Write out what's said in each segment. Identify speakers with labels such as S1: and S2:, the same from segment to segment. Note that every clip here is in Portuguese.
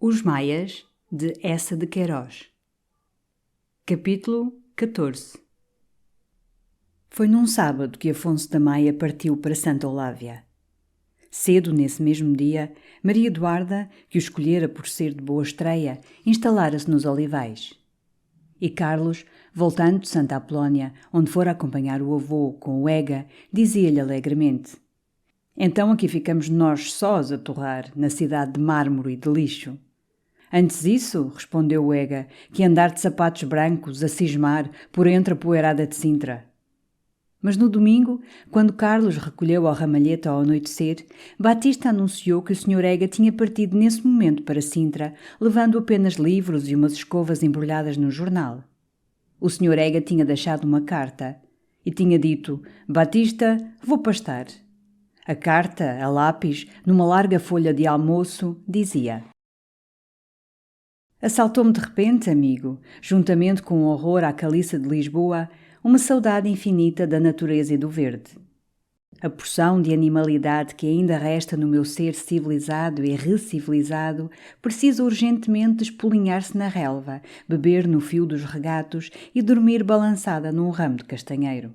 S1: Os Maias, de Eça de Queiroz. Capítulo 14. Foi num sábado que Afonso da Maia partiu para Santa Olávia. Cedo nesse mesmo dia, Maria Eduarda, que o escolhera por ser de boa estreia, instalara-se nos Olivais. E Carlos, voltando de Santa Apolónia, onde fora acompanhar o avô com o Ega, dizia-lhe alegremente: "Então aqui ficamos nós sós a torrar, na cidade de mármore e de lixo." "Antes isso," respondeu o Ega, "que andar de sapatos brancos a cismar por entre a poeirada de Sintra." Mas no domingo, quando Carlos recolheu ao ramalhete ao anoitecer, Batista anunciou que o Sr. Ega tinha partido nesse momento para Sintra, levando apenas livros e umas escovas embrulhadas no jornal. O Sr. Ega tinha deixado uma carta e tinha dito: "Batista, vou pastar." A carta, a lápis, numa larga folha de almoço, dizia: "Assaltou-me de repente, amigo, juntamente com o horror à caliça de Lisboa, uma saudade infinita da natureza e do verde. A porção de animalidade que ainda resta no meu ser civilizado e recivilizado precisa urgentemente espolinhar-se na relva, beber no fio dos regatos e dormir balançada num ramo de castanheiro.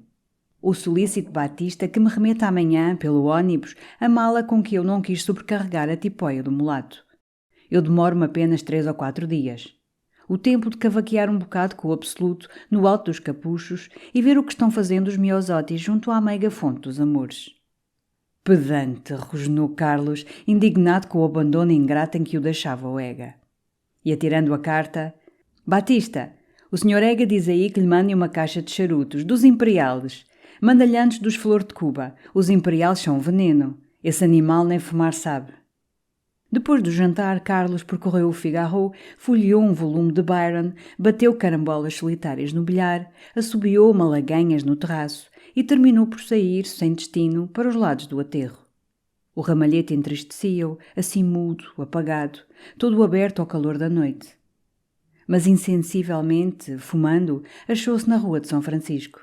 S1: O solícito Batista que me remeta amanhã, pelo ónibus, a mala com que eu não quis sobrecarregar a tipóia do mulato. Eu demoro-me apenas 3 ou 4 dias. O tempo de cavaquear um bocado com o absoluto, no alto dos capuchos, e ver o que estão fazendo os miosotis junto à meiga fonte dos amores." "Pedante!" rosnou Carlos, indignado com o abandono ingrato em que o deixava o Ega. E atirando a carta: "Batista, o Sr. Ega diz aí que lhe mandem uma caixa de charutos, dos imperiales. Manda-lhe antes dos flor de Cuba. Os imperiales são veneno. Esse animal nem fumar sabe." Depois do jantar, Carlos percorreu o Figaro, folheou um volume de Byron, bateu carambolas solitárias no bilhar, assobiou malaganhas no terraço e terminou por sair, sem destino, para os lados do aterro. O ramalhete entristecia-o, assim mudo, apagado, todo aberto ao calor da noite. Mas insensivelmente, fumando, achou-se na rua de São Francisco.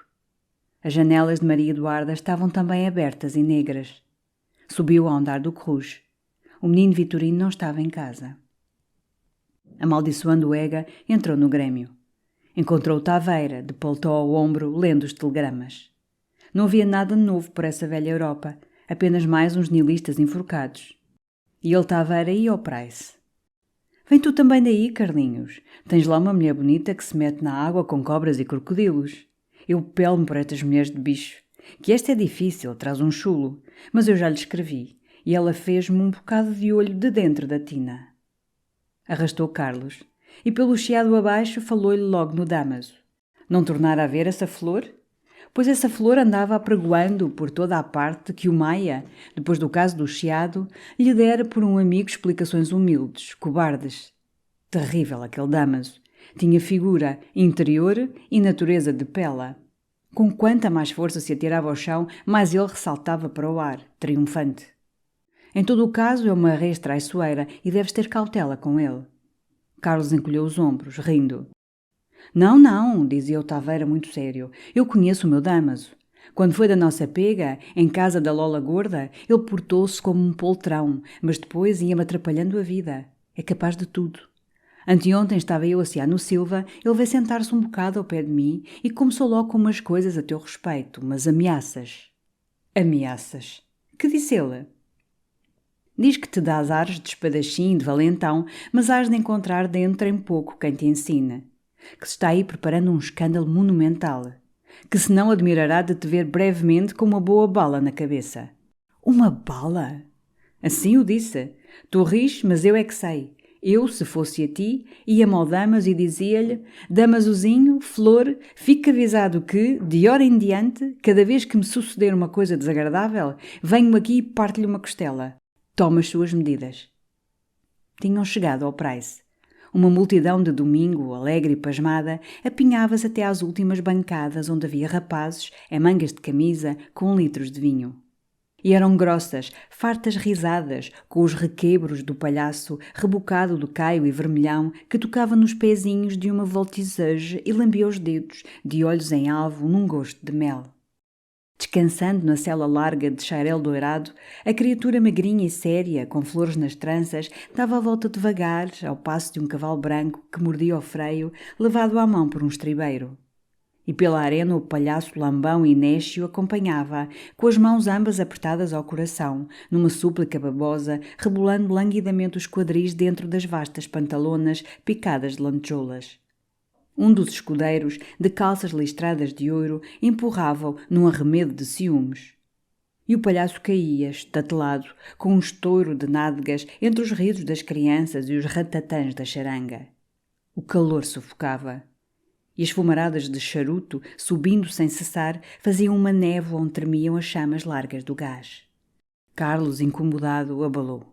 S1: As janelas de Maria Eduarda estavam também abertas e negras. Subiu ao andar do Cruz. O menino Vitorino não estava em casa. Amaldiçoando o Ega, entrou no Grêmio. Encontrou Taveira, de paletó ao ombro, lendo os telegramas. Não havia nada novo por essa velha Europa, apenas mais uns nihilistas enforcados. E ele, Taveira, ia ao Price. "Vem tu também daí, Carlinhos. Tens lá uma mulher bonita que se mete na água com cobras e crocodilos. Eu pelo-me por estas mulheres de bicho. Que esta é difícil, traz um chulo, mas eu já lhe escrevi. E ela fez-me um bocado de olho de dentro da tina." Arrastou Carlos e pelo chiado abaixo falou-lhe logo no Dámaso. Não tornara a ver essa flor? Pois essa flor andava apregoando por toda a parte que o Maia, depois do caso do chiado, lhe dera por um amigo explicações humildes, cobardes. Terrível aquele Dámaso. Tinha figura interior e natureza de pela. Com quanta mais força se atirava ao chão, mais ele ressaltava para o ar, triunfante. Em todo o caso, é uma res traiçoeira e deves ter cautela com ele. Carlos encolheu os ombros, rindo. Não, não, dizia o Taveira muito sério. Eu conheço o meu Dámaso. Quando foi da nossa pega, em casa da Lola Gorda, ele portou-se como um poltrão, mas depois ia-me atrapalhando a vida. É capaz de tudo. Anteontem estava eu a cear no Silva, ele veio sentar-se um bocado ao pé de mim e começou logo com umas coisas a teu respeito, umas ameaças." "Ameaças? Que disse ele?" "Diz que te dás ares de espadachim e de valentão, mas hás de encontrar dentro em pouco quem te ensina. Que se está aí preparando um escândalo monumental. Que se não admirará de te ver brevemente com uma boa bala na cabeça." "Uma bala?" "Assim o disse. Tu ris, mas eu é que sei. Eu, se fosse a ti, ia-me ao Dámaso e dizia-lhe: Damasozinho, flor, fica avisado que, de hora em diante, cada vez que me suceder uma coisa desagradável, venho aqui e parto-lhe uma costela. Toma as suas medidas." Tinham chegado ao Price. Uma multidão de domingo, alegre e pasmada, apinhava-se até às últimas bancadas onde havia rapazes, em mangas de camisa, com litros de vinho. E eram grossas, fartas risadas, com os requebros do palhaço, rebocado de caio e vermelhão, que tocava nos pezinhos de uma voltiseuse e lambia os dedos, de olhos em alvo, num gosto de mel. Descansando na cela larga de xarel dourado, a criatura magrinha e séria, com flores nas tranças, dava a volta devagar, ao passo de um cavalo branco que mordia o freio, levado à mão por um estribeiro. E pela arena o palhaço lambão e néscio acompanhava-a, com as mãos ambas apertadas ao coração, numa súplica babosa, rebolando languidamente os quadris dentro das vastas pantalonas picadas de lantejoulas. Um dos escudeiros, de calças listradas de ouro, empurrava-o num arremedo de ciúmes. E o palhaço caía, estatelado, com um estouro de nádegas entre os risos das crianças e os ratatãs da charanga. O calor sufocava. E as fumaradas de charuto, subindo sem cessar, faziam uma névoa onde tremiam as chamas largas do gás. Carlos, incomodado, abalou.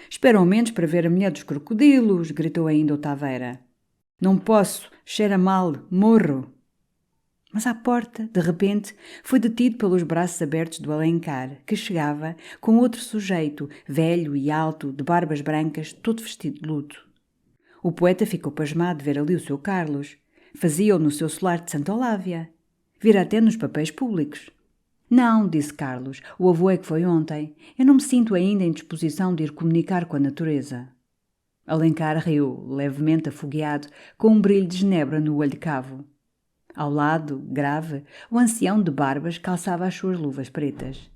S1: «Espera ao menos para ver a mulher dos crocodilos!» gritou ainda o Taveira. «Não posso, cheira mal, morro!» Mas à porta, de repente, foi detido pelos braços abertos do Alencar, que chegava com outro sujeito, velho e alto, de barbas brancas, todo vestido de luto. O poeta ficou pasmado de ver ali o seu Carlos. Fazia-o no seu solar de Santa Olávia. Vira até nos papéis públicos. «Não», disse Carlos, «o avô é que foi ontem. Eu não me sinto ainda em disposição de ir comunicar com a natureza.» Alencar riu, levemente afogueado, com um brilho de genebra no olho cavo. Ao lado, grave, o ancião de barbas calçava as suas luvas pretas.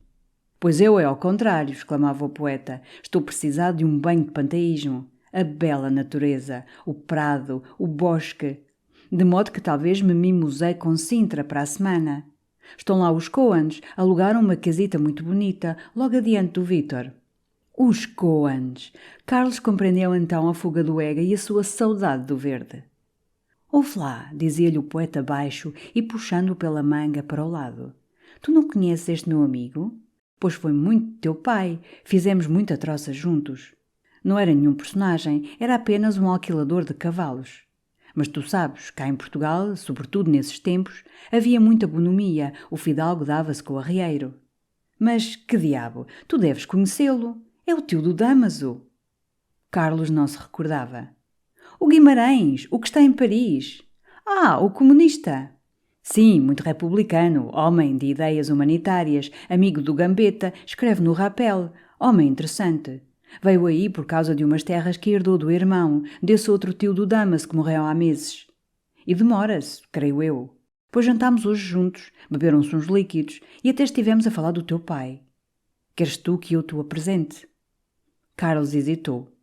S1: «Pois eu é ao contrário», exclamava o poeta, «estou precisado de um banho de panteísmo. A bela natureza, o prado, o bosque. De modo que talvez me mimosei com Sintra para a semana. Estão lá os Coans, alugaram uma casita muito bonita, logo adiante do Vítor.» Os Coans! Carlos compreendeu então a fuga do Ega e a sua saudade do verde. «Ouve lá», dizia-lhe o poeta baixo e puxando-o pela manga para o lado. «Tu não conheces este meu amigo? Pois foi muito teu pai, fizemos muita troça juntos. Não era nenhum personagem, era apenas um alquilador de cavalos. Mas tu sabes, cá em Portugal, sobretudo nesses tempos, havia muita bonomia, o fidalgo dava-se com o arrieiro. Mas, que diabo, tu deves conhecê-lo, é o tio do Damaso.» Carlos não se recordava. «O Guimarães, o que está em Paris. Ah, o comunista. Sim, muito republicano, homem de ideias humanitárias, amigo do Gambetta, escreve no Rapel, homem interessante. Veio aí por causa de umas terras que herdou do irmão, desse outro tio do Damaso que morreu há meses. E demora-se, creio eu. Pois jantámos hoje juntos, beberam-se uns líquidos e até estivemos a falar do teu pai. Queres tu que eu te o apresente?» Carlos hesitou.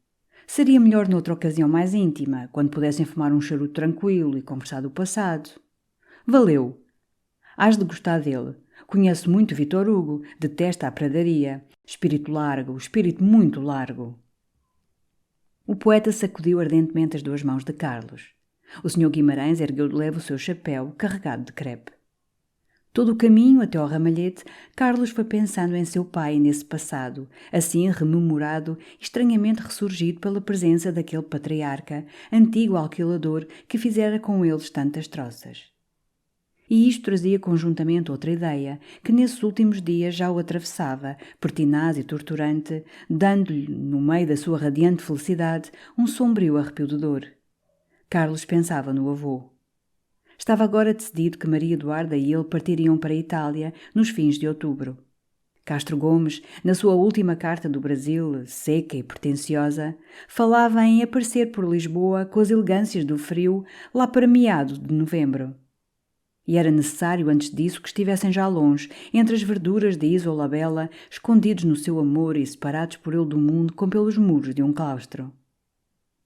S1: Seria melhor noutra ocasião mais íntima, quando pudessem fumar um charuto tranquilo e conversar do passado. «Valeu. Hás de gostar dele. Conheço muito Vitor Hugo, detesta a pradaria. Espírito largo, espírito muito largo.» O poeta sacudiu ardentemente as duas mãos de Carlos. O Sr. Guimarães ergueu de leve o seu chapéu, carregado de crepe. Todo o caminho até ao ramalhete, Carlos foi pensando em seu pai e nesse passado, assim rememorado, estranhamente ressurgido pela presença daquele patriarca, antigo alquilador que fizera com eles tantas troças. E isto trazia conjuntamente outra ideia, que nesses últimos dias já o atravessava, pertinaz e torturante, dando-lhe, no meio da sua radiante felicidade, um sombrio arrepio de dor. Carlos pensava no avô. Estava agora decidido que Maria Eduarda e ele partiriam para a Itália nos fins de outubro. Castro Gomes, na sua última carta do Brasil, seca e pretensiosa, falava em aparecer por Lisboa com as elegâncias do frio lá para meados de novembro. E era necessário antes disso que estivessem já longe, entre as verduras de Isola Bela, escondidos no seu amor e separados por ele do mundo como pelos muros de um claustro.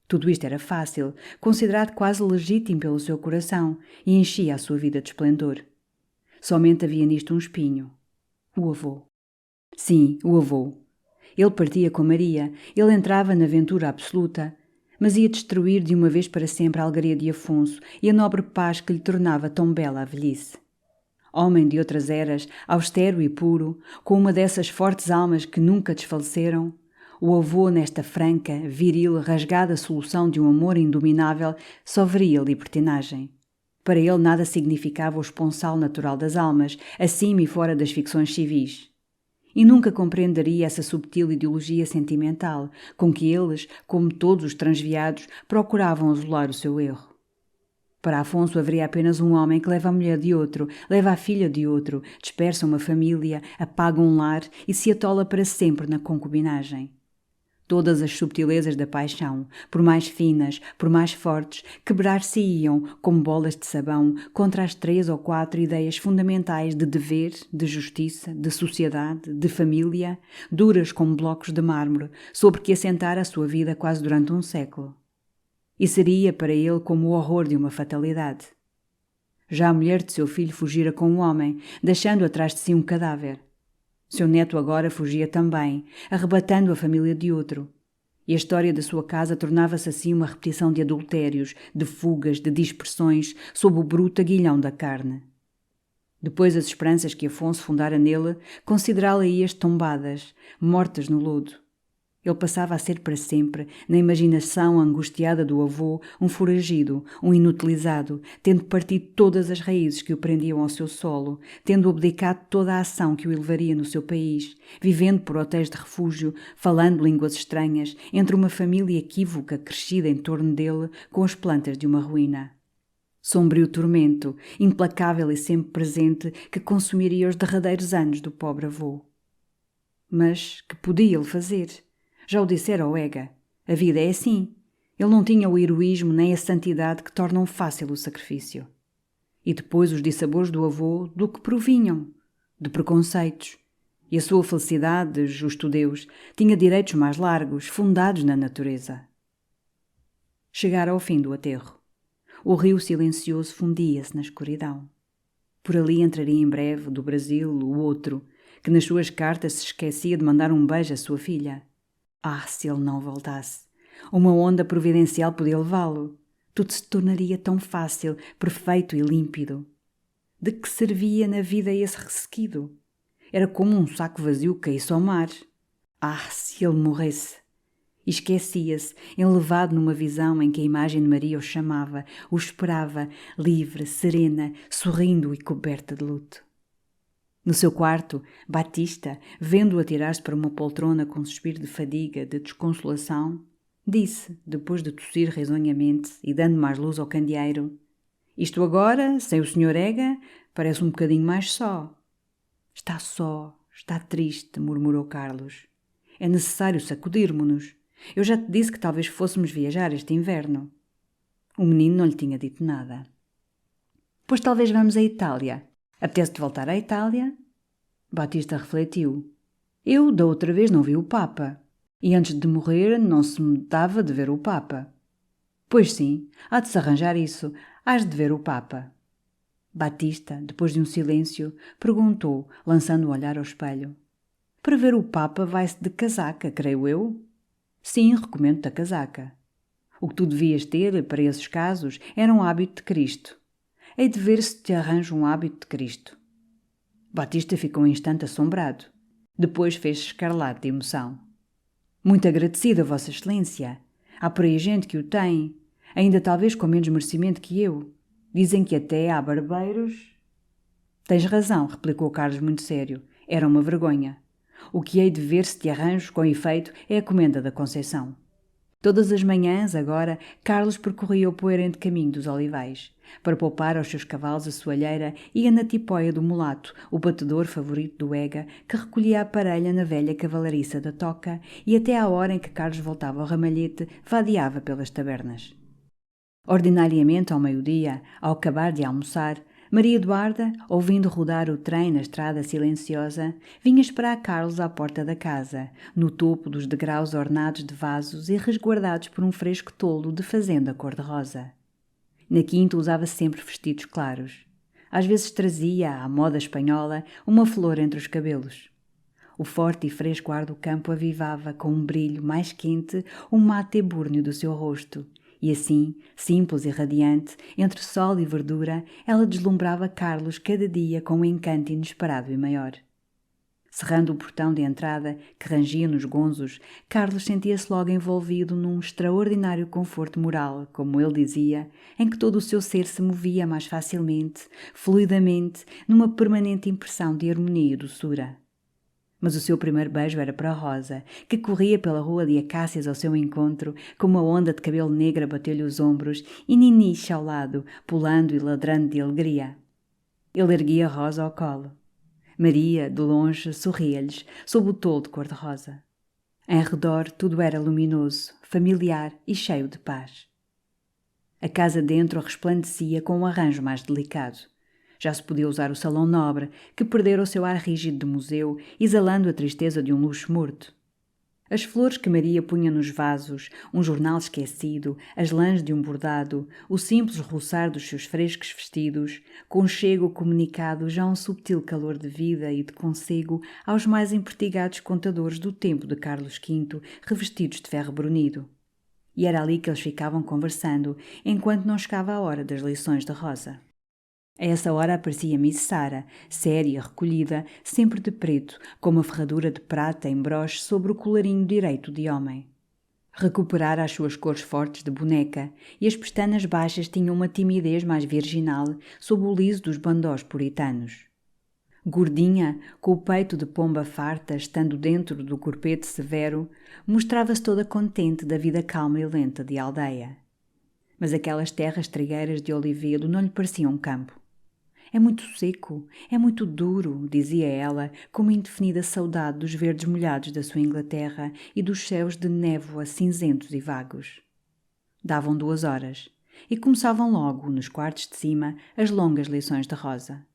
S1: Tudo isto era fácil, considerado quase legítimo pelo seu coração, e enchia a sua vida de esplendor. Somente havia nisto um espinho. O avô. Sim, o avô. Ele partia com Maria, ele entrava na aventura absoluta, mas ia destruir de uma vez para sempre a algaria de Afonso e a nobre paz que lhe tornava tão bela a velhice. Homem de outras eras, austero e puro, com uma dessas fortes almas que nunca desfaleceram, o avô, nesta franca, viril, rasgada solução de um amor indominável, só veria libertinagem. Para ele nada significava o esponsal natural das almas, acima e fora das ficções civis. E nunca compreenderia essa subtil ideologia sentimental, com que eles, como todos os transviados, procuravam isolar o seu erro. Para Afonso haveria apenas um homem que leva a mulher de outro, leva a filha de outro, dispersa uma família, apaga um lar e se atola para sempre na concubinagem. Todas as subtilezas da paixão, por mais finas, por mais fortes, quebrar-se-iam, como bolas de sabão, contra as 3 ou 4 ideias fundamentais de dever, de justiça, de sociedade, de família, duras como blocos de mármore, sobre que assentar a sua vida quase durante um século. E seria para ele como o horror de uma fatalidade. Já a mulher de seu filho fugira com um homem, deixando atrás de si um cadáver. Seu neto agora fugia também, arrebatando a família de outro. E a história da sua casa tornava-se assim uma repetição de adultérios, de fugas, de dispersões, sob o bruto aguilhão da carne. Depois as esperanças que Afonso fundara nele, considerá-las tombadas, mortas no lodo. Ele passava a ser para sempre, na imaginação angustiada do avô, um foragido, um inutilizado, tendo partido todas as raízes que o prendiam ao seu solo, tendo abdicado toda a ação que o elevaria no seu país, vivendo por hotéis de refúgio, falando línguas estranhas, entre uma família equívoca crescida em torno dele com as plantas de uma ruína. Sombrio tormento, implacável e sempre presente, que consumiria os derradeiros anos do pobre avô. Mas que podia ele fazer? Já o dissera ao Ega. A vida é assim. Ele não tinha o heroísmo nem a santidade que tornam fácil o sacrifício. E depois os dissabores do avô do que provinham? De preconceitos. E a sua felicidade, justo Deus, tinha direitos mais largos, fundados na natureza. Chegara ao fim do aterro. O rio silencioso fundia-se na escuridão. Por ali entraria em breve, do Brasil, o outro, que nas suas cartas se esquecia de mandar um beijo à sua filha. Ah, se ele não voltasse! Uma onda providencial podia levá-lo. Tudo se tornaria tão fácil, perfeito e límpido. De que servia na vida esse ressequido? Era como um saco vazio que caísse ao mar. Ah, se ele morresse! E esquecia-se, enlevado numa visão em que a imagem de Maria o chamava, o esperava, livre, serena, sorrindo e coberta de luto. No seu quarto, Batista, vendo-o atirar-se para uma poltrona com suspiro de fadiga, de desconsolação, disse, depois de tossir risonhamente e dando mais luz ao candeeiro: "Isto agora, sem o Sr. Ega, parece um bocadinho mais só." "Está só, está triste", murmurou Carlos. "É necessário sacudirmo-nos. Eu já te disse que talvez fôssemos viajar este inverno." O menino não lhe tinha dito nada. "Pois talvez vamos à Itália. Apetece-te voltar à Itália?" Batista refletiu. "Eu, da outra vez, não vi o Papa. E antes de morrer, não se me dava de ver o Papa." "Pois sim, há de se arranjar isso. Hás de ver o Papa." Batista, depois de um silêncio, perguntou, lançando um olhar ao espelho: "Para ver o Papa vai-se de casaca, creio eu?" "Sim, recomendo-te a casaca. O que tu devias ter, para esses casos, era um hábito de Cristo. Hei de ver se te arranjo um hábito de Cristo." Batista ficou um instante assombrado. Depois fez-se escarlate de emoção. "Muito agradecida, Vossa Excelência. Há por aí gente que o tem, ainda talvez com menos merecimento que eu. Dizem que até há barbeiros." "Tens razão", replicou Carlos muito sério. "Era uma vergonha. O que hei de ver se te arranjo, com efeito, é a comenda da Conceição." Todas as manhãs, agora, Carlos percorria o poeirente caminho dos olivais. Para poupar aos seus cavalos a soalheira, ia na tipóia do mulato, o batedor favorito do Ega, que recolhia a parelha na velha cavalariça da toca, e até à hora em que Carlos voltava ao ramalhete, vadiava pelas tabernas. Ordinariamente, ao meio-dia, ao acabar de almoçar, Maria Eduarda, ouvindo rodar o trem na estrada silenciosa, vinha esperar Carlos à porta da casa, no topo dos degraus ornados de vasos e resguardados por um fresco toldo de fazenda cor-de-rosa. Na quinta usava sempre vestidos claros. Às vezes trazia, à moda espanhola, uma flor entre os cabelos. O forte e fresco ar do campo avivava, com um brilho mais quente, o mate ebúrneo do seu rosto. E assim, simples e radiante, entre sol e verdura, ela deslumbrava Carlos cada dia com um encanto inesperado e maior. Cerrando o portão de entrada, que rangia nos gonzos, Carlos sentia-se logo envolvido num extraordinário conforto moral, como ele dizia, em que todo o seu ser se movia mais facilmente, fluidamente, numa permanente impressão de harmonia e doçura. Mas o seu primeiro beijo era para Rosa, que corria pela rua de acácias ao seu encontro, com uma onda de cabelo negro a bater-lhe os ombros, e Niniche ao lado, pulando e ladrando de alegria. Ele erguia Rosa ao colo. Maria, de longe, sorria-lhes, sob o toldo cor-de-rosa. Em redor tudo era luminoso, familiar e cheio de paz. A casa dentro resplandecia com um arranjo mais delicado. Já se podia usar o salão nobre, que perdera o seu ar rígido de museu, exalando a tristeza de um luxo morto. As flores que Maria punha nos vasos, um jornal esquecido, as lãs de um bordado, o simples roçar dos seus frescos vestidos, conchego comunicado já um subtil calor de vida e de consigo aos mais empertigados contadores do tempo de Carlos V, revestidos de ferro brunido. E era ali que eles ficavam conversando, enquanto não chegava a hora das lições de Rosa. A essa hora aparecia Miss Sarah, séria, recolhida, sempre de preto, com uma ferradura de prata em broche sobre o colarinho direito de homem. Recuperara as suas cores fortes de boneca, e as pestanas baixas tinham uma timidez mais virginal sob o liso dos bandós puritanos. Gordinha, com o peito de pomba farta, estando dentro do corpete severo, mostrava-se toda contente da vida calma e lenta de aldeia. Mas aquelas terras trigueiras de Olivedo não lhe pareciam um campo. É muito seco, é muito duro, dizia ela, com uma indefinida saudade dos verdes molhados da sua Inglaterra e dos céus de névoa cinzentos e vagos. Davam 2 horas e começavam logo, nos quartos de cima, as longas lições de Rosa.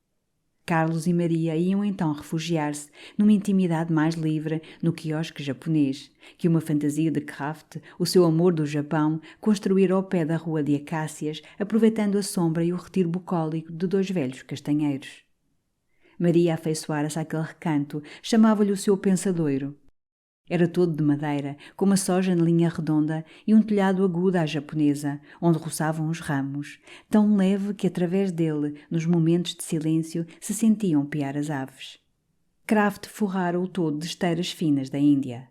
S1: Carlos e Maria iam então refugiar-se numa intimidade mais livre no quiosque japonês, que uma fantasia de Kraft, o seu amor do Japão, construíra ao pé da rua de acácias, aproveitando a sombra e o retiro bucólico de 2 velhos castanheiros. Maria afeiçoara-se àquele recanto, chamava-lhe o seu pensadoiro. Era todo de madeira, com uma soja na linha redonda e um telhado agudo à japonesa, onde roçavam os ramos, tão leve que através dele, nos momentos de silêncio, se sentiam piar as aves. Kraft forrara-o todo de esteiras finas da Índia.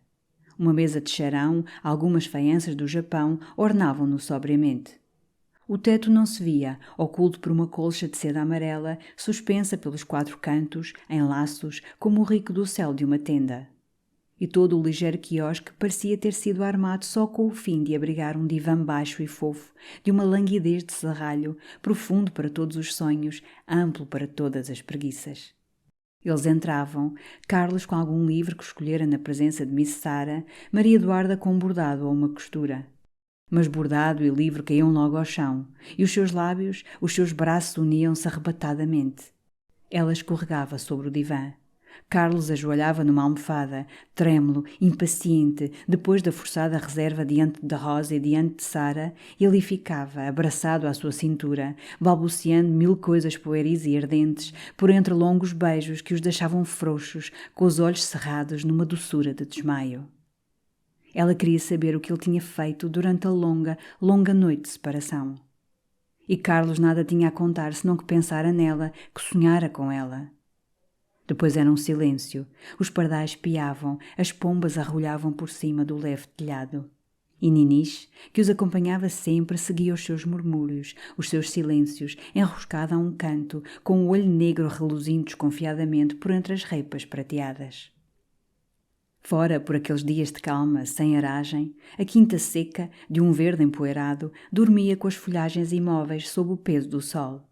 S1: Uma mesa de charão, algumas faianças do Japão, ornavam-no sobriamente. O teto não se via, oculto por uma colcha de seda amarela, suspensa pelos 4 cantos, em laços, como o rico do céu de uma tenda. E todo o ligeiro quiosque parecia ter sido armado só com o fim de abrigar um divã baixo e fofo, de uma languidez de serralho, profundo para todos os sonhos, amplo para todas as preguiças. Eles entravam, Carlos com algum livro que escolhera na presença de Miss Sarah, Maria Eduarda com um bordado ou uma costura. Mas bordado e livro caíam logo ao chão, e os seus lábios, os seus braços uniam-se arrebatadamente. Ela escorregava sobre o divã. Carlos ajoelhava numa almofada, trêmulo, impaciente, depois da forçada reserva diante de Rosa e diante de Sarah, e ali ficava, abraçado à sua cintura, balbuciando 1000 coisas pueris e ardentes, por entre longos beijos que os deixavam frouxos, com os olhos cerrados numa doçura de desmaio. Ela queria saber o que ele tinha feito durante a longa, longa noite de separação. E Carlos nada tinha a contar senão que pensara nela, que sonhara com ela. Depois era um silêncio. Os pardais piavam, as pombas arrulhavam por cima do leve telhado. E Niniche, que os acompanhava sempre, seguia os seus murmúrios, os seus silêncios, enroscada a um canto, com o olho negro reluzindo desconfiadamente por entre as reipas prateadas. Fora, por aqueles dias de calma, sem aragem, a quinta seca, de um verde empoeirado, dormia com as folhagens imóveis sob o peso do sol.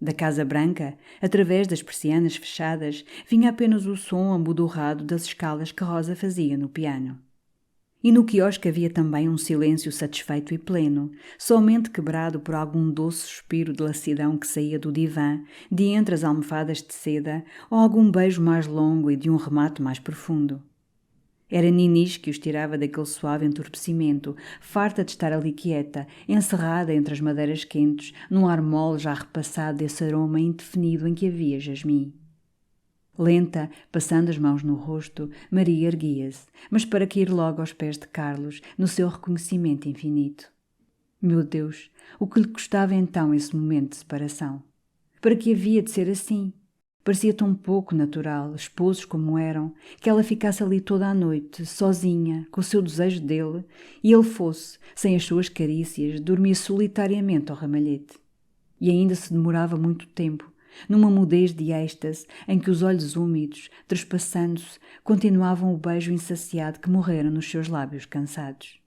S1: Da Casa Branca, através das persianas fechadas, vinha apenas o som amodorrado das escalas que Rosa fazia no piano. E no quiosque havia também um silêncio satisfeito e pleno, somente quebrado por algum doce suspiro de lassidão que saía do divã, de entre as almofadas de seda, ou algum beijo mais longo e de um remate mais profundo. Era Niniche que os tirava daquele suave entorpecimento, farta de estar ali quieta, encerrada entre as madeiras quentes, num ar mole já repassado desse aroma indefinido em que havia jasmim. Lenta, passando as mãos no rosto, Maria erguia-se, mas para cair logo aos pés de Carlos, no seu reconhecimento infinito. Meu Deus, o que lhe custava então esse momento de separação? Para que havia de ser assim? Parecia tão pouco natural, esposos como eram, que ela ficasse ali toda a noite, sozinha, com o seu desejo dele, e ele fosse, sem as suas carícias, dormir solitariamente ao ramalhete. E ainda se demorava muito tempo, numa mudez de êxtase em que os olhos úmidos, trespassando-se, continuavam o beijo insaciado que morrera nos seus lábios cansados.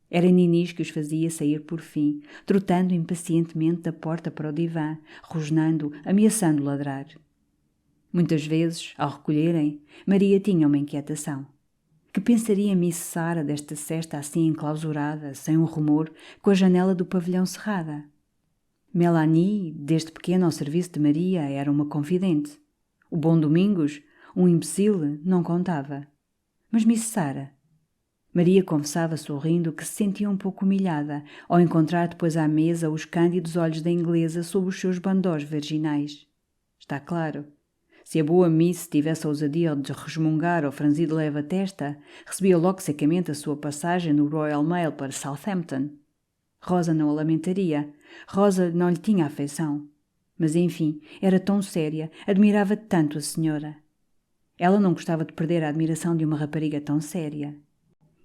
S1: Era Ninis que os fazia sair por fim, trotando impacientemente da porta para o divã, rosnando, ameaçando ladrar. Muitas vezes, ao recolherem, Maria tinha uma inquietação. Que pensaria Miss Sarah desta cesta assim enclausurada, sem um rumor, com a janela do pavilhão cerrada? Melanie, desde pequena ao serviço de Maria, era uma confidente. O bom Domingos, um imbecil, não contava. Mas Miss Sarah? Maria confessava sorrindo que se sentia um pouco humilhada ao encontrar depois à mesa os cândidos olhos da inglesa sob os seus bandós virginais. Está claro. Se a boa Miss tivesse a ousadia de resmungar ou franzir de leve a testa, recebia logo secamente a sua passagem no Royal Mail para Southampton. Rosa não a lamentaria. Rosa não lhe tinha afeição. Mas, enfim, era tão séria, admirava tanto a senhora. Ela não gostava de perder a admiração de uma rapariga tão séria.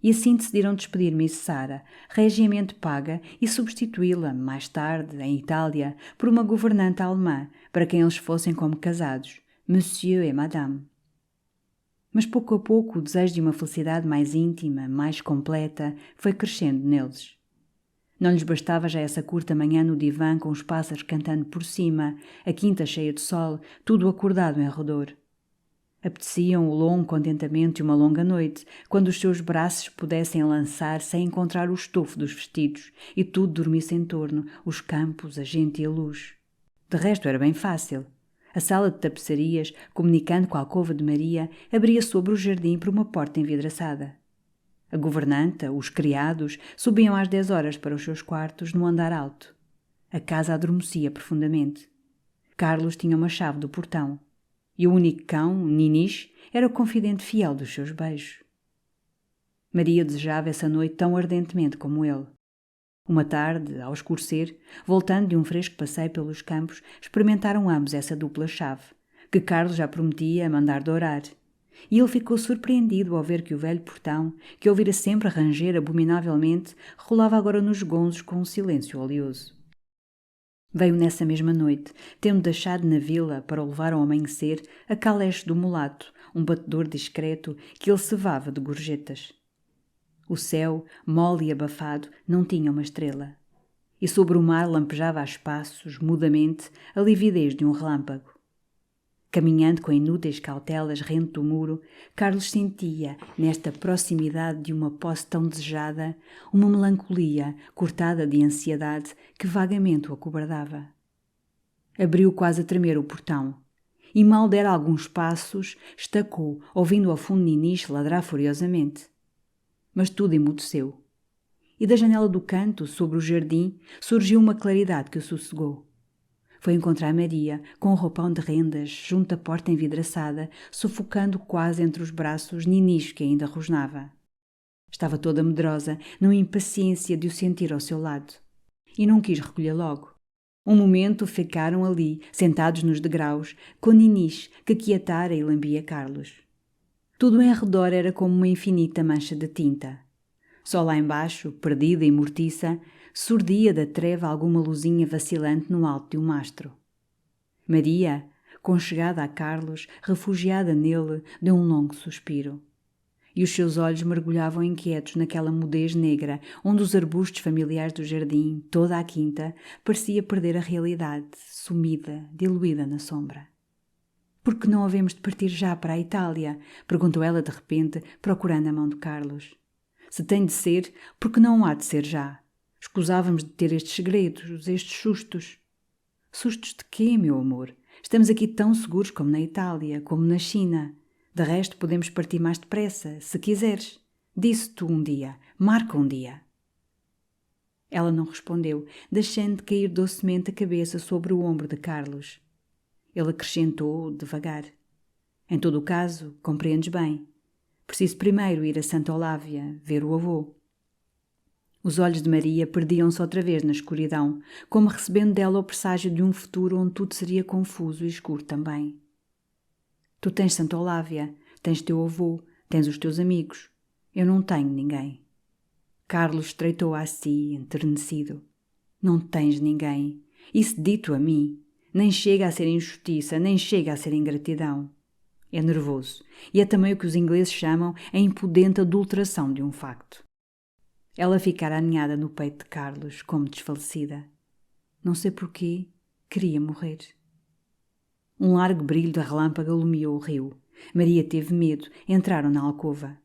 S1: E assim decidiram despedir Miss Sarah, regiamente paga, e substituí-la, mais tarde, em Itália, por uma governanta alemã, para quem eles fossem como casados, Monsieur e Madame. Mas pouco a pouco o desejo de uma felicidade mais íntima, mais completa, foi crescendo neles. Não lhes bastava já essa curta manhã no divã com os pássaros cantando por cima, a quinta cheia de sol, tudo acordado em redor. Apeteciam o longo contentamento e uma longa noite, quando os seus braços pudessem lançar sem encontrar o estofo dos vestidos e tudo dormisse em torno, os campos, a gente e a luz. De resto era bem fácil. A sala de tapeçarias, comunicando com a alcova de Maria, abria sobre o jardim por uma porta envidraçada. A governanta, os criados, subiam às 10 horas para os seus quartos no andar alto. A casa adormecia profundamente. Carlos tinha uma chave do portão. E o único cão, Ninis, era o confidente fiel dos seus beijos. Maria desejava essa noite tão ardentemente como ele. Uma tarde, ao escurecer, voltando de um fresco passeio pelos campos, experimentaram ambos essa dupla chave, que Carlos já prometia mandar dourar. E ele ficou surpreendido ao ver que o velho portão, que ouvira sempre a ranger abominavelmente, rolava agora nos gonzos com um silêncio oleoso. Veio nessa mesma noite, tendo deixado na vila, para o levar ao amanhecer, a caleche do mulato, um batedor discreto que ele cevava de gorjetas. O céu, mole e abafado, não tinha uma estrela. E sobre o mar lampejava a espaços, mudamente, a lividez de um relâmpago. Caminhando com inúteis cautelas rente do muro, Carlos sentia, nesta proximidade de uma posse tão desejada, uma melancolia cortada de ansiedade que vagamente o acobardava. Abriu quase a tremer o portão, e mal dera alguns passos, estacou, ouvindo ao fundo Ninis ladrar furiosamente. Mas tudo emudeceu. E da janela do canto, sobre o jardim, surgiu uma claridade que o sossegou. Foi encontrar Maria, com o roupão de rendas, junto à porta envidraçada, sufocando quase entre os braços Ninis, que ainda rosnava. Estava toda medrosa, numa impaciência de o sentir ao seu lado. E não quis recolher logo. Um momento ficaram ali, sentados nos degraus, com Ninis, que quietara e lambia Carlos. Tudo em redor era como uma infinita mancha de tinta. Só lá embaixo, perdida e mortiça, surdia da treva alguma luzinha vacilante no alto de um mastro. Maria, conchegada a Carlos, refugiada nele, deu um longo suspiro. E os seus olhos mergulhavam inquietos naquela mudez negra, onde os arbustos familiares do jardim, toda a quinta, parecia perder a realidade, sumida, diluída na sombra. «Por que não havemos de partir já para a Itália?» perguntou ela de repente, procurando a mão de Carlos. «Se tem de ser, por que não há de ser já? Escusávamos de ter estes segredos, estes sustos.» «Sustos de quê, meu amor? Estamos aqui tão seguros como na Itália, como na China. De resto, podemos partir mais depressa, se quiseres. Disse tu um dia, marca um dia.» Ela não respondeu, deixando cair docemente a cabeça sobre o ombro de Carlos. Ele acrescentou, devagar: «Em todo o caso, compreendes bem. Preciso primeiro ir a Santa Olávia, ver o avô.» Os olhos de Maria perdiam-se outra vez na escuridão, como recebendo dela o presságio de um futuro onde tudo seria confuso e escuro também. «Tu tens Santa Olávia, tens teu avô, tens os teus amigos. Eu não tenho ninguém.» Carlos estreitou-a a si, enternecido. «Não tens ninguém. Isso dito a mim. Nem chega a ser injustiça, nem chega a ser ingratidão. É nervoso, e é também o que os ingleses chamam a impudente adulteração de um facto. Ela ficara aninhada no peito de Carlos, como desfalecida. Não sei porquê, queria morrer. Um largo brilho de relâmpago iluminou o rio. Maria teve medo, entraram na alcova.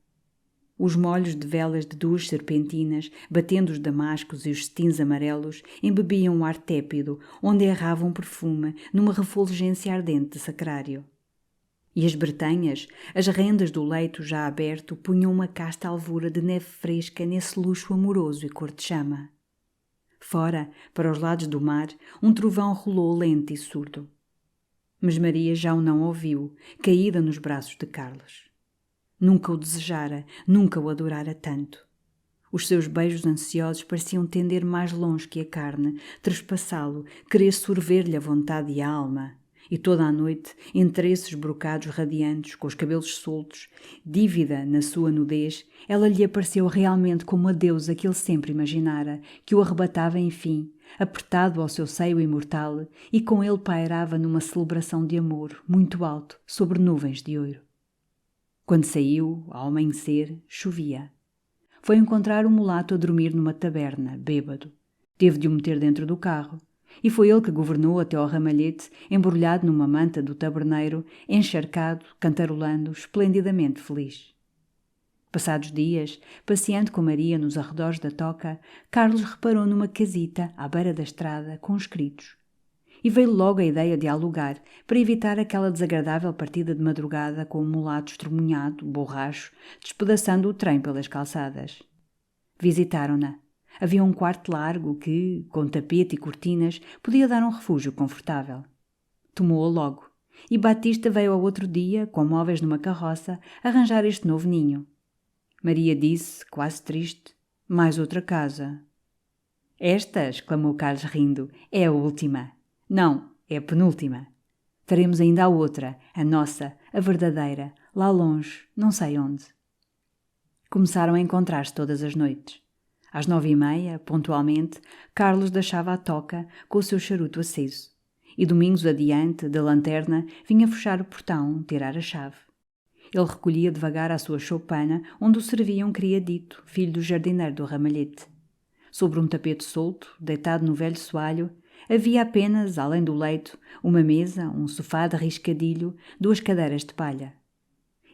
S1: Os molhos de velas de 2 serpentinas, batendo os damascos e os cetins amarelos, embebiam o ar tépido, onde errava um perfume, numa refulgência ardente de sacrário. E as bretanhas, as rendas do leito já aberto, punham uma casta alvura de neve fresca nesse luxo amoroso e cor de chama. Fora, para os lados do mar, um trovão rolou lento e surdo. Mas Maria já o não ouviu, caída nos braços de Carlos. Nunca o desejara, nunca o adorara tanto. Os seus beijos ansiosos pareciam tender mais longe que a carne, trespassá-lo, querer sorver-lhe a vontade e a alma. E toda a noite, entre esses brocados radiantes, com os cabelos soltos, dívida na sua nudez, ela lhe apareceu realmente como a deusa que ele sempre imaginara, que o arrebatava enfim, apertado ao seu seio imortal, e com ele pairava numa celebração de amor, muito alto, sobre nuvens de ouro. Quando saiu, ao amanhecer, chovia. Foi encontrar o mulato a dormir numa taberna, bêbado. Teve de o meter dentro do carro. E foi ele que governou até ao ramalhete, embrulhado numa manta do taberneiro, encharcado, cantarolando, esplendidamente feliz. Passados dias, passeando com Maria nos arredores da toca, Carlos reparou numa casita, à beira da estrada, com escritos. E veio logo a ideia de alugar, para evitar aquela desagradável partida de madrugada com o mulato estremunhado, borracho, despedaçando o trem pelas calçadas. Visitaram-na. Havia um quarto largo que, com tapete e cortinas, podia dar um refúgio confortável. Tomou-a logo, e Batista veio ao outro dia, com móveis numa carroça, arranjar este novo ninho. Maria disse, quase triste, mais outra casa. Esta, exclamou Carlos rindo, é a última. Não, é a penúltima. Teremos ainda a outra, a nossa, a verdadeira, lá longe, não sei onde. Começaram a encontrar-se todas as noites. Às 9h30, pontualmente, Carlos deixava a toca com o seu charuto aceso. E domingos adiante, da lanterna, vinha fechar o portão, tirar a chave. Ele recolhia devagar a sua choupana, onde o servia um criadito, filho do jardineiro do ramalhete. Sobre um tapete solto, deitado no velho soalho, havia apenas, além do leito, uma mesa, um sofá de riscadilho, 2 cadeiras de palha.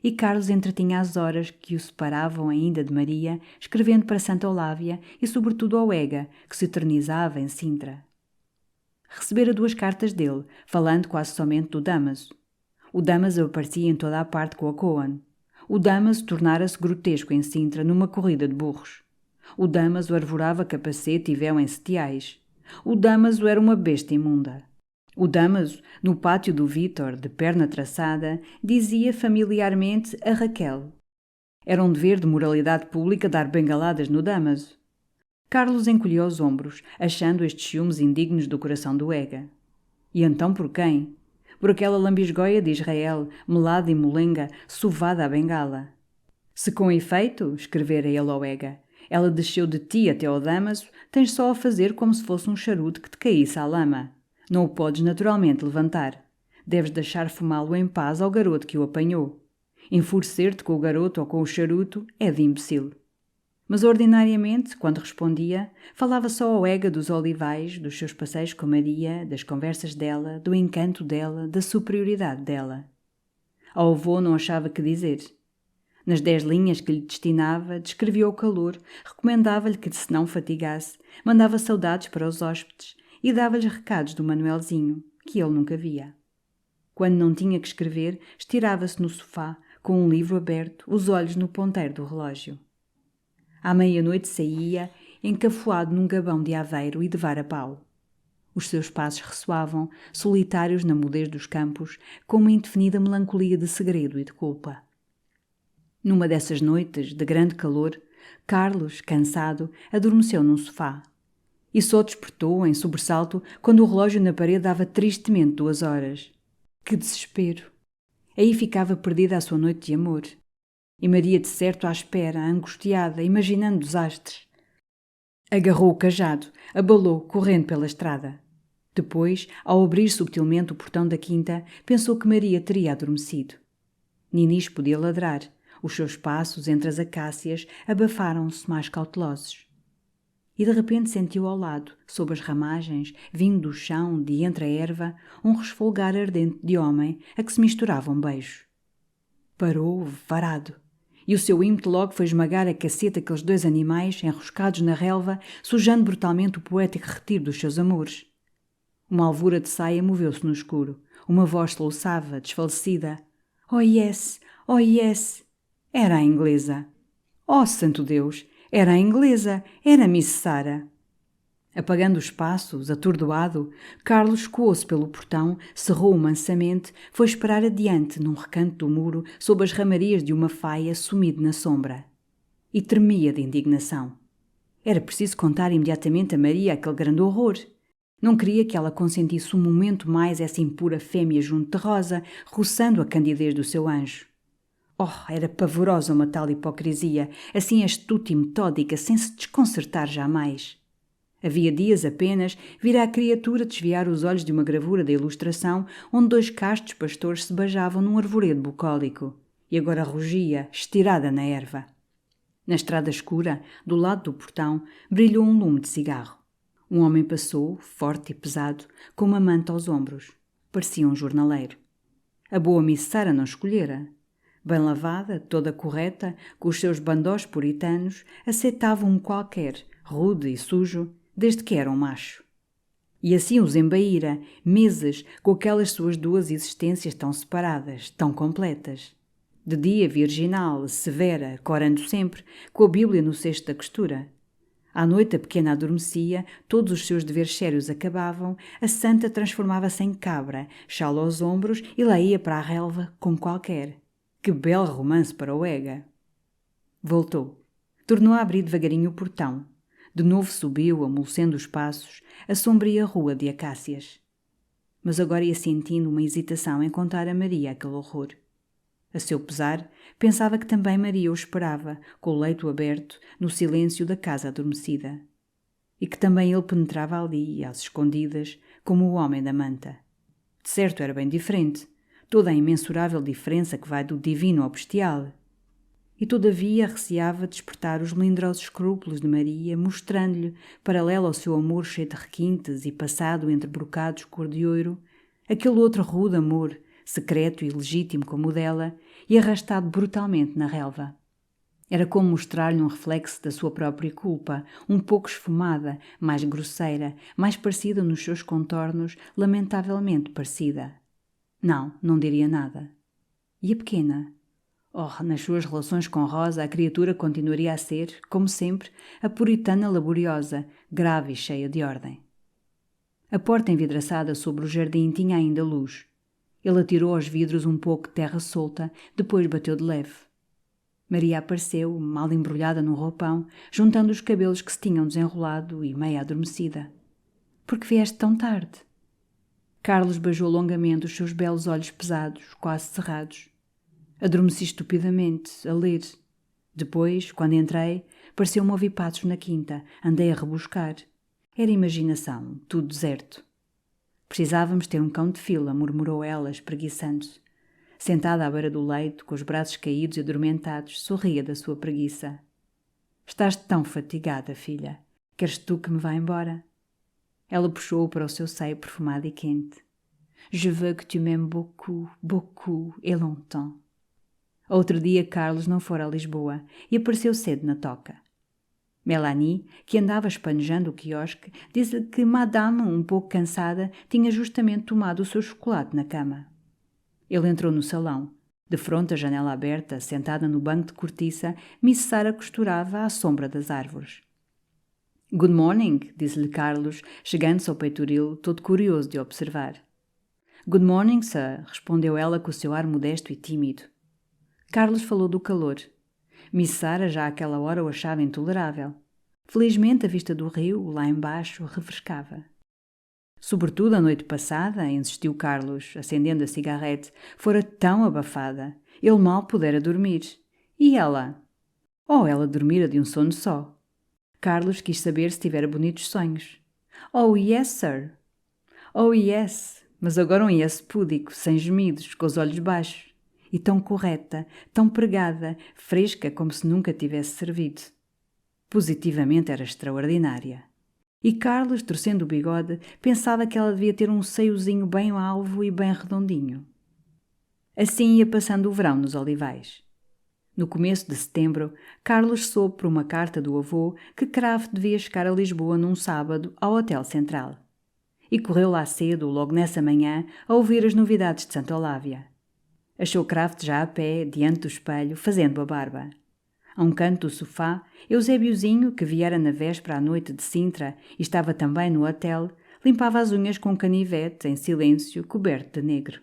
S1: E Carlos entretinha as horas que o separavam ainda de Maria, escrevendo para Santa Olávia e sobretudo ao Ega, que se eternizava em Sintra. Recebera 2 cartas dele, falando quase somente do Damaso. O Damaso aparecia em toda a parte com a Coan. O Damaso tornara-se grotesco em Sintra numa corrida de burros. O Damaso arvorava capacete e véu em setiais. O Damaso era uma besta imunda. O Damaso, no pátio do Vítor, de perna traçada, dizia familiarmente a Raquel. Era um dever de moralidade pública dar bengaladas no Damaso. Carlos encolheu os ombros, achando estes ciúmes indignos do coração do Ega. E então por quem? Por aquela lambisgoia de Israel, melada e molenga, sovada à bengala. Se com efeito, escrevera ele ao Ega, ela desceu de ti até ao Damaso, tens só a fazer como se fosse um charuto que te caísse à lama. Não o podes naturalmente levantar. Deves deixar fumá-lo em paz ao garoto que o apanhou. Enfurecer-te com o garoto ou com o charuto é de imbecil. Mas ordinariamente, quando respondia, falava só ao Ega dos olivais, dos seus passeios com Maria, das conversas dela, do encanto dela, da superioridade dela. Ao avô não achava que dizer. Nas 10 linhas que lhe destinava, descrevia o calor, recomendava-lhe que se não fatigasse, mandava saudades para os hóspedes e dava-lhes recados do Manuelzinho, que ele nunca via. Quando não tinha que escrever, estirava-se no sofá, com um livro aberto, os olhos no ponteiro do relógio. À meia-noite saía, encafuado num gabão de aveiro e de vara-pau. Os seus passos ressoavam, solitários na mudez dos campos, com uma indefinida melancolia de segredo e de culpa. Numa dessas noites, de grande calor, Carlos, cansado, adormeceu num sofá. E só despertou, em sobressalto, quando o relógio na parede dava tristemente 2 horas. Que desespero! Aí ficava perdida a sua noite de amor. E Maria de certo à espera, angustiada, imaginando desastres. Agarrou o cajado, abalou, correndo pela estrada. Depois, ao abrir subtilmente o portão da quinta, pensou que Maria teria adormecido. Ninis podia ladrar. Os seus passos entre as acácias abafaram-se mais cautelosos. E de repente sentiu ao lado, sob as ramagens, vindo do chão, de entre a erva, um resfolgar ardente de homem a que se misturava um beijo. Parou, varado, e o seu ímpeto logo foi esmagar a caceta daqueles dois animais enroscados na relva, sujando brutalmente o poético retiro dos seus amores. Uma alvura de saia moveu-se no escuro. Uma voz soluçava, desfalecida. Oh yes! Oh yes! Era a inglesa. Oh, santo Deus! Era a inglesa! Era Miss Sarah! Apagando os passos, atordoado, Carlos escoou-se pelo portão, cerrou-o mansamente, foi esperar adiante, num recanto do muro, sob as ramarias de uma faia, sumido na sombra. E tremia de indignação. Era preciso contar imediatamente a Maria aquele grande horror. Não queria que ela consentisse um momento mais essa impura fêmea junto de Rosa, roçando a candidez do seu anjo. Oh, era pavorosa uma tal hipocrisia, assim astuta e metódica, sem se desconcertar jamais. Havia dias apenas, vira a criatura desviar os olhos de uma gravura da ilustração onde dois castos pastores se beijavam num arvoredo bucólico, e agora rugia, estirada na erva. Na estrada escura, do lado do portão, brilhou um lume de cigarro. Um homem passou, forte e pesado, com uma manta aos ombros. Parecia um jornaleiro. A boa Miss Sarah não escolhera. Bem lavada, toda correta, com os seus bandós puritanos, aceitava um qualquer, rude e sujo, desde que era um macho. E assim os embaíra, meses, com aquelas suas duas existências tão separadas, tão completas. De dia virginal, severa, corando sempre, com a Bíblia no cesto da costura. À noite a pequena adormecia, todos os seus deveres sérios acabavam, a santa transformava-se em cabra, chala aos ombros e lá ia para a relva com qualquer. Que belo romance para o Ega! Voltou. Tornou a abrir devagarinho o portão. De novo subiu, amolecendo os passos, a sombria rua de acácias. Mas agora ia sentindo uma hesitação em contar a Maria aquele horror. A seu pesar, pensava que também Maria o esperava, com o leito aberto, no silêncio da casa adormecida. E que também ele penetrava ali, às escondidas, como o homem da manta. De certo era bem diferente, toda a imensurável diferença que vai do divino ao bestial. E todavia receava despertar os melindrosos escrúpulos de Maria, mostrando-lhe, paralelo ao seu amor cheio de requintes e passado entre brocados cor de ouro, aquele outro rude amor, secreto e legítimo como o dela, e arrastado brutalmente na relva. Era como mostrar-lhe um reflexo da sua própria culpa, um pouco esfumada, mais grosseira, mais parecida nos seus contornos, lamentavelmente parecida. Não diria nada. E a pequena? Oh, nas suas relações com Rosa, a criatura continuaria a ser, como sempre, a puritana laboriosa, grave e cheia de ordem. A porta envidraçada sobre o jardim tinha ainda luz. Ele atirou aos vidros um pouco de terra solta, depois bateu de leve. Maria apareceu, mal embrulhada num roupão, juntando os cabelos que se tinham desenrolado e meia adormecida. — Por que vieste tão tarde? Carlos beijou longamente os seus belos olhos pesados, quase cerrados. Adormeci estupidamente, a ler. Depois, quando entrei, pareceu-me ouvir passos na quinta. Andei a rebuscar. Era imaginação, tudo deserto. Precisávamos ter um cão de fila, murmurou ela, espreguiçando-se. Sentada à beira do leito, com os braços caídos e adormentados, sorria da sua preguiça. Estás tão fatigada, filha. Queres tu que me vá embora? Ela puxou-o para o seu seio perfumado e quente. Je veux que tu m'aimes beaucoup, beaucoup et longtemps. Outro dia Carlos não fora a Lisboa e apareceu cedo na toca. Melanie, que andava espanejando o quiosque, disse-lhe que Madame, um pouco cansada, tinha justamente tomado o seu chocolate na cama. Ele entrou no salão. De fronte à janela aberta, sentada no banco de cortiça, Miss Sarah costurava à sombra das árvores. Good morning, disse-lhe Carlos, chegando-se ao peitoril, todo curioso de observar. Good morning, sir, respondeu ela com o seu ar modesto e tímido. Carlos falou do calor. Miss Sarah já àquela hora o achava intolerável. Felizmente a vista do rio, lá embaixo, refrescava. Sobretudo a noite passada, insistiu Carlos, acendendo a cigarrete, fora tão abafada. Ele mal pudera dormir. E ela? Oh, ela dormira de um sono só. Carlos quis saber se tivera bonitos sonhos. Oh, yes, sir. Oh, yes! Mas agora um yes púdico, sem gemidos, com os olhos baixos. E tão correta, tão pregada, fresca como se nunca tivesse servido. Positivamente era extraordinária. E Carlos, torcendo o bigode, pensava que ela devia ter um seiozinho bem alvo e bem redondinho. Assim ia passando o verão nos Olivais. No começo de setembro, Carlos soube por uma carta do avô que Kraft devia chegar a Lisboa num sábado ao Hotel Central. E correu lá cedo, logo nessa manhã, a ouvir as novidades de Santa Olávia. Achou Kraft já a pé, diante do espelho, fazendo a barba. A um canto do sofá, Eusébiozinho, que viera na véspera à noite de Sintra e estava também no hotel, limpava as unhas com um canivete, em silêncio, coberto de negro.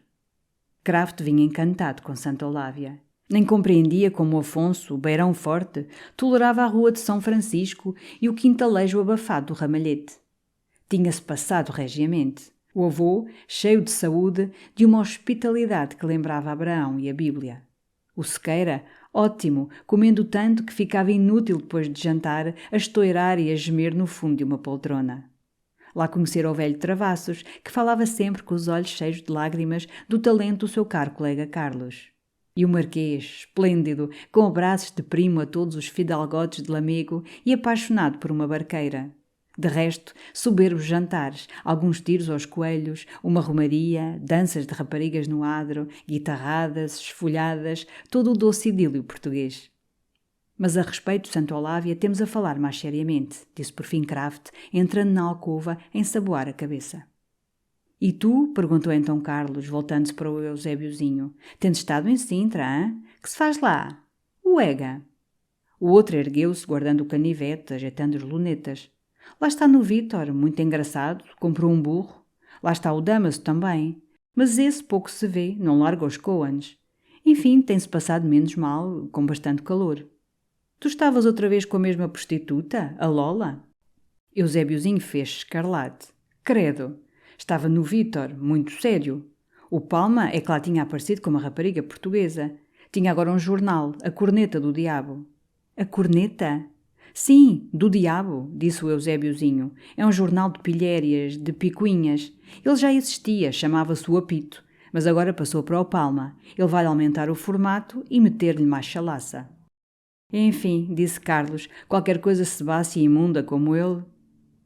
S1: Kraft vinha encantado com Santa Olávia. Nem compreendia como Afonso, o beirão forte, tolerava a rua de São Francisco e o quintalejo abafado do ramalhete. Tinha-se passado regiamente. O avô, cheio de saúde, de uma hospitalidade que lembrava Abraão e a Bíblia. O Sequeira, ótimo, comendo tanto que ficava inútil depois de jantar a estoirar e a gemer no fundo de uma poltrona. Lá conhecera o velho Travassos, que falava sempre com os olhos cheios de lágrimas do talento do seu caro colega Carlos. E o Marquês, esplêndido, com abraços de primo a todos os fidalgotes de Lamego e apaixonado por uma barqueira. De resto, soberbos jantares, alguns tiros aos coelhos, uma romaria, danças de raparigas no adro, guitarradas, esfolhadas, todo o doce idílio português. Mas a respeito de Santa Olávia temos a falar mais seriamente, disse por fim Kraft, entrando na alcova a ensaboar a cabeça. E tu? Perguntou então Carlos, voltando-se para o Eusébiozinho. Tens estado em Sintra, hã? Que se faz lá? O Ega. O outro ergueu-se, guardando o canivete, ajeitando as lunetas. Lá está no Vítor, muito engraçado, comprou um burro. Lá está o Damaso também. Mas esse pouco se vê, não larga os Coans. Enfim, tem-se passado menos mal, com bastante calor. Tu estavas outra vez com a mesma prostituta, a Lola? Eusébiozinho fez escarlate. Credo! Estava no Vítor, muito sério. O Palma é que lá tinha aparecido com uma rapariga portuguesa. Tinha agora um jornal, A Corneta do Diabo. A Corneta? Sim, do Diabo, disse o Eusébiozinho. É um jornal de pilhérias, de picuinhas. Ele já existia, chamava-se o Apito, mas agora passou para o Palma. Ele vai aumentar o formato e meter-lhe mais chalaça. Enfim, disse Carlos, qualquer coisa sebácea e imunda como ele.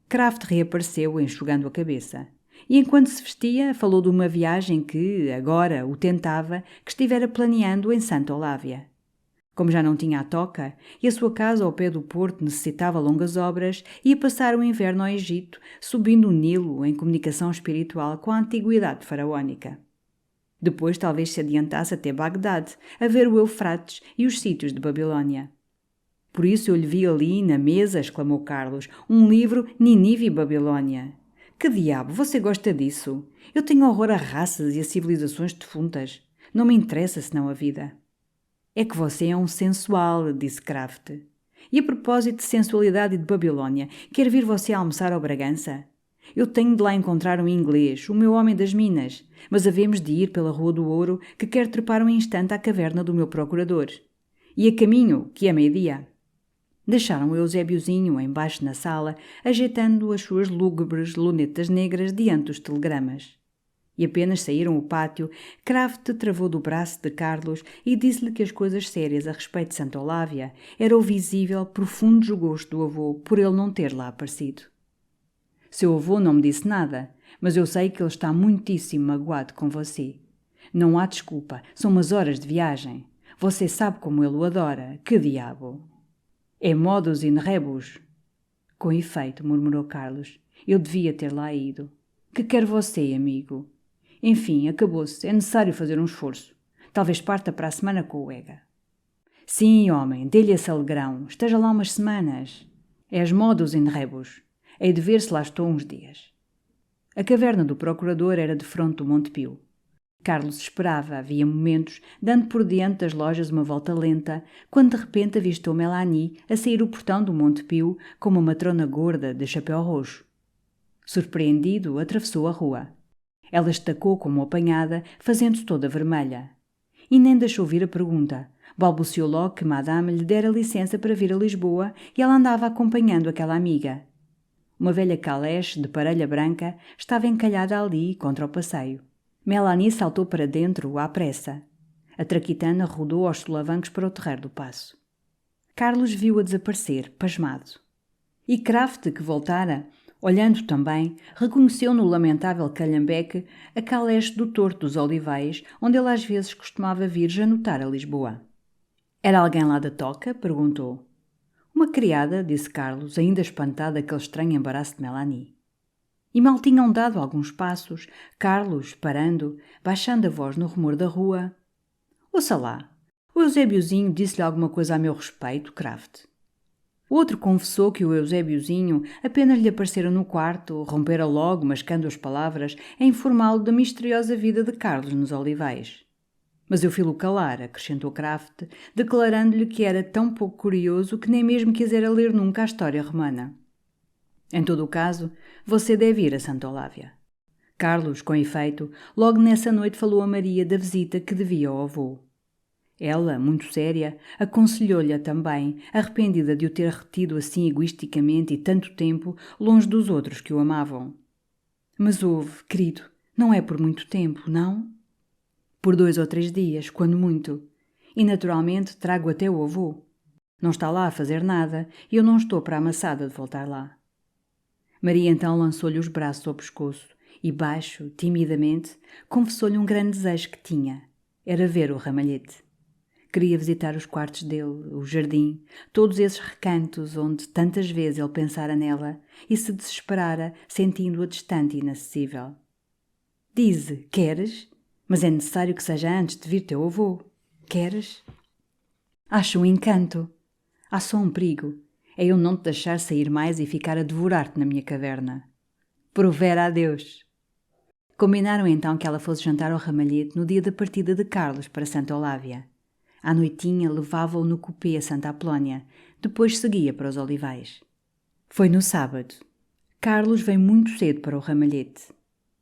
S1: Kraft reapareceu, enxugando a cabeça. E enquanto se vestia, falou de uma viagem que, agora, o tentava, que estivera planeando em Santa Olávia. Como já não tinha a toca, e a sua casa ao pé do porto necessitava longas obras, ia passar o inverno ao Egito, subindo o Nilo em comunicação espiritual com a antiguidade faraónica. Depois talvez se adiantasse até Bagdade, a ver o Eufrates e os sítios de Babilônia. Por isso eu lhe vi ali, na mesa, exclamou Carlos, um livro Ninive e Babilônia. Que diabo, você gosta disso? Eu tenho horror a raças e a civilizações defuntas. Não me interessa senão a vida. É que você é um sensual, disse Kraft. E a propósito de sensualidade e de Babilônia, quer vir você almoçar ao Bragança? Eu tenho de lá encontrar um inglês, o meu homem das minas, mas havemos de ir pela Rua do Ouro, que quer trepar um instante à caverna do meu procurador. E a caminho, que é meio-dia. Deixaram o Eusébiozinho embaixo na sala, ajeitando as suas lúgubres lunetas negras diante dos telegramas. E apenas saíram o pátio, Kraft travou do braço de Carlos e disse-lhe que as coisas sérias a respeito de Santa Olávia era o visível, profundo desgosto do avô por ele não ter lá aparecido. Seu avô não me disse nada, mas eu sei que ele está muitíssimo magoado com você. Não há desculpa, são umas horas de viagem. Você sabe como ele o adora, que diabo! É modus in rebus. Com efeito, murmurou Carlos, eu devia ter lá ido. Que quer você, amigo? Enfim, acabou-se, é necessário fazer um esforço. Talvez parta para a semana com o Ega. Sim, homem, dê-lhe esse alegrão, esteja lá umas semanas. É as modus in rebus. Hei de ver se lá estou uns dias. A caverna do procurador era defronte do Monte Pio. Carlos esperava, havia momentos, dando por diante das lojas uma volta lenta, quando de repente avistou Melanie a sair o portão do Monte Pio com uma matrona gorda de chapéu roxo. Surpreendido, atravessou a rua. Ela estacou como apanhada, fazendo-se toda vermelha. E nem deixou vir a pergunta. Balbuciou logo que Madame lhe dera licença para vir a Lisboa e ela andava acompanhando aquela amiga. Uma velha caleche de parelha branca estava encalhada ali contra o passeio. Melanie saltou para dentro à pressa. A traquitana rodou aos solavancos para o terreiro do paço. Carlos viu-a desaparecer, pasmado. E Kraft, que voltara, olhando também, reconheceu no lamentável calhambeque a caleche do Torto dos Olivais, onde ele às vezes costumava vir janotar a Lisboa. Era alguém lá da toca? Perguntou. Uma criada, disse Carlos, ainda espantado daquele estranho embaraço de Melanie. E mal tinham dado alguns passos, Carlos, parando, baixando a voz no rumor da rua. Ouça lá, o Eusébiozinho disse-lhe alguma coisa a meu respeito, Kraft. O outro confessou que o Eusébiozinho apenas lhe aparecera no quarto, rompera logo, mascando as palavras, a informá-lo da misteriosa vida de Carlos nos Olivais. Mas eu fui-lo calar, acrescentou Kraft, declarando-lhe que era tão pouco curioso que nem mesmo quisera ler nunca a história romana. Em todo o caso, você deve ir a Santa Olávia. Carlos, com efeito, logo nessa noite falou a Maria da visita que devia ao avô. Ela, muito séria, aconselhou-lhe também, arrependida de o ter retido assim egoisticamente e tanto tempo longe dos outros que o amavam. Mas ouve, querido, não é por muito tempo, não? Por 2 ou 3 dias, quando muito. E naturalmente trago até o avô. Não está lá a fazer nada e eu não estou para a amassada de voltar lá. Maria então lançou-lhe os braços ao pescoço e, baixo, timidamente, confessou-lhe um grande desejo que tinha. Era ver o ramalhete. Queria visitar os quartos dele, o jardim, todos esses recantos onde tantas vezes ele pensara nela e se desesperara, sentindo-a distante e inacessível. Dize, queres? Mas é necessário que seja antes de vir teu avô. Queres? Acho um encanto. Há só um perigo. É eu não te deixar sair mais e ficar a devorar-te na minha caverna. Provera a Deus. Combinaram então que ela fosse jantar ao ramalhete no dia da partida de Carlos para Santa Olávia. À noitinha levava-o no cupê a Santa Apolónia, depois seguia para os Olivais. Foi no sábado. Carlos veio muito cedo para o ramalhete.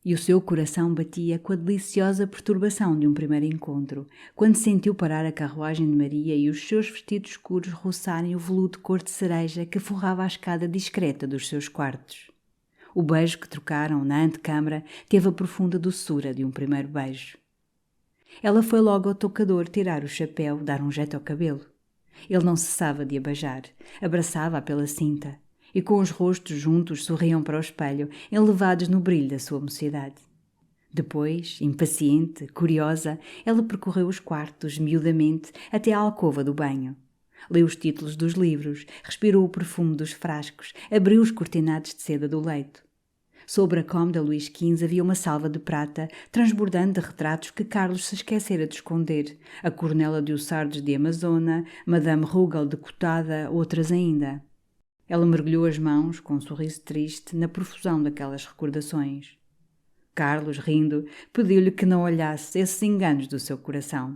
S1: E o seu coração batia com a deliciosa perturbação de um primeiro encontro, quando sentiu parar a carruagem de Maria e os seus vestidos escuros roçarem o veludo cor de cereja que forrava a escada discreta dos seus quartos. O beijo que trocaram na antecâmara teve a profunda doçura de um primeiro beijo. Ela foi logo ao toucador tirar o chapéu, dar um jeito ao cabelo. Ele não cessava de a beijar, abraçava-a pela cinta, e com os rostos juntos sorriam para o espelho, enlevados no brilho da sua mocidade. Depois, impaciente, curiosa, ela percorreu os quartos, miudamente, até à alcova do banho. Leu os títulos dos livros, respirou o perfume dos frascos, abriu os cortinados de seda do leito. Sobre a cômoda Luís XV havia uma salva de prata, transbordando de retratos que Carlos se esquecera de esconder, a Cornela de Ossardes de Amazona, Madame Rugal de Cotada, outras ainda. Ela mergulhou as mãos, com um sorriso triste, na profusão daquelas recordações. Carlos, rindo, pediu-lhe que não olhasse esses enganos do seu coração.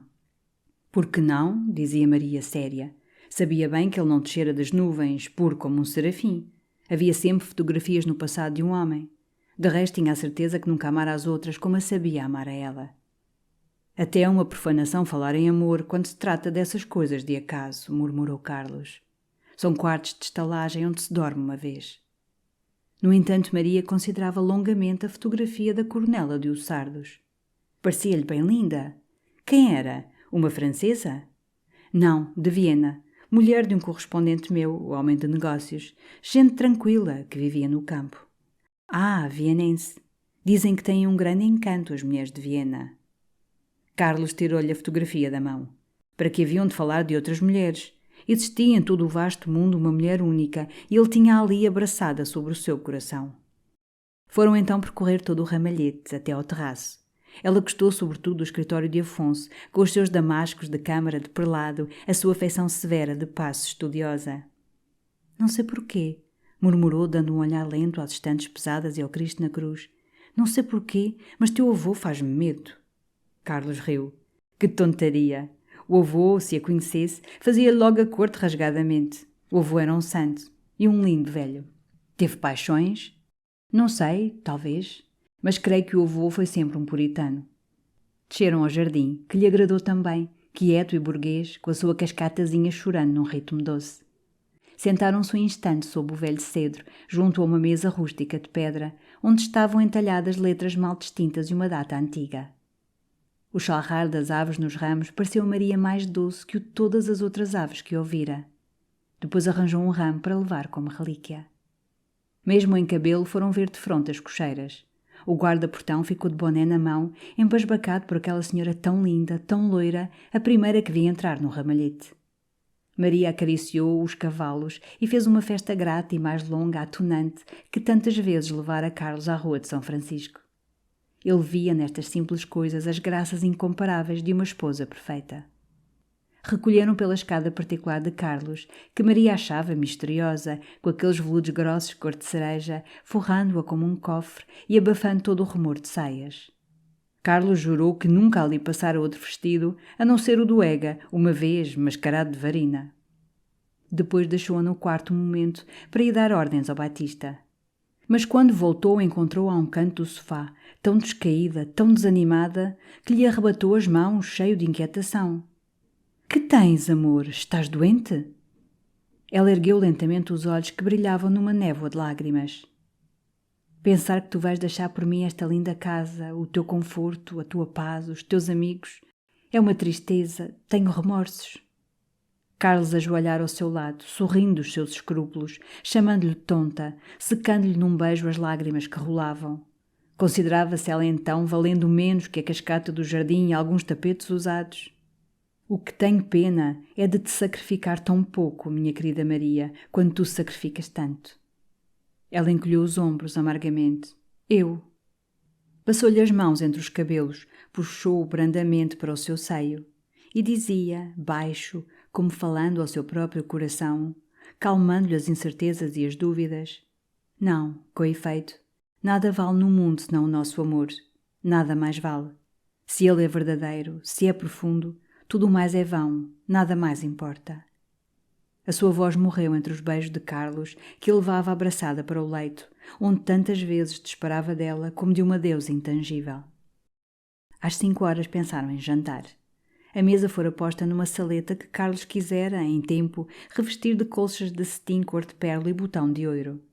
S1: Por que não? Dizia Maria séria. Sabia bem que ele não descera das nuvens, puro como um serafim. Havia sempre fotografias no passado de um homem. De resto, tinha a certeza que nunca amara as outras como a sabia amar a ela. Até é uma profanação falar em amor quando se trata dessas coisas de acaso, murmurou Carlos. São quartos de estalagem onde se dorme uma vez. No entanto, Maria considerava longamente a fotografia da Cornela de Ossardos. Parecia-lhe bem linda. Quem era? Uma francesa? Não, de Viena, mulher de um correspondente meu, o homem de negócios, gente tranquila que vivia no campo. Ah, vienense. Dizem que têm um grande encanto as mulheres de Viena. Carlos tirou-lhe a fotografia da mão. Para que haviam de falar de outras mulheres? Existia em todo o vasto mundo uma mulher única e ele tinha ali abraçada sobre o seu coração. Foram então percorrer todo o ramalhete até ao terraço. Ela gostou sobretudo do escritório de Afonso, com os seus damascos de câmara de perlado, a sua feição severa de passo estudiosa. Não sei porquê, murmurou, dando um olhar lento às estantes pesadas e ao Cristo na cruz. Não sei porquê, mas teu avô faz-me medo. Carlos riu. Que tontaria! O avô, se a conhecesse, fazia-lhe logo a corte rasgadamente. O avô era um santo e um lindo velho. Teve paixões? Não sei, talvez, mas creio que o avô foi sempre um puritano. Desceram ao jardim, que lhe agradou também, quieto e burguês, com a sua cascatazinha chorando num ritmo doce. Sentaram-se um instante sob o velho cedro, junto a uma mesa rústica de pedra, onde estavam entalhadas letras mal distintas e uma data antiga. O chalrar das aves nos ramos pareceu a Maria mais doce que o de todas as outras aves que ouvira. Depois arranjou um ramo para levar como relíquia. Mesmo em cabelo foram ver de fronte as cocheiras. O guarda-portão ficou de boné na mão, embasbacado por aquela senhora tão linda, tão loira, a primeira que via entrar no ramalhete. Maria acariciou os cavalos e fez uma festa grata e mais longa à tunante que tantas vezes levara Carlos à rua de São Francisco. Ele via nestas simples coisas as graças incomparáveis de uma esposa perfeita. Recolheram pela escada particular de Carlos, que Maria achava misteriosa, com aqueles veludos grossos cor de cereja, forrando-a como um cofre e abafando todo o rumor de saias. Carlos jurou que nunca ali passara outro vestido, a não ser o do Ega, uma vez mascarado de varina. Depois deixou-a no quarto um momento para ir dar ordens ao Batista. Mas quando voltou encontrou-a a um canto do sofá, tão descaída, tão desanimada, que lhe arrebatou as mãos, cheio de inquietação. — Que tens, amor? Estás doente? Ela ergueu lentamente os olhos que brilhavam numa névoa de lágrimas. — Pensar que tu vais deixar por mim esta linda casa, o teu conforto, a tua paz, os teus amigos, é uma tristeza, tenho remorsos. Carlos ajoelhara ao seu lado, sorrindo dos seus escrúpulos, chamando-lhe tonta, secando-lhe num beijo as lágrimas que rolavam. Considerava-se ela então valendo menos que a cascata do jardim e alguns tapetes usados. O que tenho pena é de te sacrificar tão pouco, minha querida Maria, quando tu sacrificas tanto. Ela encolheu os ombros amargamente. Eu. Passou-lhe as mãos entre os cabelos, puxou-o brandamente para o seu seio e dizia, baixo, como falando ao seu próprio coração, calmando-lhe as incertezas e as dúvidas: não, com efeito, nada vale no mundo senão o nosso amor. Nada mais vale. Se ele é verdadeiro, se é profundo, tudo mais é vão, nada mais importa. A sua voz morreu entre os beijos de Carlos, que a levava abraçada para o leito, onde tantas vezes disparava dela como de uma deusa intangível. Às 5 horas pensaram em jantar. A mesa fora posta numa saleta que Carlos quisera, em tempo, revestir de colchas de cetim cor de pérola e botão de ouro.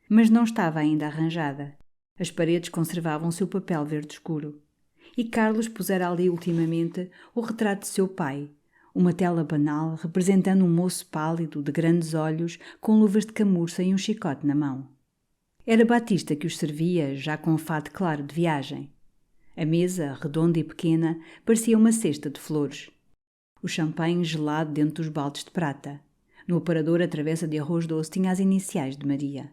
S1: Mas não estava ainda arranjada. As paredes conservavam seu papel verde escuro. E Carlos pusera ali ultimamente o retrato de seu pai, uma tela banal representando um moço pálido, de grandes olhos, com luvas de camurça e um chicote na mão. Era Batista que os servia, já com fado claro de viagem. A mesa, redonda e pequena, parecia uma cesta de flores. O champanhe gelado dentro dos baldes de prata. No aparador a travessa de arroz doce tinha as iniciais de Maria.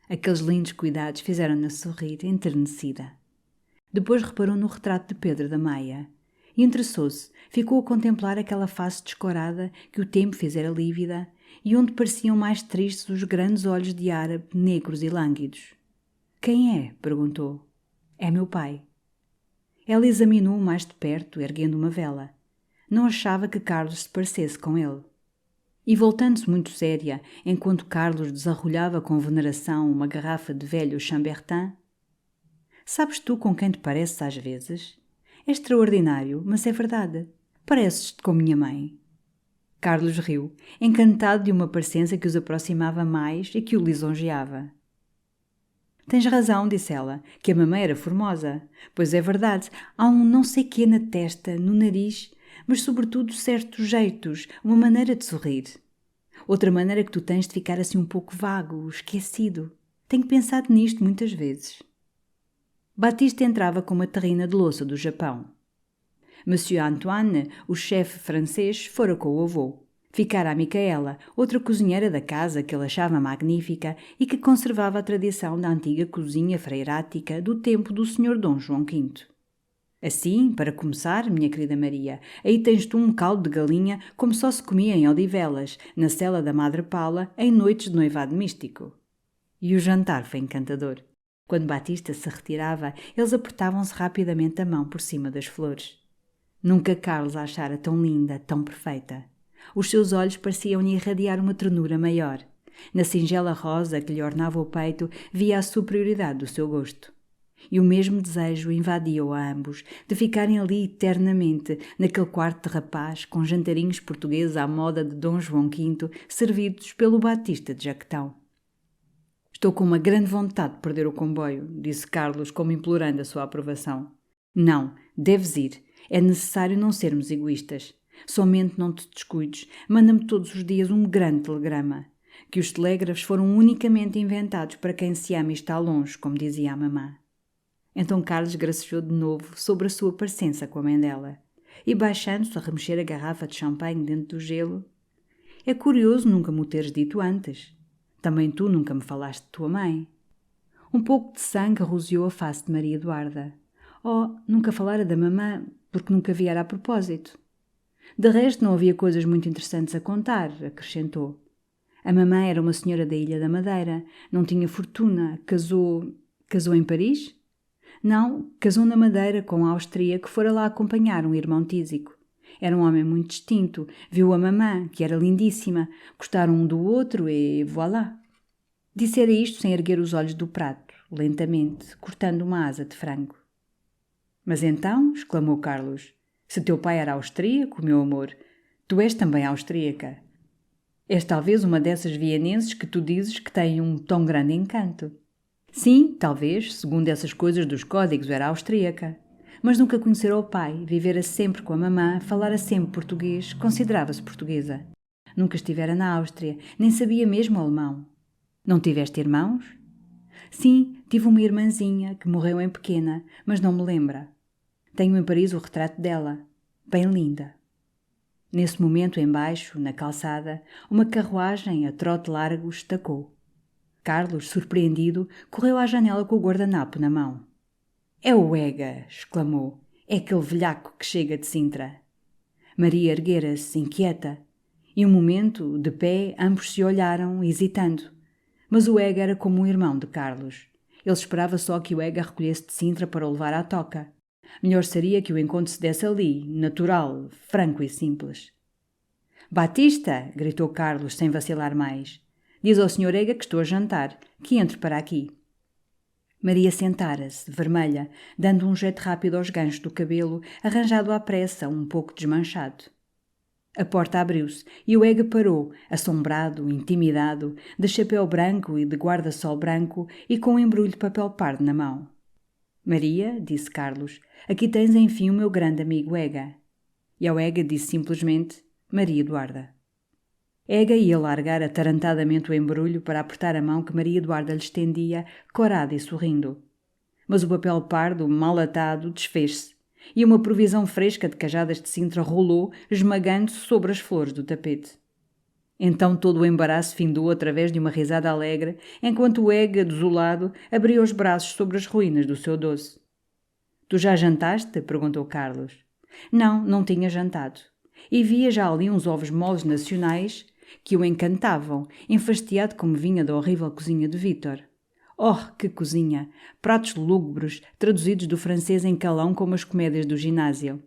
S1: Aqueles lindos cuidados fizeram-na sorrir, enternecida. Depois reparou no retrato de Pedro da Maia. E interessou-se, ficou a contemplar aquela face descorada que o tempo fizera lívida e onde pareciam mais tristes os grandes olhos de árabe, negros e lânguidos. — Quem é? — perguntou. — É meu pai. Ela examinou-o mais de perto, erguendo uma vela. Não achava que Carlos se parecesse com ele. E voltando-se muito séria, enquanto Carlos desarrolhava com veneração uma garrafa de velho Chambertin: — Sabes tu com quem te pareces às vezes? É extraordinário, mas é verdade. Pareces-te com minha mãe. Carlos riu, encantado de uma parecença que os aproximava mais e que o lisonjeava. — Tens razão, disse ela, que a mamãe era formosa. Pois é verdade, há um não sei quê na testa, no nariz, mas sobretudo certos jeitos, uma maneira de sorrir. Outra maneira que tu tens de ficar assim um pouco vago, esquecido. Tenho pensado nisto muitas vezes. Batista entrava com uma terrina de louça do Japão. Monsieur Antoine, o chefe francês, fora com o avô. Ficara a Micaela, outra cozinheira da casa que ele achava magnífica e que conservava a tradição da antiga cozinha freirática do tempo do Sr. Dom João V. Assim, para começar, minha querida Maria, aí tens tu um caldo de galinha como só se comia em Odivelas, na cela da Madre Paula, em noites de noivado místico. E o jantar foi encantador. Quando Batista se retirava, eles apertavam-se rapidamente a mão por cima das flores. Nunca Carlos a achara tão linda, tão perfeita. Os seus olhos pareciam-lhe irradiar uma ternura maior. Na singela rosa que lhe ornava o peito, via a superioridade do seu gosto. E o mesmo desejo invadia-o a ambos, de ficarem ali eternamente, naquele quarto de rapaz, com jantarinhos portugueses à moda de Dom João V, servidos pelo Batista de Jaquetão. Estou com uma grande vontade de perder o comboio, disse Carlos, como implorando a sua aprovação. Não, deves ir. É necessário não sermos egoístas. Somente não te descuides. Manda-me todos os dias um grande telegrama. Que os telégrafos foram unicamente inventados para quem se ama e está longe, como dizia a mamã. Então Carlos gracejou de novo sobre a sua parecença com a mãe dela. E baixando-se a remexer a garrafa de champanhe dentro do gelo. É curioso nunca me o teres dito antes. Também tu nunca me falaste de tua mãe. Um pouco de sangue roseou a face de Maria Eduarda. Oh, nunca falara da mamã, porque nunca viera a propósito. De resto, não havia coisas muito interessantes a contar, acrescentou. A mamã era uma senhora da Ilha da Madeira, não tinha fortuna, casou em Paris? Não, casou na Madeira com um austríaco que fora lá acompanhar um irmão tísico. Era um homem muito distinto, viu a mamã, que era lindíssima, gostaram um do outro e voilà. Dissera isto sem erguer os olhos do prato, lentamente, cortando uma asa de frango. Mas então, exclamou Carlos, se teu pai era austríaco, meu amor, tu és também austríaca. És talvez uma dessas vienenses que tu dizes que têm um tão grande encanto. Sim, talvez, segundo essas coisas dos códigos, era austríaca. Mas nunca conhecera o pai, vivera sempre com a mamã, falara sempre português, considerava-se portuguesa. Nunca estivera na Áustria, nem sabia mesmo alemão. Não tiveste irmãos? Sim, tive uma irmãzinha que morreu em pequena, mas não me lembra. Tenho em Paris o retrato dela, bem linda. Nesse momento, embaixo, na calçada, uma carruagem a trote largo estacou. Carlos, surpreendido, correu à janela com o guardanapo na mão. É o Ega, exclamou. É aquele velhaco que chega de Sintra. Maria erguera-se, inquieta, e um momento, de pé, ambos se olharam, hesitando. Mas o Ega era como um irmão de Carlos. Ele esperava só que o Ega recolhesse de Sintra para o levar à toca. Melhor seria que o encontro se desse ali, natural, franco e simples. Batista! Gritou Carlos, sem vacilar mais. Diz ao Sr. Ega que estou a jantar, que entre para aqui. Maria sentara-se, vermelha, dando um jeito rápido aos ganchos do cabelo, arranjado à pressa, um pouco desmanchado. A porta abriu-se e o Ega parou, assombrado, intimidado, de chapéu branco e de guarda-sol branco e com um embrulho de papel pardo na mão. Maria, disse Carlos, aqui tens enfim o meu grande amigo Ega. E ao Ega disse simplesmente Maria Eduarda. Ega ia largar atarantadamente o embrulho para apertar a mão que Maria Eduarda lhe estendia, corada e sorrindo. Mas o papel pardo, mal atado, desfez-se, e uma provisão fresca de cajadas de Sintra rolou, esmagando-se sobre as flores do tapete. Então todo o embaraço findou através de uma risada alegre, enquanto o Ega, desolado, abria os braços sobre as ruínas do seu doce. — Tu já jantaste? — perguntou Carlos. — Não tinha jantado. E via já ali uns ovos moles nacionais que o encantavam, enfastiado como vinha da horrível cozinha de Vítor. Oh, que cozinha! Pratos lúgubres, traduzidos do francês em calão como as comédias do ginásio.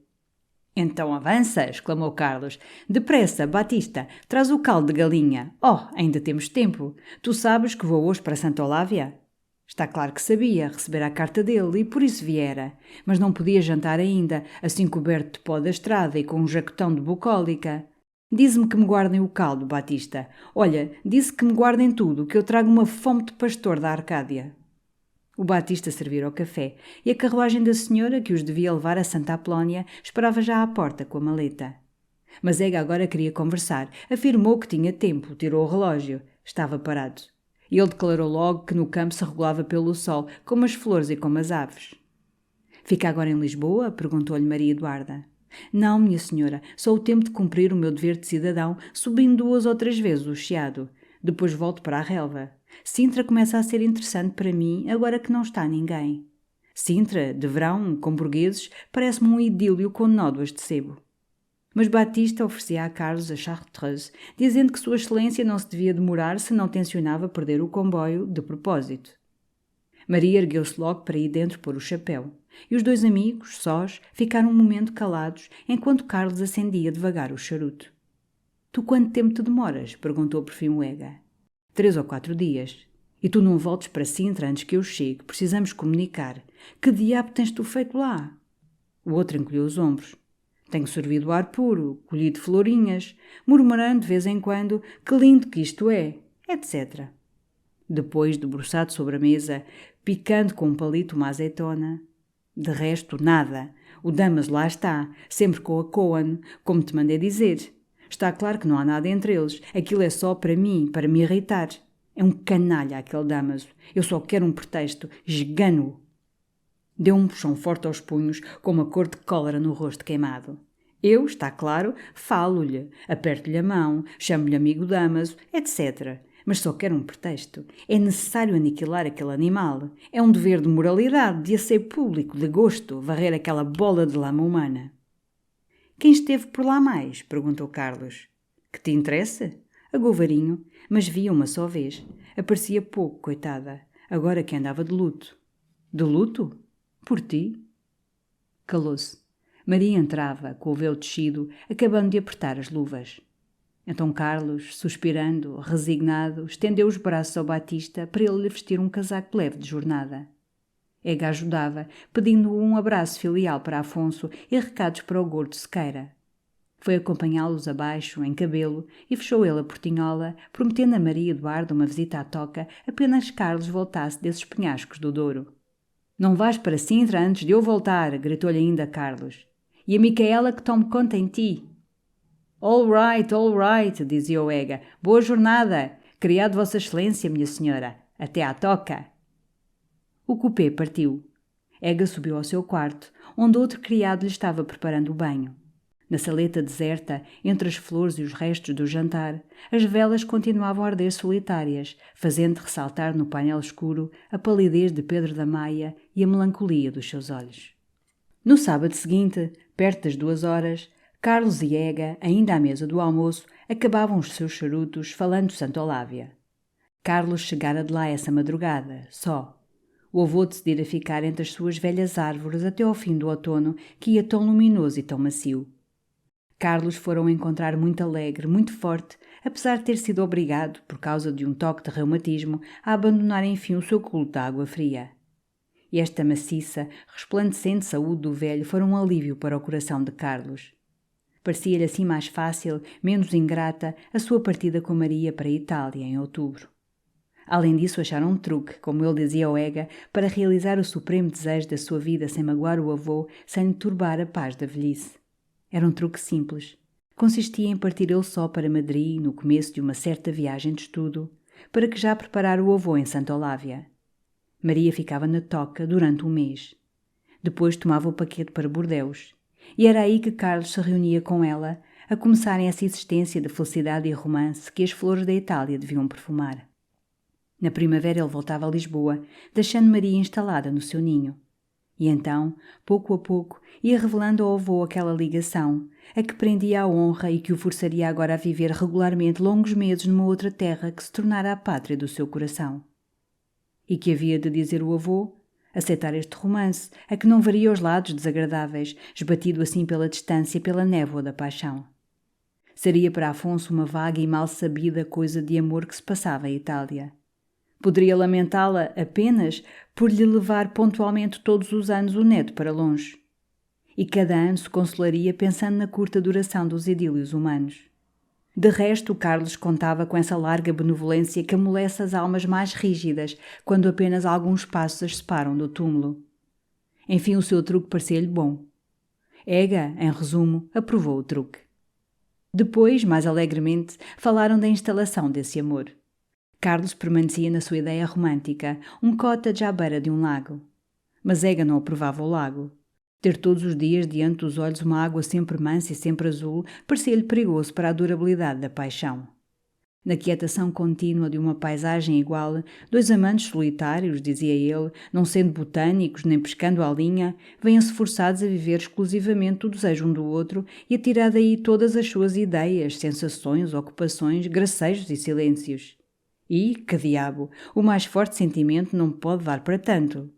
S1: Então avança, exclamou Carlos. Depressa, Batista, traz o caldo de galinha. Oh, ainda temos tempo. Tu sabes que vou hoje para Santa Olávia? Está claro que sabia, recebera a carta dele e por isso viera. Mas não podia jantar ainda, assim coberto de pó da estrada e com um jacotão de bucólica. Diz-me que me guardem o caldo, Batista. Olha, disse que me guardem tudo, que eu trago uma fome de pastor da Arcádia. O Batista servira o café e a carruagem da senhora, que os devia levar a Santa Apolónia, esperava já à porta com a maleta. Mas Ega agora queria conversar. Afirmou que tinha tempo, tirou o relógio. Estava parado. E ele declarou logo que no campo se regulava pelo sol, como as flores e como as aves. Fica agora em Lisboa? Perguntou-lhe Maria Eduarda. Não, minha senhora, só o tempo de cumprir o meu dever de cidadão, subindo 2 ou 3 vezes o Chiado. Depois volto para a relva. Sintra começa a ser interessante para mim, agora que não está ninguém. Sintra, de verão, com burgueses, parece-me um idílio com nódoas de sebo. Mas Batista oferecia a Carlos a Chartreuse, dizendo que Sua Excelência não se devia demorar se não tencionava perder o comboio de propósito. Maria ergueu-se logo para ir dentro pôr o chapéu, e os 2 amigos, sós, ficaram um momento calados, enquanto Carlos acendia devagar o charuto. — Tu quanto tempo te demoras? — perguntou por fim o Ega. — 3 ou 4 dias. E tu não voltes para Sintra antes que eu chegue. Precisamos comunicar. Que diabo tens tu feito lá? O outro encolheu os ombros. Tenho sorvido ar puro, colhido florinhas, murmurando de vez em quando que lindo que isto é, etc. Depois, debruçado sobre a mesa, picando com um palito uma azeitona. De resto, nada. O Damaso lá está, sempre com a Coan, como te mandei dizer. Está claro que não há nada entre eles. Aquilo é só para mim, para me irritar. É um canalha aquele Damaso. Eu só quero um pretexto. Esgano-o. Deu um puxão forte aos punhos, com uma cor de cólera no rosto queimado. Eu, está claro, falo-lhe, aperto-lhe a mão, chamo-lhe amigo Damaso, etc. Mas só quero um pretexto. É necessário aniquilar aquele animal. É um dever de moralidade, de asseio público, de gosto, varrer aquela bola de lama humana. Quem esteve por lá mais? Perguntou Carlos. Que te interessa? Agou Varinho, mas via uma só vez. Aparecia pouco, coitada, agora que andava de luto. De luto? Por ti? Calou-se. Maria entrava, com o véu descido, acabando de apertar as luvas. Então Carlos, suspirando, resignado, estendeu os braços ao Batista para ele lhe vestir um casaco leve de jornada. Ega ajudava, pedindo um abraço filial para Afonso e recados para o gordo Sequeira. Foi acompanhá-los abaixo, em cabelo, e fechou ele a portinhola, prometendo a Maria Eduardo uma visita à toca apenas Carlos voltasse desses penhascos do Douro. Não vais para Sintra antes de eu voltar, gritou-lhe ainda Carlos. E a Micaela que tome conta em ti. All right, dizia o Ega. Boa jornada. Criado Vossa Excelência, minha senhora. Até à toca. O cupê partiu. Ega subiu ao seu quarto, onde outro criado lhe estava preparando o banho. Na saleta deserta, entre as flores e os restos do jantar, as velas continuavam a arder solitárias, fazendo ressaltar no painel escuro a palidez de Pedro da Maia e a melancolia dos seus olhos. No sábado seguinte, perto das 2h, Carlos e Ega, ainda à mesa do almoço, acabavam os seus charutos falando de Santa Olávia. Carlos chegara de lá essa madrugada, só. O avô decidira ficar entre as suas velhas árvores até ao fim do outono, que ia tão luminoso e tão macio. Carlos fora o encontrar muito alegre, muito forte, apesar de ter sido obrigado, por causa de um toque de reumatismo, a abandonar enfim o seu culto à água fria. E esta maciça, resplandecente saúde do velho fora um alívio para o coração de Carlos. Parecia-lhe assim mais fácil, menos ingrata, a sua partida com Maria para a Itália, em outubro. Além disso, acharam um truque, como ele dizia ao Ega, para realizar o supremo desejo da sua vida sem magoar o avô, sem lhe turbar a paz da velhice. Era um truque simples. Consistia em partir ele só para Madrid, no começo de uma certa viagem de estudo, para que já preparara o avô em Santa Olávia. Maria ficava na toca durante um mês. Depois tomava o paquete para Bordeus. E era aí que Carlos se reunia com ela, a começarem essa existência de felicidade e romance que as flores da Itália deviam perfumar. Na primavera ele voltava a Lisboa, deixando Maria instalada no seu ninho. E então, pouco a pouco, ia revelando ao avô aquela ligação, a que prendia a honra e que o forçaria agora a viver regularmente longos meses numa outra terra que se tornara a pátria do seu coração. E que havia de dizer o avô? Aceitar este romance, a que não varia os lados desagradáveis, esbatido assim pela distância e pela névoa da paixão. Seria para Afonso uma vaga e mal sabida coisa de amor que se passava em Itália. Poderia lamentá-la apenas por lhe levar pontualmente todos os anos o neto para longe. E cada ano se consolaria pensando na curta duração dos idílios humanos. De resto, Carlos contava com essa larga benevolência que amolece as almas mais rígidas quando apenas alguns passos as separam do túmulo. Enfim, o seu truque parecia-lhe bom. Ega, em resumo, aprovou o truque. Depois, mais alegremente, falaram da instalação desse amor. Carlos permanecia na sua ideia romântica, um cottage à beira de um lago. Mas Ega não aprovava o lago. Ter todos os dias diante dos olhos uma água sempre mansa e sempre azul parecia-lhe perigoso para a durabilidade da paixão. Na quietação contínua de uma paisagem igual, dois amantes solitários, dizia ele, não sendo botânicos nem pescando à linha, vêm-se forçados a viver exclusivamente o desejo um do outro e a tirar daí todas as suas ideias, sensações, ocupações, gracejos e silêncios. E, que diabo, o mais forte sentimento não pode dar para tanto.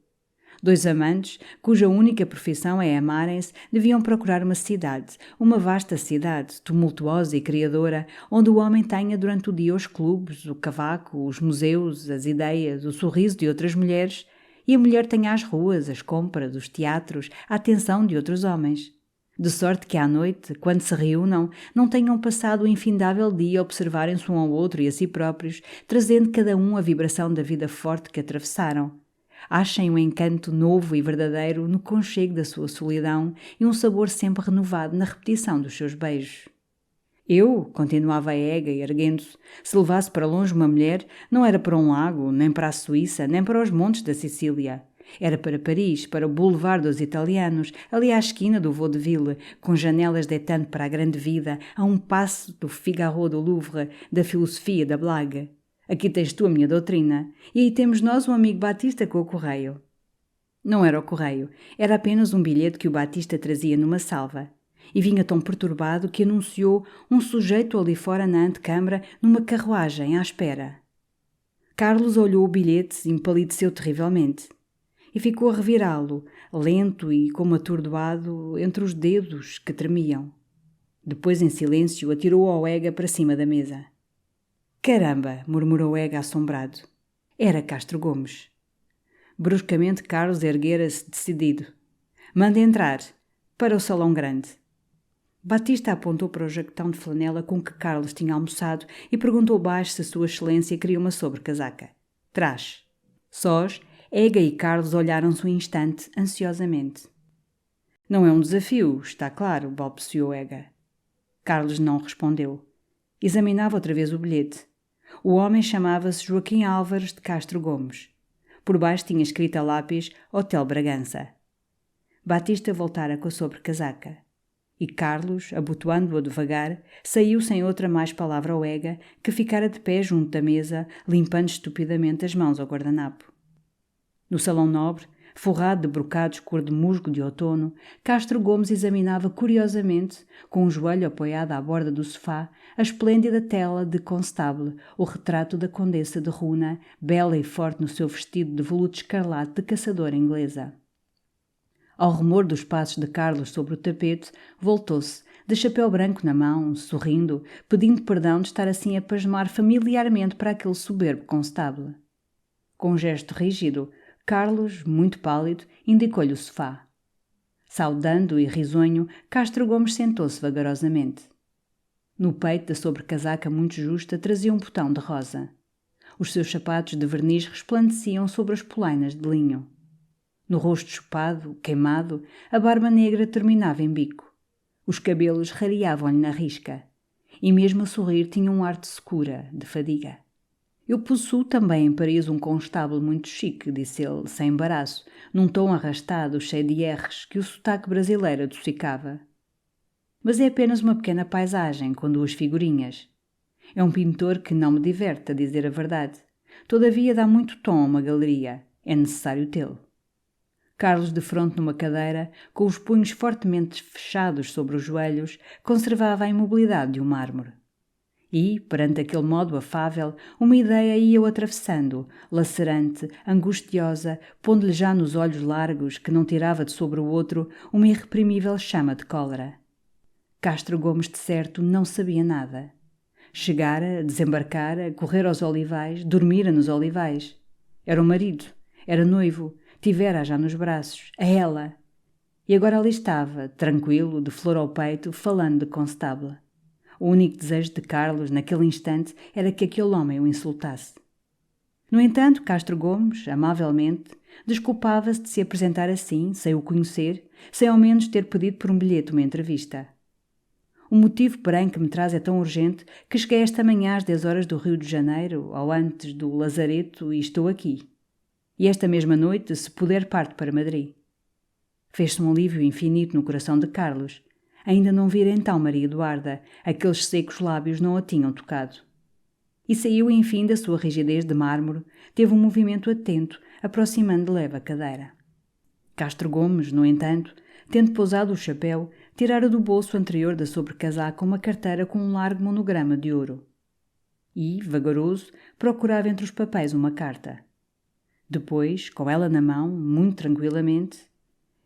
S1: Dois amantes, cuja única profissão é amarem-se, deviam procurar uma vasta cidade, tumultuosa e criadora, onde o homem tenha durante o dia os clubes, o cavaco, os museus, as ideias, o sorriso de outras mulheres, e a mulher tenha as ruas, as compras, os teatros, a atenção de outros homens. De sorte que à noite, quando se reúnam, não tenham passado o infindável dia a observarem-se um ao outro e a si próprios, trazendo cada um a vibração da vida forte que atravessaram. Achem um encanto novo e verdadeiro no conchego da sua solidão e um sabor sempre renovado na repetição dos seus beijos. Eu, continuava a Ega, erguendo-se, se levasse para longe uma mulher, não era para um lago, nem para a Suíça, nem para os montes da Sicília. Era para Paris, para o Boulevard dos Italianos, ali à esquina do Vaudeville, com janelas deitando para a grande vida, a um passo do Figaro do Louvre, da filosofia da blague. Aqui tens tu a minha doutrina, e aí temos nós um amigo Batista com o correio. Não era o correio, era apenas um bilhete que o Batista trazia numa salva. E vinha tão perturbado que anunciou um sujeito ali fora na antecâmara, numa carruagem à espera. Carlos olhou o bilhete e empalideceu terrivelmente. E ficou a revirá-lo, lento e como atordoado, entre os dedos que tremiam. Depois, em silêncio, atirou ao Ega para cima da mesa. «Caramba!» murmurou Ega assombrado. Era Castro Gomes. Bruscamente Carlos erguera-se decidido. «Manda entrar, para o salão grande.» Batista apontou para o jaquetão de flanela com que Carlos tinha almoçado e perguntou baixo se Sua Excelência queria uma sobrecasaca. «Traz.» Sós, Ega e Carlos olharam-se um instante, ansiosamente. «Não é um desafio, está claro», balbuciou Ega. Carlos não respondeu. Examinava outra vez o bilhete. O homem chamava-se Joaquim Álvares de Castro Gomes. Por baixo tinha escrito a lápis Hotel Bragança. Batista voltara com a sobrecasaca. E Carlos, abotoando-a devagar, saiu sem outra mais palavra ao Ega, que ficara de pé junto da mesa, limpando estupidamente as mãos ao guardanapo. No salão nobre, forrado de brocados cor de musgo de outono, Castro Gomes examinava curiosamente, com o joelho apoiado à borda do sofá, a esplêndida tela de Constable, o retrato da Condessa de Runa, bela e forte no seu vestido de veludo escarlate de caçadora inglesa. Ao rumor dos passos de Carlos sobre o tapete, voltou-se, de chapéu branco na mão, sorrindo, pedindo perdão de estar assim a pasmar familiarmente para aquele soberbo Constable. Com um gesto rígido, Carlos, muito pálido, indicou-lhe o sofá. Saudando e risonho, Castro Gomes sentou-se vagarosamente. No peito da sobrecasaca muito justa trazia um botão de rosa. Os seus sapatos de verniz resplandeciam sobre as polainas de linho. No rosto chupado, queimado, a barba negra terminava em bico. Os cabelos rareavam-lhe na risca. E mesmo a sorrir tinha um ar de secura, de fadiga. «Eu possuo também em Paris um constável muito chique», disse ele, sem embaraço, num tom arrastado, cheio de erres, que o sotaque brasileiro adocicava. «Mas é apenas uma pequena paisagem, com 2 figurinhas. É um pintor que não me diverte, a dizer a verdade. Todavia dá muito tom a uma galeria. É necessário tê-lo.» Carlos, de fronte numa cadeira, com os punhos fortemente fechados sobre os joelhos, conservava a imobilidade de um mármore. E, perante aquele modo afável, uma ideia ia-o atravessando, lacerante, angustiosa, pondo-lhe já nos olhos largos, que não tirava de sobre o outro, uma irreprimível chama de cólera. Castro Gomes, de certo, não sabia nada. Chegara, desembarcara, correra aos olivais, dormira nos olivais. Era o marido, era noivo, tivera-a já nos braços, a ela. E agora ali estava, tranquilo, de flor ao peito, falando de Constable. O único desejo de Carlos, naquele instante, era que aquele homem o insultasse. No entanto, Castro Gomes, amavelmente, desculpava-se de se apresentar assim, sem o conhecer, sem ao menos ter pedido por um bilhete uma entrevista. O motivo, porém, que me traz é tão urgente que cheguei esta manhã às 10 horas do Rio de Janeiro, ou antes do Lazareto, e estou aqui. E esta mesma noite, se puder, parto para Madrid. Fez-se um alívio infinito no coração de Carlos. Ainda não vira então Maria Eduarda, aqueles secos lábios não a tinham tocado. E saiu enfim da sua rigidez de mármore, teve um movimento atento, aproximando de leve a cadeira. Castro Gomes, no entanto, tendo pousado o chapéu, tirara do bolso anterior da sobrecasaca uma carteira com um largo monograma de ouro. E, vagaroso, procurava entre os papéis uma carta. Depois, com ela na mão, muito tranquilamente,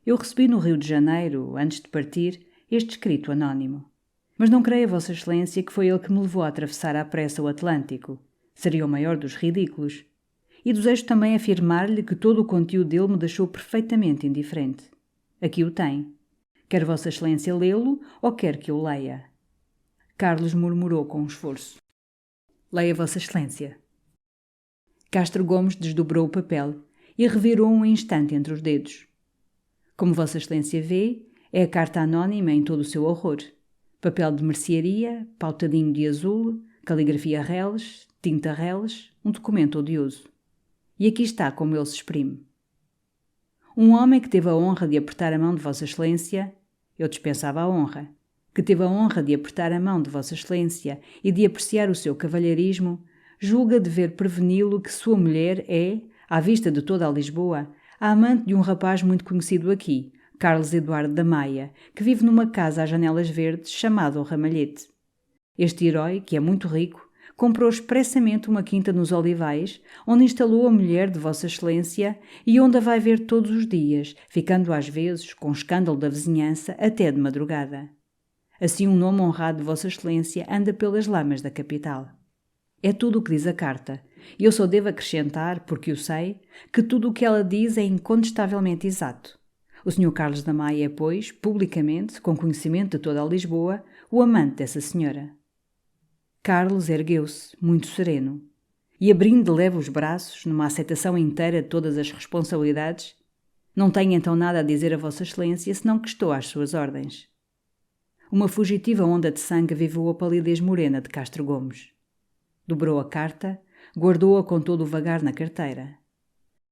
S1: eu recebi no Rio de Janeiro, antes de partir, este escrito anónimo. Mas não creia, Vossa Excelência, que foi ele que me levou a atravessar à pressa o Atlântico. Seria o maior dos ridículos. E desejo também afirmar-lhe que todo o conteúdo dele me deixou perfeitamente indiferente. Aqui o tem. Quer Vossa Excelência lê-lo ou quer que eu leia? Carlos murmurou com esforço. Leia, Vossa Excelência. Castro Gomes desdobrou o papel e revirou um instante entre os dedos. Como Vossa Excelência vê, é a carta anónima em todo o seu horror. Papel de mercearia, pautadinho de azul, caligrafia reles, tinta reles, um documento odioso. E aqui está como ele se exprime. Um homem que teve a honra de apertar a mão de Vossa Excelência, eu dispensava a honra, que teve a honra de apertar a mão de Vossa Excelência e de apreciar o seu cavalheirismo, julga dever preveni-lo que sua mulher é, à vista de toda a Lisboa, a amante de um rapaz muito conhecido aqui, Carlos Eduardo da Maia, que vive numa casa às janelas verdes chamado o Ramalhete. Este herói, que é muito rico, comprou expressamente uma quinta nos Olivais, onde instalou a mulher de Vossa Excelência e onde a vai ver todos os dias, ficando às vezes, com escândalo da vizinhança, até de madrugada. Assim um nome honrado de Vossa Excelência anda pelas lamas da capital. É tudo o que diz a carta, e eu só devo acrescentar, porque o sei, que tudo o que ela diz é incontestavelmente exato. O Sr. Carlos da Maia é, pois, publicamente, com conhecimento de toda a Lisboa, o amante dessa senhora. Carlos ergueu-se, muito sereno, e abrindo de leve os braços, numa aceitação inteira de todas as responsabilidades, não tenho então nada a dizer a Vossa Excelência, senão que estou às suas ordens. Uma fugitiva onda de sangue avivou a palidez morena de Castro Gomes. Dobrou a carta, guardou-a com todo o vagar na carteira.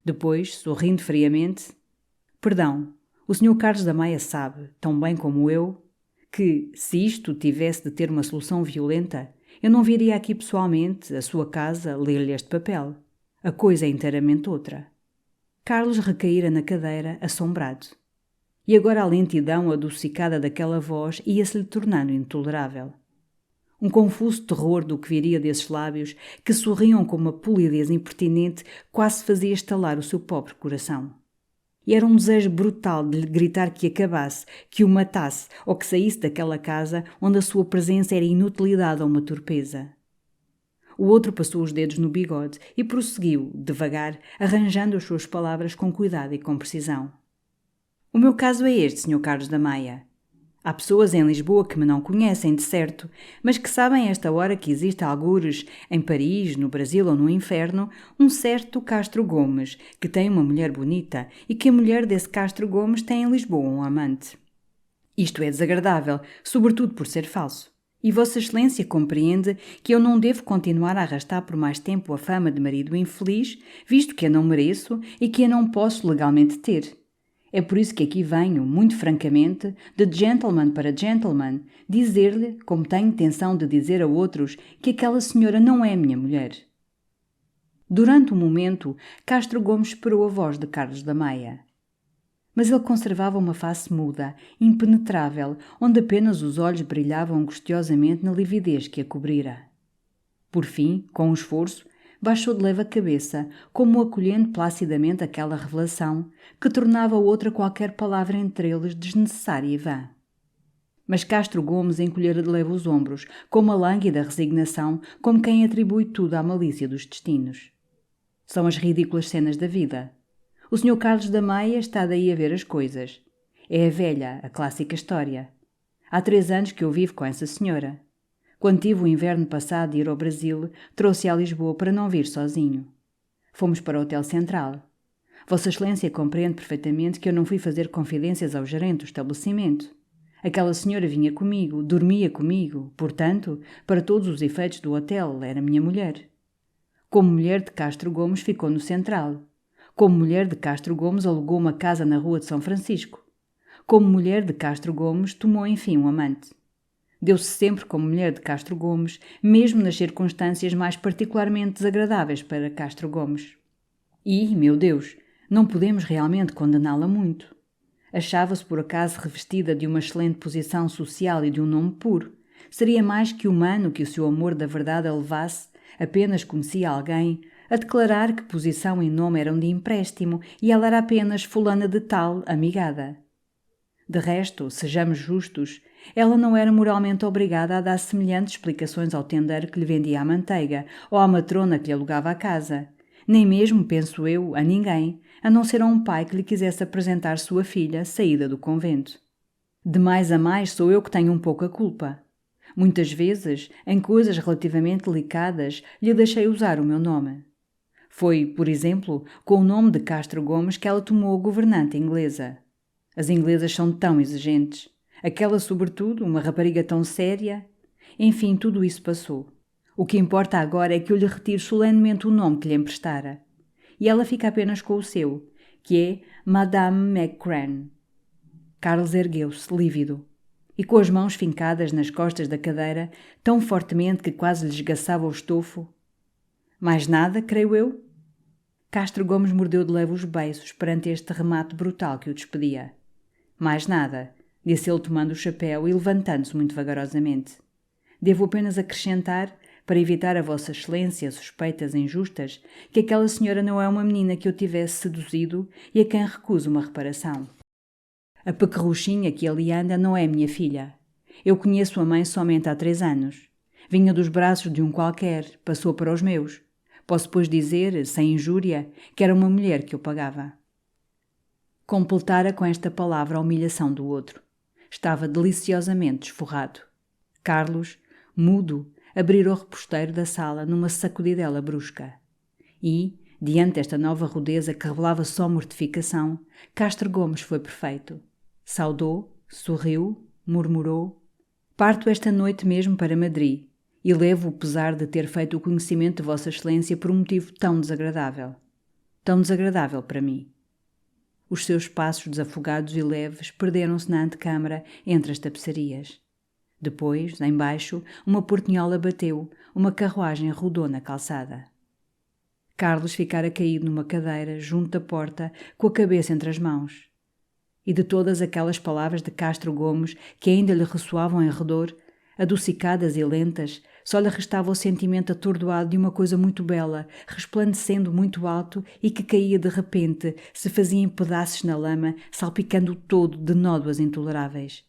S1: Depois, sorrindo friamente, perdão, o Sr. Carlos da Maia sabe, tão bem como eu, que, se isto tivesse de ter uma solução violenta, eu não viria aqui pessoalmente, à sua casa, ler-lhe este papel. A coisa é inteiramente outra. Carlos recaíra na cadeira, assombrado. E agora a lentidão adocicada daquela voz ia-se-lhe tornando intolerável. Um confuso terror do que viria desses lábios, que sorriam com uma polidez impertinente, quase fazia estalar o seu pobre coração. E era um desejo brutal de lhe gritar que acabasse, que o matasse ou que saísse daquela casa onde a sua presença era inutilidade ou uma torpeza. O outro passou os dedos no bigode e prosseguiu, devagar, arranjando as suas palavras com cuidado e com precisão. O meu caso é este, Sr. Carlos da Maia. Há pessoas em Lisboa que me não conhecem, de certo, mas que sabem a esta hora que existe algures, em Paris, no Brasil ou no inferno, um certo Castro Gomes, que tem uma mulher bonita e que a mulher desse Castro Gomes tem em Lisboa um amante. Isto é desagradável, sobretudo por ser falso. E Vossa Excelência compreende que eu não devo continuar a arrastar por mais tempo a fama de marido infeliz, visto que a não mereço e que a não posso legalmente ter. É por isso que aqui venho, muito francamente, de gentleman para gentleman, dizer-lhe, como tenho intenção de dizer a outros, que aquela senhora não é minha mulher. Durante um momento, Castro Gomes esperou a voz de Carlos da Maia. Mas ele conservava uma face muda, impenetrável, onde apenas os olhos brilhavam angustiosamente na lividez que a cobrira. Por fim, com um esforço, baixou de leve a cabeça, como acolhendo placidamente aquela revelação que tornava outra qualquer palavra entre eles desnecessária e vã. Mas Castro Gomes encolhera de leve os ombros, com uma lânguida resignação, como quem atribui tudo à malícia dos destinos. São as ridículas cenas da vida. O Sr. Carlos da Maia está daí a ver as coisas. É a velha, a clássica história. Há 3 anos que eu vivo com essa senhora. Quando tive o inverno passado de ir ao Brasil, trouxe-a a Lisboa para não vir sozinho. Fomos para o Hotel Central. Vossa Excelência compreende perfeitamente que eu não fui fazer confidências ao gerente do estabelecimento. Aquela senhora vinha comigo, dormia comigo, portanto, para todos os efeitos do hotel, era minha mulher. Como mulher de Castro Gomes ficou no Central. Como mulher de Castro Gomes alugou uma casa na Rua de São Francisco. Como mulher de Castro Gomes tomou enfim um amante. Deu-se sempre como mulher de Castro Gomes, mesmo nas circunstâncias mais particularmente desagradáveis para Castro Gomes. E, meu Deus, não podemos realmente condená-la muito. Achava-se por acaso revestida de uma excelente posição social e de um nome puro. Seria mais que humano que o seu amor da verdade a levasse, apenas conhecia alguém, a declarar que posição e nome eram de empréstimo e ela era apenas fulana de tal, amigada. De resto, sejamos justos, ela não era moralmente obrigada a dar semelhantes explicações ao tendeiro que lhe vendia a manteiga ou à matrona que lhe alugava a casa, nem mesmo, penso eu, a ninguém, a não ser a um pai que lhe quisesse apresentar sua filha saída do convento. De mais a mais sou eu que tenho um pouco a culpa. Muitas vezes, em coisas relativamente delicadas, lhe deixei usar o meu nome. Foi, por exemplo, com o nome de Castro Gomes que ela tomou a governante inglesa. As inglesas são tão exigentes. Aquela, sobretudo, uma rapariga tão séria. Enfim, tudo isso passou. O que importa agora é que eu lhe retiro solenemente o nome que lhe emprestara. E ela fica apenas com o seu, que é Madame MacCran. Carlos ergueu-se, lívido, e com as mãos fincadas nas costas da cadeira, tão fortemente que quase lhe esgaçava o estofo. Mais nada, creio eu? Castro Gomes mordeu de leve os beiços perante este remate brutal que o despedia. Mais nada, disse ele tomando o chapéu e levantando-se muito vagarosamente. Devo apenas acrescentar, para evitar a Vossa Excelência suspeitas injustas, que aquela senhora não é uma menina que eu tivesse seduzido e a quem recuso uma reparação. A pequerruchinha que ali anda não é minha filha. Eu conheço a mãe somente há 3 anos. Vinha dos braços de um qualquer, passou para os meus. Posso, pois, dizer, sem injúria, que era uma mulher que eu pagava. Completara com esta palavra a humilhação do outro. Estava deliciosamente esforrado. Carlos, mudo, abrira o reposteiro da sala numa sacudidela brusca. E, diante desta nova rudeza que revelava só mortificação, Castro Gomes foi perfeito. Saudou, sorriu, murmurou: "Parto esta noite mesmo para Madrid e levo o pesar de ter feito o conhecimento de Vossa Excelência por um motivo tão desagradável. Tão desagradável para mim." Os seus passos desafogados e leves perderam-se na antecâmara entre as tapeçarias. Depois, embaixo, uma portinhola bateu, uma carruagem rodou na calçada. Carlos ficara caído numa cadeira, junto da porta, com a cabeça entre as mãos. E de todas aquelas palavras de Castro Gomes que ainda lhe ressoavam em redor, adocicadas e lentas, só lhe restava o sentimento atordoado de uma coisa muito bela, resplandecendo muito alto e que caía de repente, se fazia em pedaços na lama, salpicando-o todo de nódoas intoleráveis.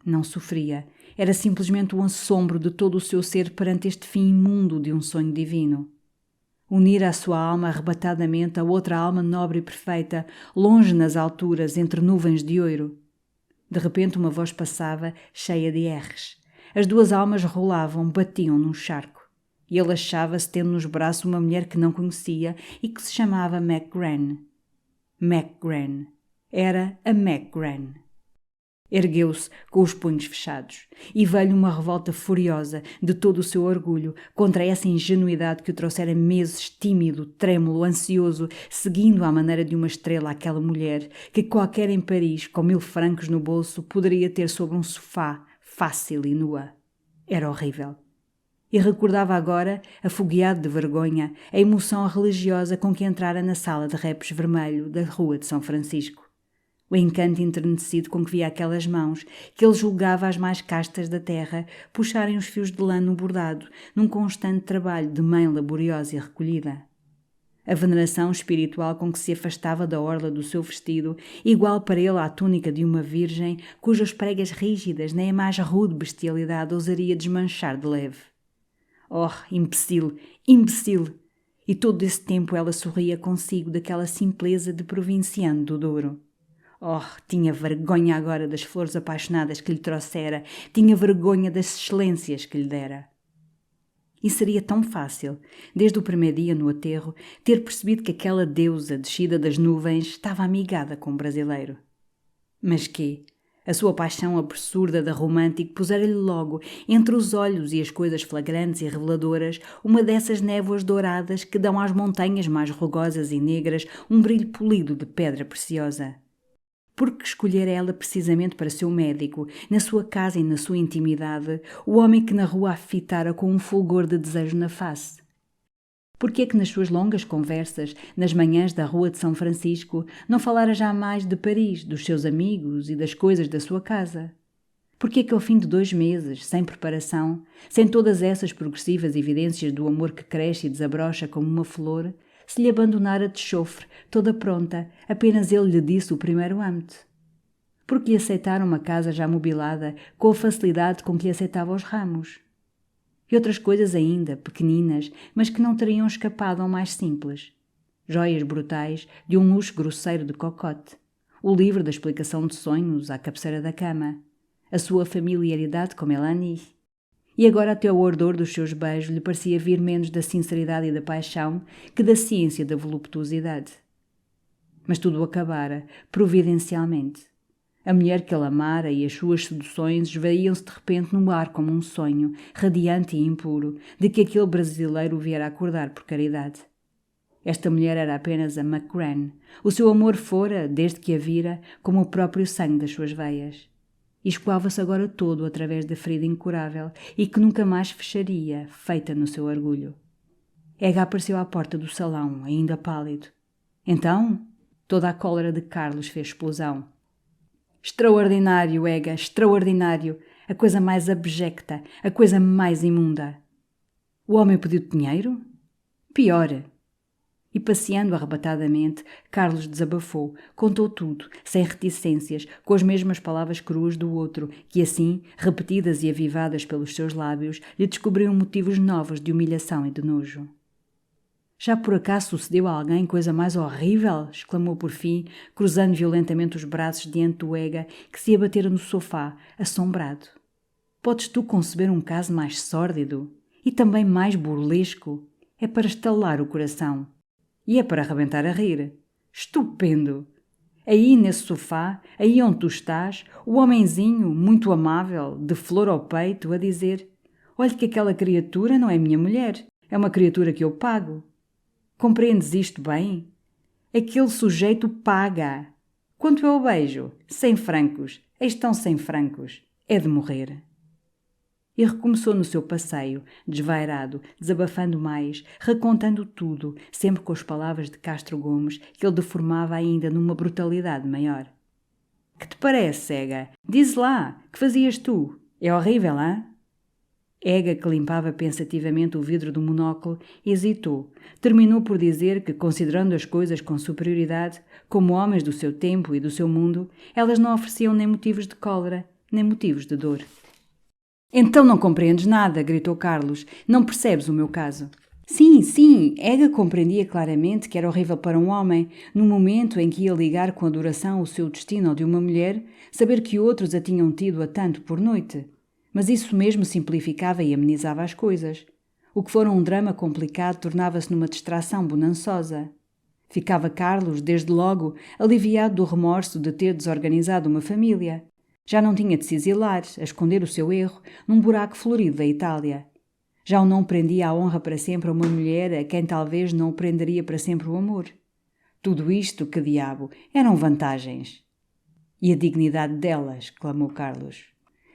S1: Não sofria, era simplesmente um assombro de todo o seu ser perante este fim imundo de um sonho divino. Unir à sua alma arrebatadamente a outra alma nobre e perfeita, longe nas alturas, entre nuvens de ouro. De repente uma voz passava, cheia de erres. As duas almas rolavam, batiam num charco. E ele achava-se tendo nos braços uma mulher que não conhecia e que se chamava MacCran. MacCran. Era a MacCran. Ergueu-se com os punhos fechados e veio-lhe uma revolta furiosa de todo o seu orgulho contra essa ingenuidade que o trouxera meses tímido, trêmulo, ansioso, seguindo à maneira de uma estrela aquela mulher que qualquer em Paris, com 1000 francos no bolso, poderia ter sobre um sofá, fácil e nua. Era horrível. E recordava agora, afogueado de vergonha, a emoção religiosa com que entrara na sala de repes vermelho da Rua de São Francisco. O encanto enternecido com que via aquelas mãos, que ele julgava as mais castas da terra, puxarem os fios de lã no bordado, num constante trabalho de mãe laboriosa e recolhida. A veneração espiritual com que se afastava da orla do seu vestido, igual para ele à túnica de uma virgem, cujas pregas rígidas nem a mais rude bestialidade ousaria desmanchar de leve. Oh, imbecil, imbecil! E todo esse tempo ela sorria consigo daquela simpleza de provinciano do Douro. Oh, tinha vergonha agora das flores apaixonadas que lhe trouxera, tinha vergonha das excelências que lhe dera. E seria tão fácil, desde o primeiro dia no aterro, ter percebido que aquela deusa descida das nuvens estava amigada com o brasileiro. Mas quê? A sua paixão absurda da romântico pusera-lhe logo, entre os olhos e as coisas flagrantes e reveladoras, uma dessas névoas douradas que dão às montanhas mais rugosas e negras um brilho polido de pedra preciosa. Por que escolher ela precisamente para seu médico, na sua casa e na sua intimidade, o homem que na rua a fitara com um fulgor de desejo na face? Por que é que nas suas longas conversas, nas manhãs da Rua de São Francisco, não falara jamais de Paris, dos seus amigos e das coisas da sua casa? Porque é que ao fim de 2 meses, sem preparação, sem todas essas progressivas evidências do amor que cresce e desabrocha como uma flor, se lhe abandonara de chofre, toda pronta, apenas ele lhe disse o primeiro amo-te? Porque lhe aceitaram uma casa já mobilada, com a facilidade com que lhe aceitava os ramos? E outras coisas ainda, pequeninas, mas que não teriam escapado ao mais simples. Joias brutais de um luxo grosseiro de cocote, o livro da explicação de sonhos à cabeceira da cama, a sua familiaridade com Melanie. E agora até o ardor dos seus beijos lhe parecia vir menos da sinceridade e da paixão que da ciência e da voluptuosidade. Mas tudo acabara, providencialmente. A mulher que ele amara e as suas seduções esvaíam-se de repente no ar como um sonho, radiante e impuro, de que aquele brasileiro o viera acordar por caridade. Esta mulher era apenas a MacGran. O seu amor fora, desde que a vira, como o próprio sangue das suas veias. E escoava-se agora todo através da ferida incurável e que nunca mais fecharia, feita no seu orgulho. Ega apareceu à porta do salão, ainda pálido. Então, toda a cólera de Carlos fez explosão. Extraordinário, Ega, extraordinário! A coisa mais abjecta, a coisa mais imunda. O homem pediu dinheiro? Pior. E passeando arrebatadamente, Carlos desabafou, contou tudo, sem reticências, com as mesmas palavras cruas do outro, que assim, repetidas e avivadas pelos seus lábios, lhe descobriam motivos novos de humilhação e de nojo. Já por acaso sucedeu a alguém coisa mais horrível? Exclamou por fim, cruzando violentamente os braços diante do Ega, que se abatera no sofá, assombrado. Podes tu conceber um caso mais sórdido? E também mais burlesco? É para estalar o coração. E é para arrebentar a rir. Estupendo! Aí nesse sofá, aí onde tu estás, o homenzinho, muito amável, de flor ao peito, a dizer: olhe que aquela criatura não é minha mulher, é uma criatura que eu pago. Compreendes isto bem? Aquele sujeito paga. Quanto é o beijo? 100 francos. Estão 100 francos. É de morrer. E recomeçou no seu passeio, desvairado, desabafando mais, recontando tudo, sempre com as palavras de Castro Gomes, que ele deformava ainda numa brutalidade maior. Que te parece, Ega? Diz lá, que fazias tu? É horrível, hã? Ega, que limpava pensativamente o vidro do monóculo, hesitou. Terminou por dizer que, considerando as coisas com superioridade, como homens do seu tempo e do seu mundo, elas não ofereciam nem motivos de cólera, nem motivos de dor. Então não compreendes nada, gritou Carlos. Não percebes o meu caso. Sim, Ega compreendia claramente que era horrível para um homem, no momento em que ia ligar com adoração o seu destino ao de uma mulher, saber que outros a tinham tido a tanto por noite. Mas isso mesmo simplificava e amenizava as coisas. O que fora um drama complicado tornava-se numa distração bonançosa. Ficava Carlos, desde logo, aliviado do remorso de ter desorganizado uma família. Já não tinha de se exilar, a esconder o seu erro, num buraco florido da Itália. Já o não prendia a honra para sempre a uma mulher a quem talvez não o prenderia para sempre o amor. Tudo isto, que diabo, eram vantagens. E a dignidade delas, clamou Carlos.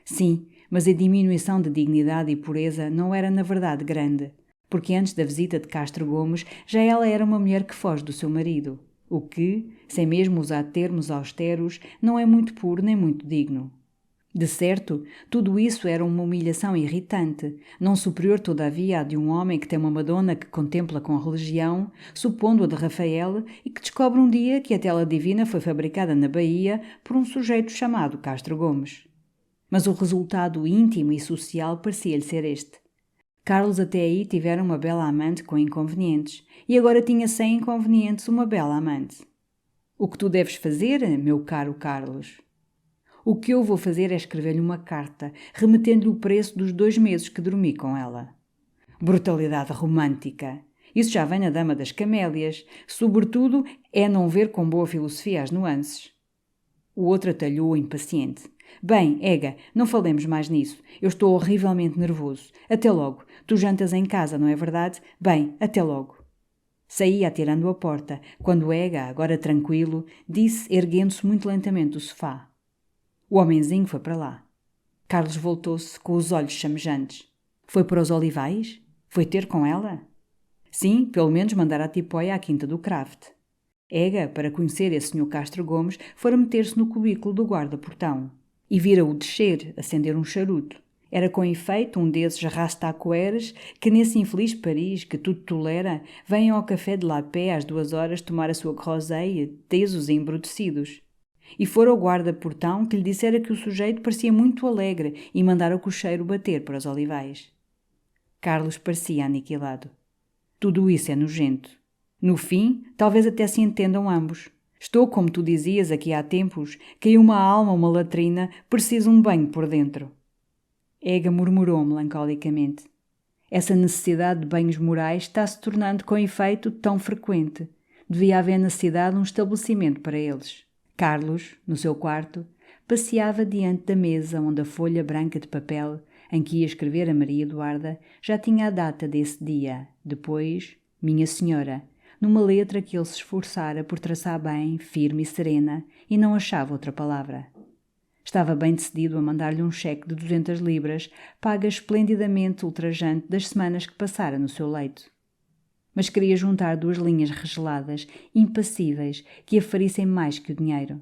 S1: Sim, mas a diminuição de dignidade e pureza não era na verdade grande, porque antes da visita de Castro Gomes já ela era uma mulher que foge do seu marido, o que, sem mesmo usar termos austeros, não é muito puro nem muito digno. De certo, tudo isso era uma humilhação irritante, não superior todavia à de um homem que tem uma Madonna que contempla com religião, supondo-a de Rafael, e que descobre um dia que a tela divina foi fabricada na Bahia por um sujeito chamado Castro Gomes. Mas o resultado íntimo e social parecia-lhe ser este. Carlos até aí tivera uma bela amante com inconvenientes, e agora tinha sem inconvenientes uma bela amante. O que tu deves fazer, meu caro Carlos? O que eu vou fazer é escrever-lhe uma carta, remetendo-lhe o preço dos 2 meses que dormi com ela. Brutalidade romântica! Isso já vem na Dama das Camélias. Sobretudo, é não ver com boa filosofia as nuances. O outro atalhou impaciente. Bem, Ega, não falemos mais nisso. Eu estou horrivelmente nervoso. Até logo. Tu jantas em casa, não é verdade? Bem, até logo. Saía atirando a porta, quando Ega, agora tranquilo, disse, erguendo-se muito lentamente do sofá. O homenzinho foi para lá. Carlos voltou-se com os olhos chamejantes. Foi para os olivais? Foi ter com ela? Sim, pelo menos mandar a tipóia à quinta do Kraft. Ega, para conhecer esse Sr. Castro Gomes, fora meter-se no cubículo do guarda-portão. E vira-o descer, acender um charuto. Era com efeito um desses rastacoeres que nesse infeliz Paris, que tudo tolera, vêm ao café de La Paix às 2 horas tomar a sua groseille, tesos e embrutecidos. E fora o guarda-portão que lhe dissera que o sujeito parecia muito alegre e mandara o cocheiro bater para os olivais. Carlos parecia aniquilado. Tudo isso é nojento. No fim, talvez até se entendam ambos. Estou, como tu dizias aqui há tempos, que uma alma, uma latrina, precisa um banho por dentro. Ega murmurou melancolicamente. Essa necessidade de banhos morais está-se tornando, com efeito, tão frequente. Devia haver na cidade um estabelecimento para eles. Carlos, no seu quarto, passeava diante da mesa onde a folha branca de papel em que ia escrever a Maria Eduarda já tinha a data desse dia, depois, Minha Senhora, numa letra que ele se esforçara por traçar bem, firme e serena, e não achava outra palavra. Estava bem decidido a mandar-lhe um cheque de 200 libras, paga esplendidamente ultrajante das semanas que passara no seu leito. Mas queria juntar 2 linhas regeladas, impassíveis, que aferissem mais que o dinheiro.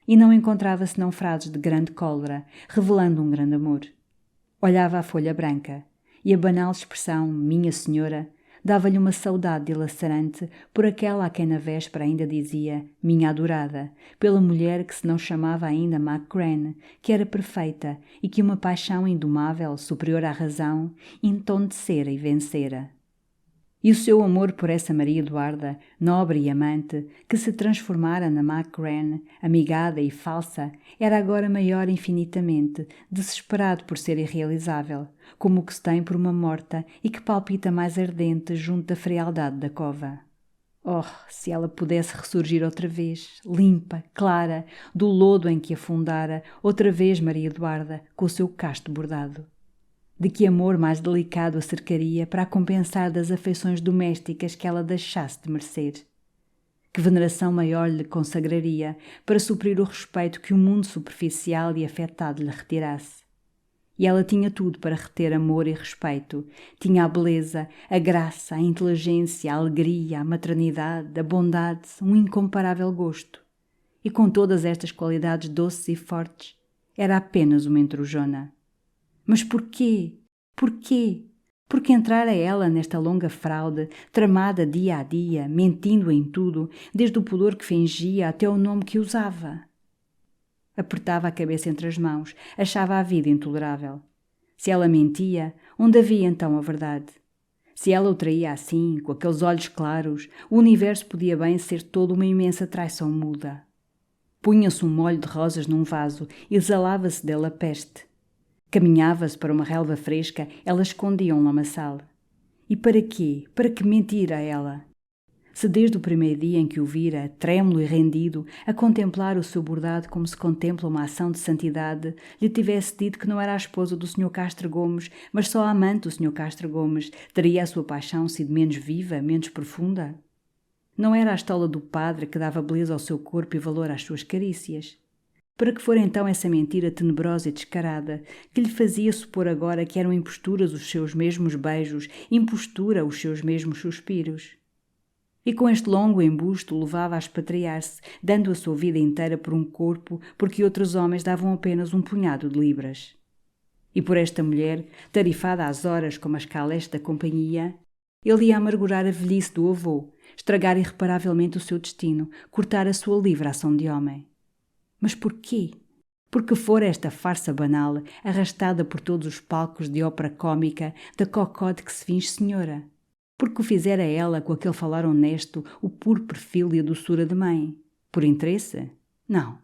S1: E não encontrava senão frases de grande cólera, revelando um grande amor. Olhava a folha branca, e a banal expressão Minha Senhora dava-lhe uma saudade dilacerante por aquela a quem na véspera ainda dizia Minha Adorada, pela mulher que se não chamava ainda Macrane, que era perfeita e que uma paixão indomável, superior à razão, entontecera e vencera. E o seu amor por essa Maria Eduarda, nobre e amante, que se transformara na Macrane, amigada e falsa, era agora maior infinitamente, desesperado por ser irrealizável, como o que se tem por uma morta e que palpita mais ardente junto da frialdade da cova. Oh, se ela pudesse ressurgir outra vez, limpa, clara, do lodo em que afundara, outra vez Maria Eduarda, com o seu casto bordado. De que amor mais delicado a cercaria para a compensar das afeições domésticas que ela deixasse de merecer? Que veneração maior lhe consagraria para suprir o respeito que o mundo superficial e afetado lhe retirasse? E ela tinha tudo para reter amor e respeito. Tinha a beleza, a graça, a inteligência, a alegria, a maternidade, a bondade, um incomparável gosto. E com todas estas qualidades doces e fortes, era apenas uma entrujona. Mas porquê? Porquê? Porque entrara ela nesta longa fraude, tramada dia a dia, mentindo em tudo, desde o pudor que fingia até o nome que usava. Apertava a cabeça entre as mãos, achava a vida intolerável. Se ela mentia, onde havia então a verdade? Se ela o traía assim, com aqueles olhos claros, o universo podia bem ser toda uma imensa traição muda. Punha-se um molho de rosas num vaso e exalava-se dele a peste. Caminhava-se para uma relva fresca, ela escondia um lamaçal. E para quê? Para que mentir a ela? Se desde o primeiro dia em que o vira, trêmulo e rendido, a contemplar o seu bordado como se contempla uma ação de santidade, lhe tivesse dito que não era a esposa do Sr. Castro Gomes, mas só a amante do Sr. Castro Gomes, teria a sua paixão sido menos viva, menos profunda? Não era a estola do padre que dava beleza ao seu corpo e valor às suas carícias? Para que fora então essa mentira tenebrosa e descarada, que lhe fazia supor agora que eram imposturas os seus mesmos beijos, impostura os seus mesmos suspiros? E com este longo embusto levava a expatriar-se, dando a sua vida inteira por um corpo porque outros homens davam apenas um punhado de libras. E por esta mulher, tarifada às horas como as calés da companhia, ele ia amargurar a velhice do avô, estragar irreparavelmente o seu destino, cortar a sua livre ação de homem. Mas porquê? Porque fora esta farsa banal, arrastada por todos os palcos de ópera cômica, da cocote que se finge senhora? Porque o fizera ela, com aquele falar honesto, o puro perfil e a doçura de mãe? Por interesse? Não.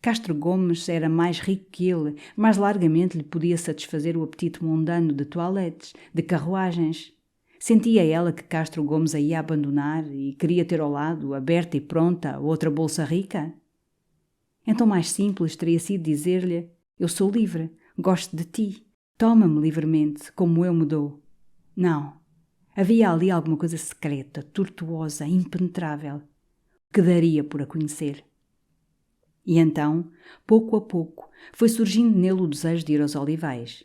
S1: Castro Gomes era mais rico que ele, mais largamente lhe podia satisfazer o apetite mundano de toaletes, de carruagens. Sentia ela que Castro Gomes a ia abandonar e queria ter ao lado, aberta e pronta, outra bolsa rica? Então mais simples teria sido dizer-lhe: eu sou livre, gosto de ti, toma-me livremente, como eu me dou. Não. Havia ali alguma coisa secreta, tortuosa, impenetrável, que daria por a conhecer. E então, pouco a pouco, foi surgindo nele o desejo de ir aos olivais.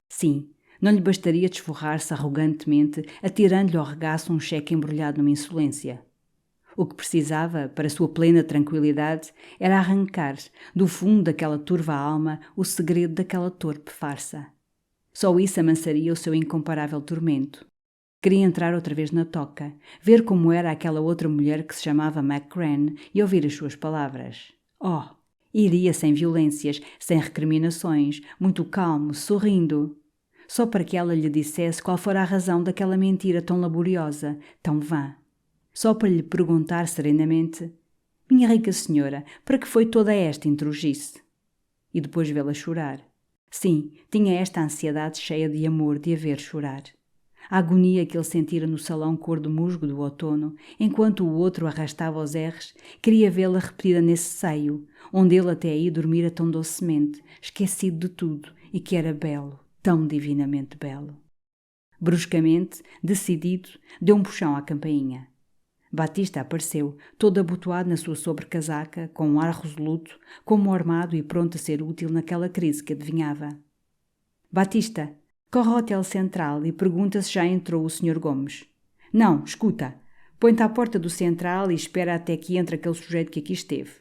S1: Sim, não lhe bastaria desforrar-se arrogantemente, atirando-lhe ao regaço um cheque embrulhado numa insolência. O que precisava, para sua plena tranquilidade, era arrancar, do fundo daquela turva alma, o segredo daquela torpe farsa. Só isso amansaria o seu incomparável tormento. Queria entrar outra vez na toca, ver como era aquela outra mulher que se chamava McCran e ouvir as suas palavras. Oh! Iria sem violências, sem recriminações, muito calmo, sorrindo. Só para que ela lhe dissesse qual fora a razão daquela mentira tão laboriosa, tão vã. Só para lhe perguntar serenamente: minha rica senhora, para que foi toda esta intrugice? E depois vê-la chorar. Sim, tinha esta ansiedade cheia de amor de a ver chorar. A agonia que ele sentira no salão cor de musgo do outono, enquanto o outro arrastava os erres, queria vê-la repetida nesse seio, onde ele até aí dormira tão docemente, esquecido de tudo, e que era belo, tão divinamente belo. Bruscamente, decidido, deu um puxão à campainha. Batista apareceu, todo abotoado na sua sobrecasaca, com um ar resoluto, como armado e pronto a ser útil naquela crise que adivinhava. Batista, corre ao hotel central e pergunta se já entrou o Sr. Gomes. Não, escuta, põe-te à porta do central e espera até que entre aquele sujeito que aqui esteve.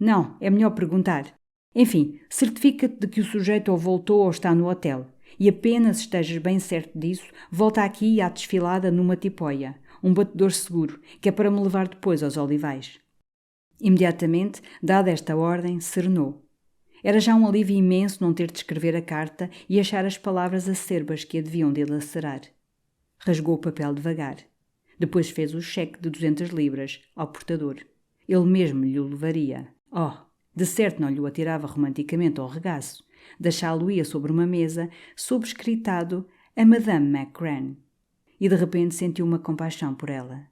S1: Não, é melhor perguntar. Enfim, certifica-te de que o sujeito ou voltou ou está no hotel. E apenas estejas bem certo disso, volta aqui à desfilada numa tipóia, um batedor seguro, que é para me levar depois aos Olivais. Imediatamente, dada esta ordem, serenou. Era já um alívio imenso não ter de escrever a carta e achar as palavras acerbas que a deviam dilacerar. Rasgou o papel devagar. Depois fez o cheque de 200 libras ao portador. Ele mesmo lhe o levaria. Oh, de certo não lhe o atirava romanticamente ao regaço. Deixá-lo-ia sobre uma mesa, subscritado a Madame McCran. E de repente sentiu uma compaixão por ela.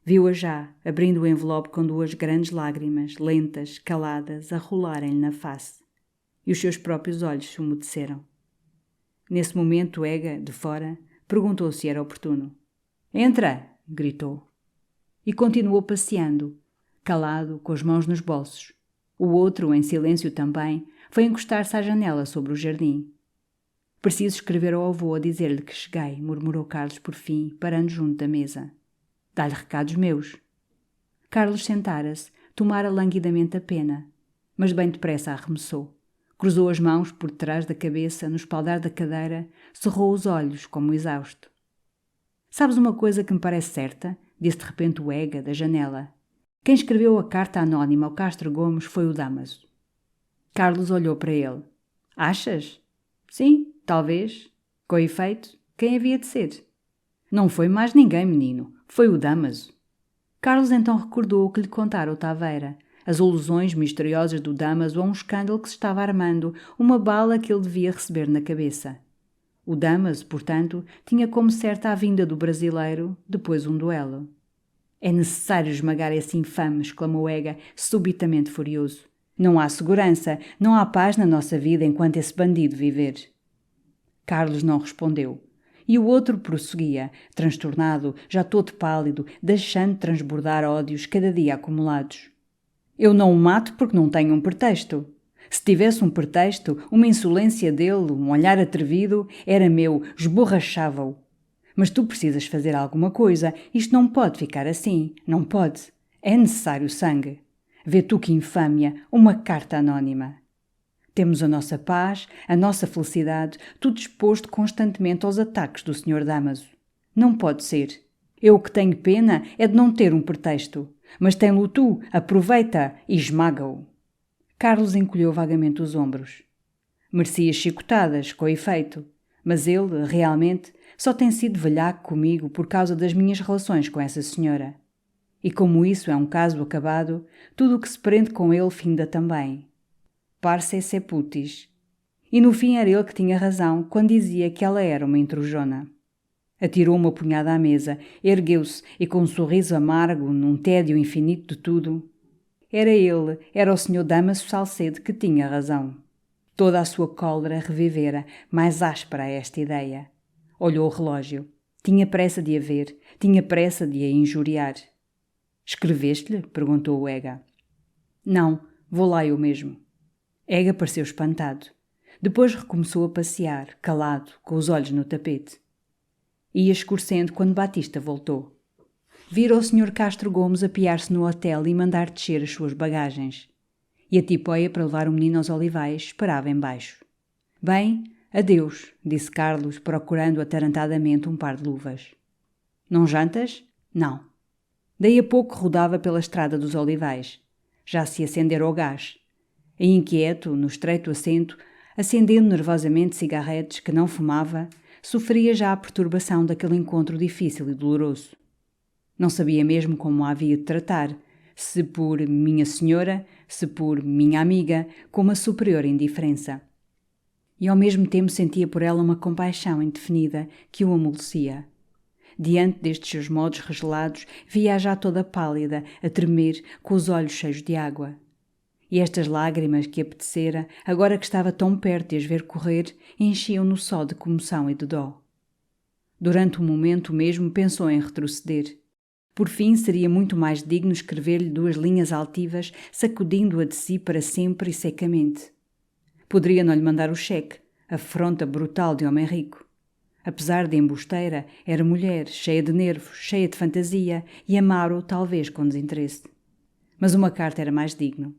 S1: Viu-a já, abrindo o envelope com 2 grandes lágrimas, lentas, caladas, a rolarem-lhe na face. E os seus próprios olhos se umedeceram. Nesse momento, Ega, de fora, perguntou se era oportuno. «Entra!» gritou. E continuou passeando, calado, com as mãos nos bolsos. O outro, em silêncio também, foi encostar-se à janela sobre o jardim. «Preciso escrever ao avô a dizer-lhe que cheguei», murmurou Carlos por fim, parando junto da mesa. «Dá-lhe recados meus». Carlos sentara-se, tomara languidamente a pena, mas bem depressa arremessou. Cruzou as mãos por trás da cabeça, no espaldar da cadeira, cerrou os olhos, como exausto. «Sabes uma coisa que me parece certa?» disse de repente o Ega, da janela. «Quem escreveu a carta anónima ao Castro Gomes foi o Dámaso». Carlos olhou para ele. «Achas?» «Sim, talvez. Com efeito, quem havia de ser?» «Não foi mais ninguém, menino. Foi o Dámaso». Carlos então recordou o que lhe contara o Taveira, as alusões misteriosas do Dámaso a um escândalo que se estava armando, uma bala que ele devia receber na cabeça. O Dámaso, portanto, tinha como certa a vinda do brasileiro, depois um duelo. «É necessário esmagar esse infame», exclamou Ega, subitamente furioso. «Não há segurança, não há paz na nossa vida enquanto esse bandido viver». Carlos não respondeu. E o outro prosseguia, transtornado, já todo pálido, deixando transbordar ódios cada dia acumulados. «Eu não o mato porque não tenho um pretexto. Se tivesse um pretexto, uma insolência dele, um olhar atrevido, era meu, esborrachava-o. Mas tu precisas fazer alguma coisa. Isto não pode ficar assim. Não pode. É necessário sangue. Vê tu que infâmia, uma carta anónima. Temos a nossa paz, a nossa felicidade, tudo exposto constantemente aos ataques do Sr. Dámaso. Não pode ser. Eu o que tenho pena é de não ter um pretexto. Mas tem-lo tu, aproveita e esmaga-o». Carlos encolheu vagamente os ombros. Merecia chicotadas, com efeito. Mas ele, realmente, só tem sido velhaco comigo por causa das minhas relações com essa senhora. E como isso é um caso acabado, tudo o que se prende com ele finda também. Parce seputis. E no fim era ele que tinha razão quando dizia que ela era uma intrujona. Atirou uma punhada à mesa, ergueu-se e com um sorriso amargo, num tédio infinito de tudo. Era ele, era o Sr. Dámaso Salcedo que tinha razão. Toda a sua cólera revivera, mais áspera a esta ideia. Olhou o relógio. Tinha pressa de a ver, tinha pressa de a injuriar. «Escreveste-lhe?» perguntou o Ega. «Não, vou lá eu mesmo». Ega pareceu espantado. Depois recomeçou a passear, calado, com os olhos no tapete. Ia escurecendo quando Batista voltou. vira o Sr. Castro Gomes apiar-se no hotel e mandar descer as suas bagagens. E a tipóia para levar o menino aos Olivais esperava embaixo. Bem, adeus, disse Carlos, procurando atarantadamente um par de luvas. Não jantas? Não. Daí a pouco rodava pela estrada dos Olivais. Já se acendera o gás. E inquieto, no estreito assento, acendendo nervosamente cigarretes que não fumava, sofria já a perturbação daquele encontro difícil e doloroso. Não sabia mesmo como a havia de tratar, se por minha senhora, se por minha amiga, com uma superior indiferença. E ao mesmo tempo sentia por ela uma compaixão indefinida que o amolecia. Diante destes seus modos regelados, via-a já toda pálida, a tremer, com os olhos cheios de água. E estas lágrimas que apetecera, agora que estava tão perto de as ver correr, enchiam-no só de comoção e de dó. Durante um momento mesmo pensou em retroceder. Por fim, seria muito mais digno escrever-lhe 2 linhas altivas, sacudindo-a de si para sempre e secamente. Poderia não lhe mandar o cheque, a afronta brutal de homem rico. Apesar de embusteira, era mulher, cheia de nervos, cheia de fantasia, e amara-o talvez com desinteresse. Mas uma carta era mais digno.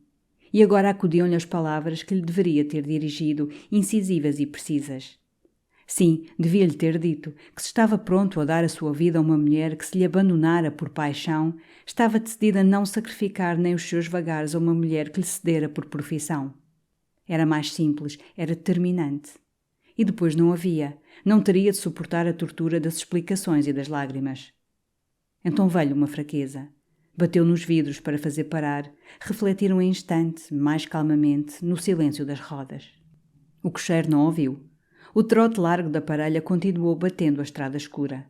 S1: E agora acudiam-lhe as palavras que lhe deveria ter dirigido, incisivas e precisas. Sim, devia-lhe ter dito que se estava pronto a dar a sua vida a uma mulher que se lhe abandonara por paixão, estava decidida a não sacrificar nem os seus vagares a uma mulher que lhe cedera por profissão. Era mais simples, era determinante. E depois não havia, não teria de suportar a tortura das explicações e das lágrimas. Então veio uma fraqueza. Bateu nos vidros para fazer parar, refletiram um instante, mais calmamente, no silêncio das rodas. O cocheiro não ouviu. O trote largo da parelha continuou batendo a estrada escura.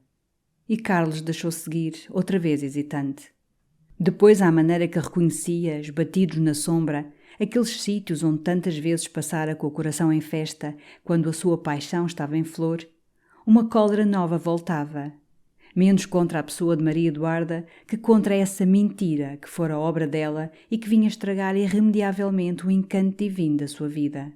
S1: E Carlos deixou seguir, outra vez hesitante. Depois, à maneira que reconhecia, esbatidos na sombra, aqueles sítios onde tantas vezes passara com o coração em festa, quando a sua paixão estava em flor, uma cólera nova voltava, menos contra a pessoa de Maria Eduarda que contra essa mentira que fora obra dela e que vinha estragar irremediavelmente o encanto divino da sua vida.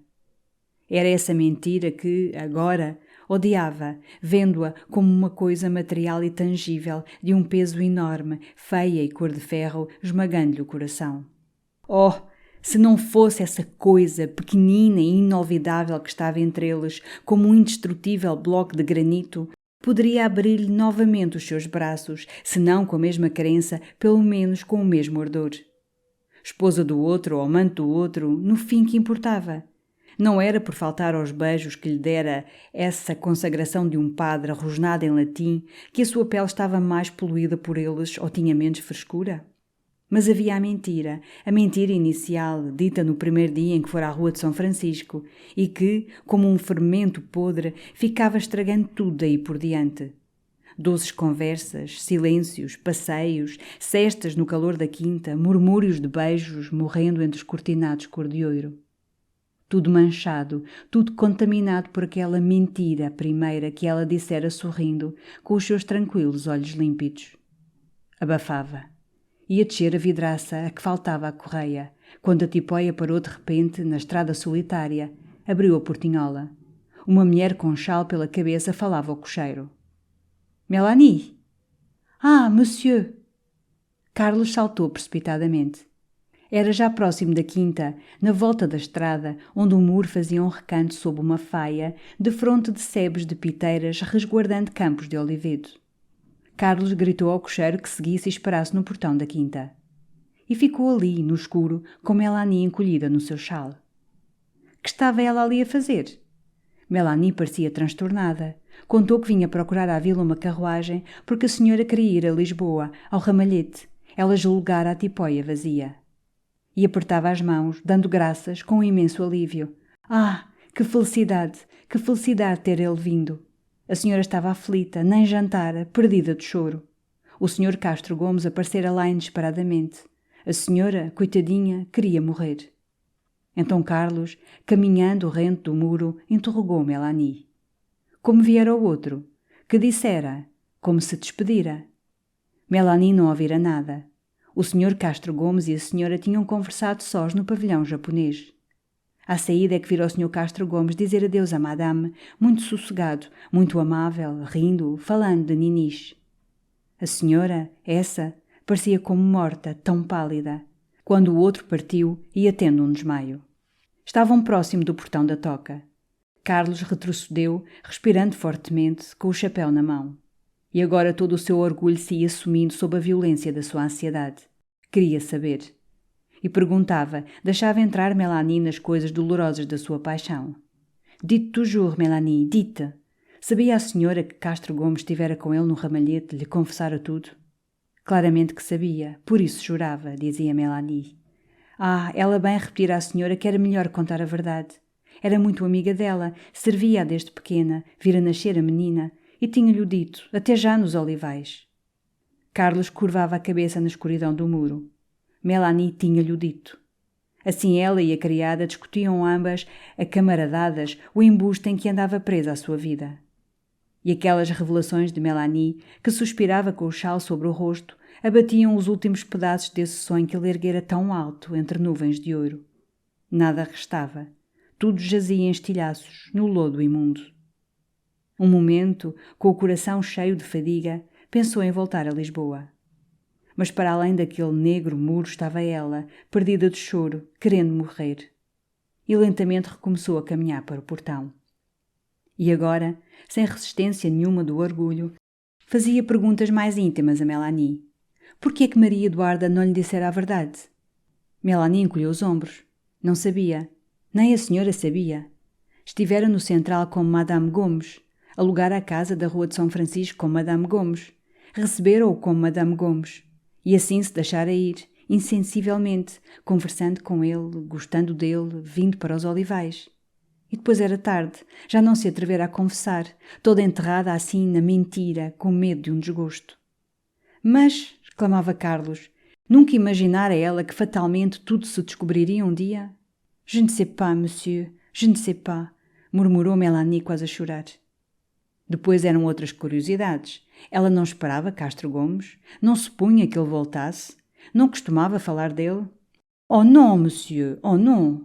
S1: Era essa mentira que, agora, odiava, vendo-a como uma coisa material e tangível, de um peso enorme, feia e cor de ferro, esmagando-lhe o coração. Oh, se não fosse essa coisa pequenina e inolvidável que estava entre eles, como um indestrutível bloco de granito, poderia abrir-lhe novamente os seus braços, se não com a mesma crença, pelo menos com o mesmo ardor. Esposa do outro ou amante do outro, no fim que importava? Não era por faltar aos beijos que lhe dera essa consagração de um padre rosnado em latim que a sua pele estava mais poluída por eles ou tinha menos frescura? Mas havia a mentira inicial, dita no primeiro dia em que fora à rua de São Francisco e que, como um fermento podre, ficava estragando tudo daí por diante. Doces conversas, silêncios, passeios, cestas no calor da quinta, murmúrios de beijos morrendo entre os cortinados cor de ouro. Tudo manchado, tudo contaminado por aquela mentira primeira que ela dissera sorrindo, com os seus tranquilos olhos límpidos. Abafava. Ia descer a vidraça a que faltava a correia, quando a tipóia parou de repente, na estrada solitária, abriu a portinhola. Uma mulher com um chal pela cabeça falava ao cocheiro. « Mélanie! »« Ah, monsieur! » Carlos saltou precipitadamente. Era já próximo da quinta, na volta da estrada, onde o muro fazia um recanto sob uma faia, defronte de sebes de piteiras resguardando campos de olivedo. Carlos gritou ao cocheiro que seguisse e esperasse no portão da quinta. E ficou ali, no escuro, com Mélanie encolhida no seu chal. Que estava ela ali a fazer? Mélanie parecia transtornada. Contou que vinha procurar à vila uma carruagem porque a senhora queria ir a Lisboa, ao ramalhete. Ela julgara a tipóia vazia. E apertava as mãos, dando graças, com um imenso alívio. Ah, que felicidade ter ele vindo! A senhora estava aflita, nem jantara, perdida de choro. O senhor Castro Gomes aparecera lá inesperadamente. A senhora, coitadinha, queria morrer. Então Carlos, caminhando rente do muro, interrogou Mélanie. Como viera o outro? Que dissera? Como se despedira? Mélanie não ouvira nada. O senhor Castro Gomes e a senhora tinham conversado sós no pavilhão japonês. À saída é que vira o senhor Castro Gomes dizer adeus à madame, muito sossegado, muito amável, rindo, falando de Ninis. A senhora, essa, parecia como morta, tão pálida. Quando o outro partiu, ia tendo um desmaio. Estavam próximo do portão da toca. Carlos retrocedeu, respirando fortemente, com o chapéu na mão. E agora todo o seu orgulho se ia sumindo sob a violência da sua ansiedade. Queria saber. E perguntava, deixava entrar Mélanie nas coisas dolorosas da sua paixão. Dites toujours, Mélanie, dites. Sabia a senhora que Castro Gomes estivera com ele no ramalhete, lhe confessara tudo? Claramente que sabia, por isso chorava, dizia Mélanie. Ah, ela bem repetira à senhora que era melhor contar a verdade. Era muito amiga dela, servia-a desde pequena, vira nascer a menina, e tinha-lhe dito, até já nos olivais. Carlos curvava a cabeça na escuridão do muro. Mélanie tinha-lhe dito. Assim ela e a criada discutiam ambas, acamaradadas, o embuste em que andava presa a sua vida. E aquelas revelações de Mélanie, que suspirava com o chal sobre o rosto, abatiam os últimos pedaços desse sonho que ele erguera tão alto entre nuvens de ouro. Nada restava. Tudo jazia em estilhaços, no lodo imundo. Um momento, com o coração cheio de fadiga, pensou em voltar a Lisboa. Mas para além daquele negro muro estava ela, perdida de choro, querendo morrer. E lentamente recomeçou a caminhar para o portão. E agora, sem resistência nenhuma do orgulho, fazia perguntas mais íntimas a Mélanie. Por que é que Maria Eduarda não lhe dissera a verdade? Mélanie encolheu os ombros. Não sabia. Nem a senhora sabia. Estivera no Central com Madame Gomes, alugara a casa da Rua de São Francisco com Madame Gomes, recebera-o com Madame Gomes, e assim se deixara ir, insensivelmente, conversando com ele, gostando dele, vindo para os olivais. E depois era tarde, já não se atrevera a confessar, toda enterrada assim na mentira, com medo de um desgosto. Mas, exclamava Carlos, nunca imaginara ela que fatalmente tudo se descobriria um dia? Je ne sais pas, monsieur, je ne sais pas, murmurou Mélanie quase a chorar. Depois eram outras curiosidades. Ela não esperava Castro Gomes, não supunha que ele voltasse, não costumava falar dele. Oh non, monsieur, oh non!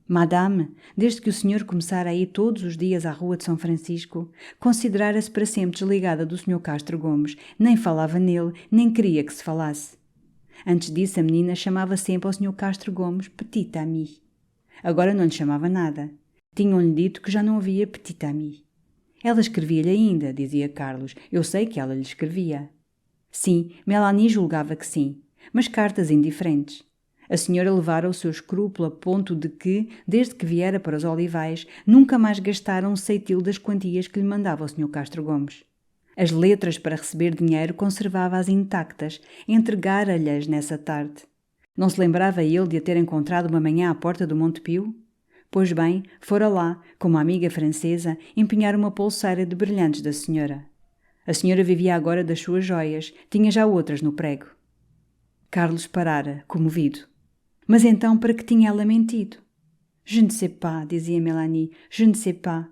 S1: Madame, desde que o senhor começara a ir todos os dias à Rua de São Francisco, considerara-se para sempre desligada do senhor Castro Gomes, nem falava nele, nem queria que se falasse. Antes disso a menina chamava sempre ao senhor Castro Gomes petit ami. Agora não lhe chamava nada. Tinham-lhe dito que já não havia petit ami. Ela escrevia-lhe ainda, dizia Carlos. Eu sei que ela lhe escrevia. Sim, Mélanie julgava que sim, mas cartas indiferentes. A senhora levara o seu escrúpulo a ponto de que, desde que viera para os olivais, nunca mais gastara um ceitil das quantias que lhe mandava o senhor Castro Gomes. As letras para receber dinheiro conservava-as intactas, entregara-lhes nessa tarde. Não se lembrava ele de a ter encontrado uma manhã à porta do Monte Pio? Pois bem, fora lá, como a amiga francesa, empenhar uma pulseira de brilhantes da senhora. A senhora vivia agora das suas joias, tinha já outras no prego. Carlos parara, comovido. Mas então para que tinha ela mentido? Je ne sais pas, dizia Mélanie, je ne sais pas.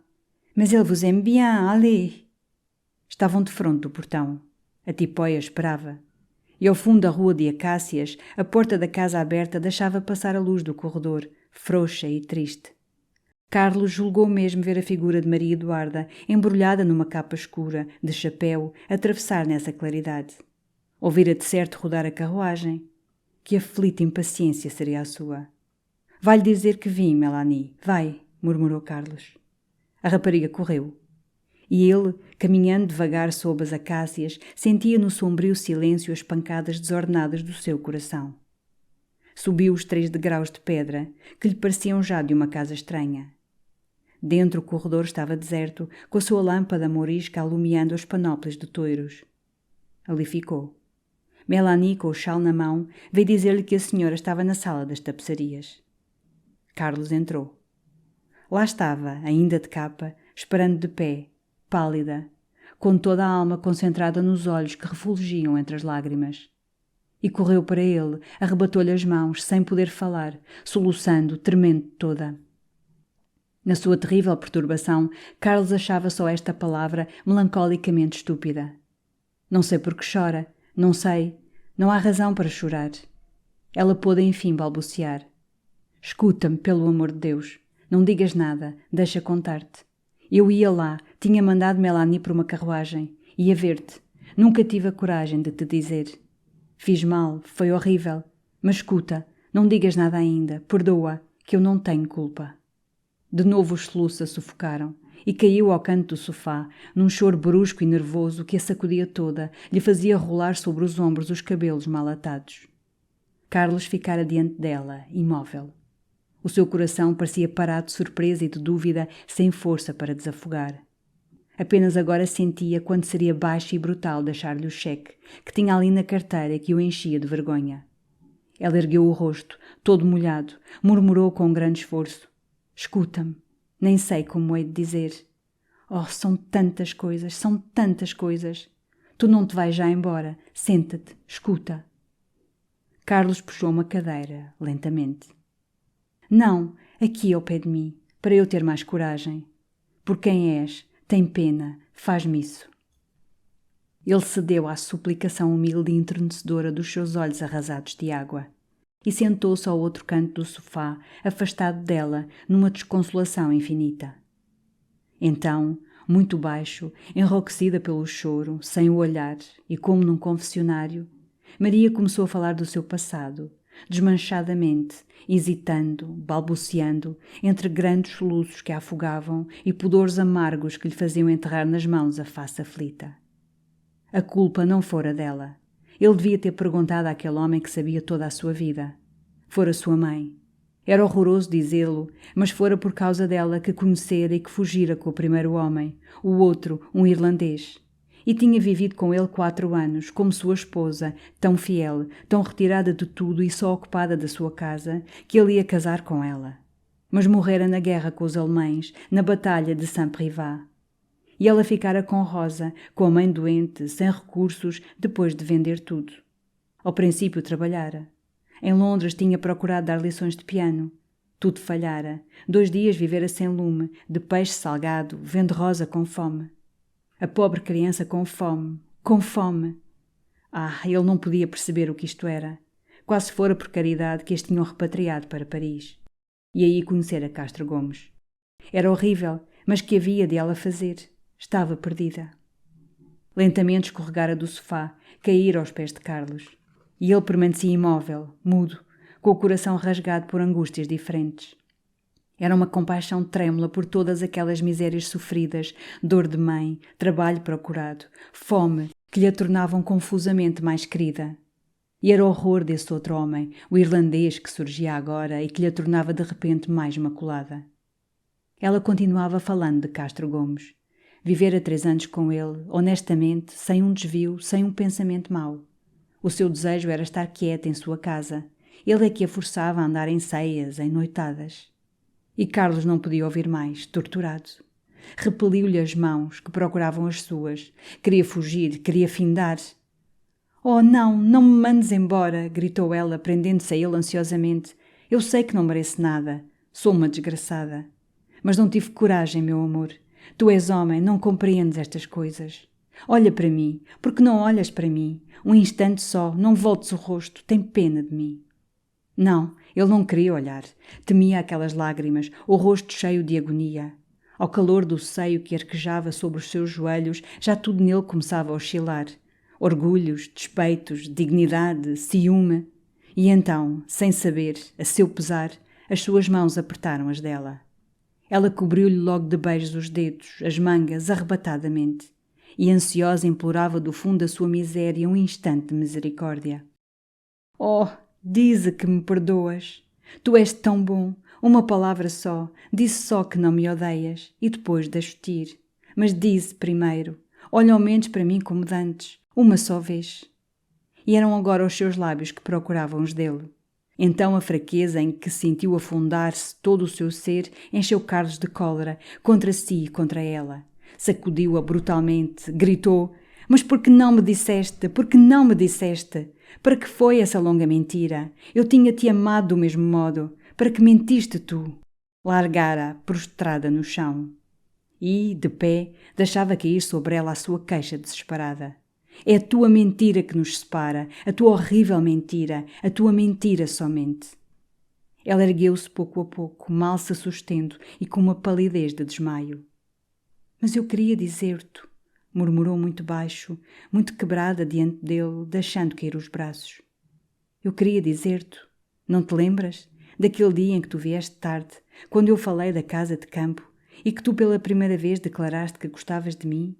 S1: Mas ele vous aime bien, allez. Estavam defronte do portão. A tipóia esperava. E ao fundo da rua de acácias, a porta da casa aberta deixava passar a luz do corredor, frouxa e triste. Carlos julgou mesmo ver a figura de Maria Eduarda, embrulhada numa capa escura, de chapéu, atravessar nessa claridade. Ouvira de certo rodar a carruagem. Que aflita impaciência seria a sua. Vai-lhe dizer que vim, Mélanie, vai, murmurou Carlos. A rapariga correu. E ele, caminhando devagar sob as acácias, sentia no sombrio silêncio as pancadas desordenadas do seu coração. Subiu os 3 degraus de pedra, que lhe pareciam já de uma casa estranha. Dentro o corredor estava deserto, com a sua lâmpada morisca alumiando as panóplias de toiros. Ali ficou. Mélanie, com o chal na mão, veio dizer-lhe que a senhora estava na sala das tapeçarias. Carlos entrou. Lá estava, ainda de capa, esperando de pé, pálida, com toda a alma concentrada nos olhos que refulgiam entre as lágrimas. E correu para ele, arrebatou-lhe as mãos, sem poder falar, soluçando, tremendo toda. Na sua terrível perturbação, Carlos achava só esta palavra melancolicamente estúpida. Não sei por que chora, não sei, não há razão para chorar. Ela pôde enfim balbuciar. Escuta-me, pelo amor de Deus, não digas nada, deixa contar-te. Eu ia lá, tinha mandado Mélanie por uma carruagem, ia ver-te. Nunca tive a coragem de te dizer. Fiz mal, foi horrível, mas escuta, não digas nada ainda, perdoa, que eu não tenho culpa. De novo os soluços a sufocaram e caiu ao canto do sofá, num choro brusco e nervoso que a sacudia toda, lhe fazia rolar sobre os ombros os cabelos mal atados. Carlos ficara diante dela, imóvel. O seu coração parecia parado de surpresa e de dúvida, sem força para desafogar. Apenas agora sentia quanto seria baixo e brutal deixar-lhe o cheque, que tinha ali na carteira que o enchia de vergonha. Ela ergueu o rosto, todo molhado, murmurou com grande esforço. Escuta-me, nem sei como hei de dizer. Oh, são tantas coisas, são tantas coisas. Tu não te vais já embora, senta-te, escuta. Carlos puxou uma cadeira, lentamente. Não, aqui ao pé de mim, para eu ter mais coragem. Por quem és, tem pena, faz-me isso. Ele cedeu à suplicação humilde e enternecedora dos seus olhos arrasados de água e sentou-se ao outro canto do sofá, afastado dela, numa desconsolação infinita. Então, muito baixo, enrouquecida pelo choro, sem o olhar e como num confessionário, Maria começou a falar do seu passado, desmanchadamente, hesitando, balbuciando, entre grandes soluços que a afogavam e pudores amargos que lhe faziam enterrar nas mãos a face aflita. A culpa não fora dela. Ele devia ter perguntado àquele homem que sabia toda a sua vida. Fora sua mãe. Era horroroso dizê-lo, mas fora por causa dela que conhecera e que fugira com o primeiro homem, o outro, um irlandês. E tinha vivido com ele 4 anos, como sua esposa, tão fiel, tão retirada de tudo e só ocupada da sua casa, que ele ia casar com ela. Mas morrera na guerra com os alemães, na batalha de Saint-Privat. E ela ficara com Rosa, com a mãe doente, sem recursos, depois de vender tudo. Ao princípio trabalhara. Em Londres tinha procurado dar lições de piano. Tudo falhara. 2 dias vivera sem lume, de peixe salgado, vendo Rosa com fome. A pobre criança com fome, com fome. Ah, ele não podia perceber o que isto era. Quase fora por caridade que as tinham repatriado para Paris. E aí conhecera Castro Gomes. Era horrível, mas que havia de ela fazer? Estava perdida. Lentamente escorregara do sofá, caíra aos pés de Carlos. E ele permanecia imóvel, mudo, com o coração rasgado por angústias diferentes. Era uma compaixão trêmula por todas aquelas misérias sofridas, dor de mãe, trabalho procurado, fome, que lhe a tornavam confusamente mais querida. E era o horror desse outro homem, o irlandês que surgia agora e que lhe a tornava de repente mais maculada. Ela continuava falando de Castro Gomes. Vivera 3 anos com ele, honestamente, sem um desvio, sem um pensamento mau. O seu desejo era estar quieta em sua casa. Ele é que a forçava a andar em ceias, em noitadas. E Carlos não podia ouvir mais, torturado. Repeliu-lhe as mãos, que procuravam as suas. Queria fugir, queria findar. Oh, não, não me mandes embora, gritou ela, prendendo-se a ele ansiosamente. Eu sei que não mereço nada. Sou uma desgraçada. Mas não tive coragem, meu amor. Tu és homem, não compreendes estas coisas. Olha para mim, porque não olhas para mim? Um instante só, não voltes o rosto, tem pena de mim. Não, ele não queria olhar. Temia aquelas lágrimas, o rosto cheio de agonia. Ao calor do seio que arquejava sobre os seus joelhos, já tudo nele começava a oscilar. Orgulhos, despeitos, dignidade, ciúme. E então, sem saber, a seu pesar, as suas mãos apertaram as dela. Ela cobriu-lhe logo de beijos os dedos, as mangas, arrebatadamente. E ansiosa implorava do fundo da sua miséria um instante de misericórdia. Oh, dize que me perdoas. Tu és tão bom. Uma palavra só. Dize só que não me odeias. E depois deixo-te ir. Mas dize primeiro. Olha ao menos para mim como dantes. Uma só vez. E eram agora os seus lábios que procuravam os dele. Então a fraqueza em que sentiu afundar-se todo o seu ser encheu Carlos de cólera, contra si e contra ela. Sacudiu-a brutalmente, gritou: Mas por que não me disseste? Por que não me disseste? Para que foi essa longa mentira? Eu tinha-te amado do mesmo modo. Para que mentiste tu? Largara, prostrada no chão. E, de pé, deixava cair sobre ela a sua queixa desesperada. É a tua mentira que nos separa, a tua horrível mentira, a tua mentira somente. Ela ergueu-se pouco a pouco, mal se sustendo e com uma palidez de desmaio. Mas eu queria dizer-te, murmurou muito baixo, muito quebrada diante dele, deixando cair os braços. Eu queria dizer-te, não te lembras? Daquele dia em que tu vieste tarde, quando eu falei da casa de campo e que tu pela primeira vez declaraste que gostavas de mim?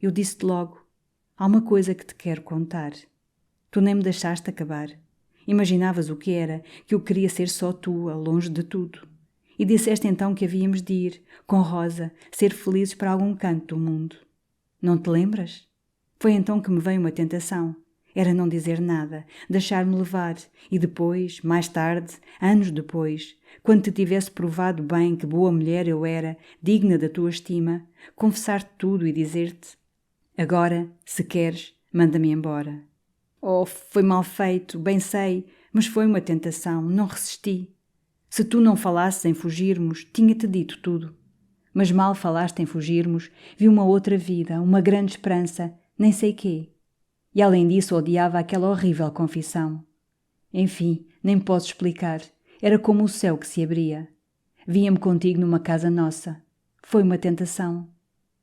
S1: Eu disse-te logo, há uma coisa que te quero contar. Tu nem me deixaste acabar. Imaginavas o que era, que eu queria ser só tua, longe de tudo. E disseste então que havíamos de ir, com Rosa, ser felizes para algum canto do mundo. Não te lembras? Foi então que me veio uma tentação. Era não dizer nada, deixar-me levar e depois, mais tarde, anos depois, quando te tivesse provado bem que boa mulher eu era, digna da tua estima, confessar-te tudo e dizer-te: agora, se queres, manda-me embora. Oh, foi mal feito, bem sei, mas foi uma tentação, não resisti. Se tu não falasses em fugirmos, tinha-te dito tudo. Mas mal falaste em fugirmos, vi uma outra vida, uma grande esperança, nem sei quê. E além disso odiava aquela horrível confissão. Enfim, nem posso explicar. Era como o céu que se abria. Via-me contigo numa casa nossa. Foi uma tentação.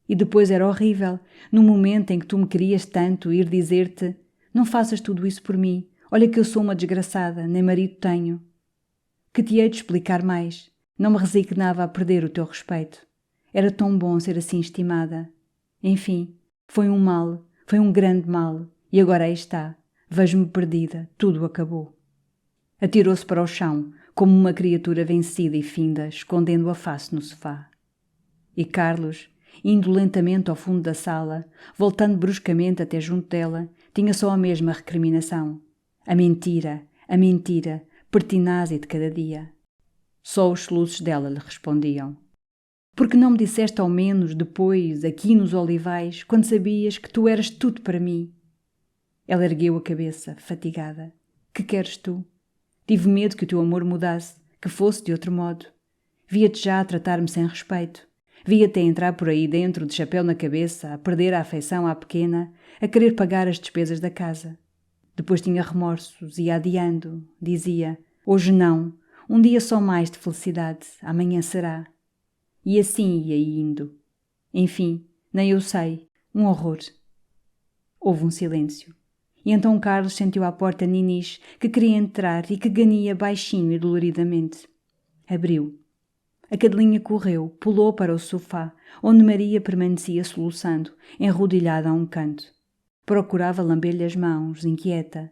S1: E depois era horrível, no momento em que tu me querias tanto, ir dizer-te: não faças tudo isso por mim, olha que eu sou uma desgraçada, nem marido tenho. Que te hei de explicar mais? Não me resignava a perder o teu respeito. Era tão bom ser assim estimada. Enfim, foi um mal, foi um grande mal. E agora aí está, vejo-me perdida, tudo acabou. Atirou-se para o chão, como uma criatura vencida e finda, escondendo a face no sofá. E Carlos, indo lentamente ao fundo da sala, voltando bruscamente até junto dela, tinha só a mesma recriminação. A mentira, pertinaz e de cada dia. Só os soluços dela lhe respondiam. Porque não me disseste ao menos depois, aqui nos olivais, quando sabias que tu eras tudo para mim? Ela ergueu a cabeça, fatigada. Que queres tu? Tive medo que o teu amor mudasse, que fosse de outro modo. Via-te já a tratar-me sem respeito. Via-te a entrar por aí dentro, de chapéu na cabeça, a perder a afeição à pequena, a querer pagar as despesas da casa. Depois tinha remorsos, ia adiando, dizia: hoje não, um dia só mais de felicidade, amanhã será. E assim ia indo. Enfim, nem eu sei, um horror. Houve um silêncio. E então Carlos sentiu à porta Ninis, que queria entrar e que ganhia baixinho e doloridamente. Abriu. A cadelinha correu, pulou para o sofá, onde Maria permanecia soluçando, enrodilhada a um canto. Procurava lamber-lhe as mãos, inquieta.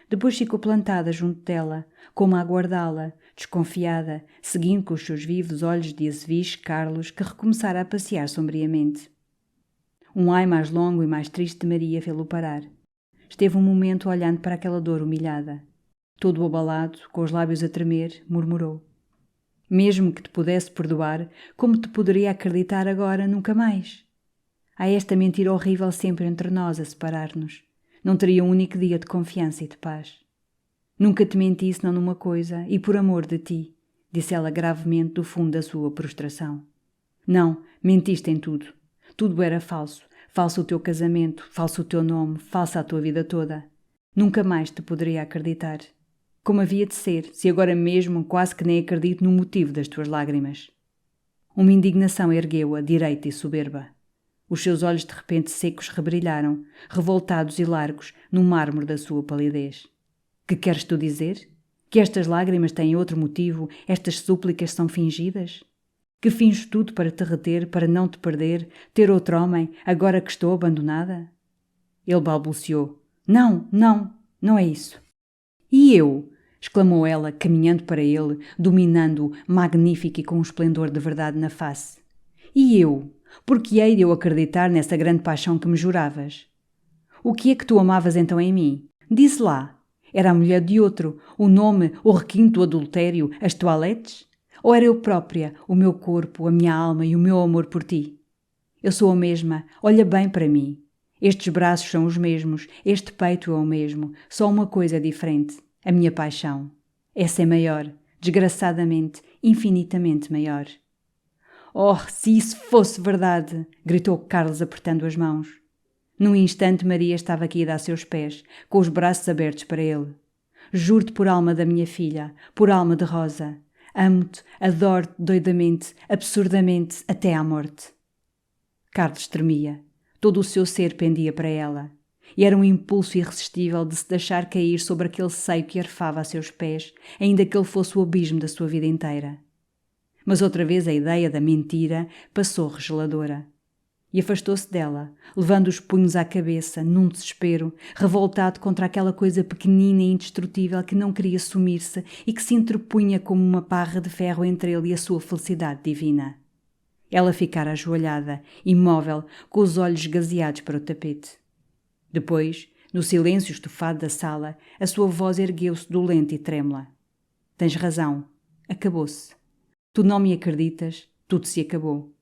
S1: Depois ficou plantada junto dela, como a aguardá-la, desconfiada, seguindo com os seus vivos olhos de azeviche Carlos, que recomeçara a passear sombriamente. Um ai mais longo e mais triste de Maria fê-lo parar. Esteve um momento olhando para aquela dor humilhada. Todo abalado, com os lábios a tremer, murmurou: mesmo que te pudesse perdoar, como te poderia acreditar agora nunca mais? Há esta mentira horrível sempre entre nós a separar-nos. Não teria um único dia de confiança e de paz. Nunca te menti senão numa coisa, e por amor de ti, disse ela gravemente do fundo da sua prostração. Não, mentiste em tudo. Tudo era falso. Falso o teu casamento, falso o teu nome, falsa a tua vida toda. Nunca mais te poderia acreditar. Como havia de ser, se agora mesmo quase que nem acredito no motivo das tuas lágrimas. Uma indignação ergueu-a, direita e soberba. Os seus olhos de repente secos rebrilharam, revoltados e largos, no mármore da sua palidez. Que queres tu dizer? Que estas lágrimas têm outro motivo, estas súplicas são fingidas? Que finjo tudo para te reter, para não te perder, ter outro homem, agora que estou abandonada? Ele balbuciou. Não, não, não é isso. E eu? Exclamou ela, caminhando para ele, dominando-o, magnífica e com um esplendor de verdade na face. E eu? Por que hei de eu acreditar nessa grande paixão que me juravas? O que é que tu amavas então em mim? Diz lá. Era a mulher de outro, o nome, o requinte do adultério, as toaletes? Ou era eu própria, o meu corpo, a minha alma e o meu amor por ti? Eu sou a mesma, olha bem para mim. Estes braços são os mesmos, este peito é o mesmo, só uma coisa é diferente, a minha paixão. Essa é maior, desgraçadamente, infinitamente maior. Oh, se isso fosse verdade! Gritou Carlos apertando as mãos. Num instante Maria estava caída a seus pés, com os braços abertos para ele. Juro-te por alma da minha filha, por alma de Rosa. Amo-te, adoro-te doidamente, absurdamente, até à morte. Carlos tremia. Todo o seu ser pendia para ela. E era um impulso irresistível de se deixar cair sobre aquele seio que arfava a seus pés, ainda que ele fosse o abismo da sua vida inteira. Mas outra vez a ideia da mentira passou regeladora. E afastou-se dela, levando os punhos à cabeça, num desespero, revoltado contra aquela coisa pequenina e indestrutível que não queria sumir-se e que se interpunha como uma barra de ferro entre ele e a sua felicidade divina. Ela ficara ajoelhada, imóvel, com os olhos esgazeados para o tapete. Depois, no silêncio estufado da sala, a sua voz ergueu-se dolente e trêmula. Tens razão. Acabou-se. Tu não me acreditas, tudo se acabou.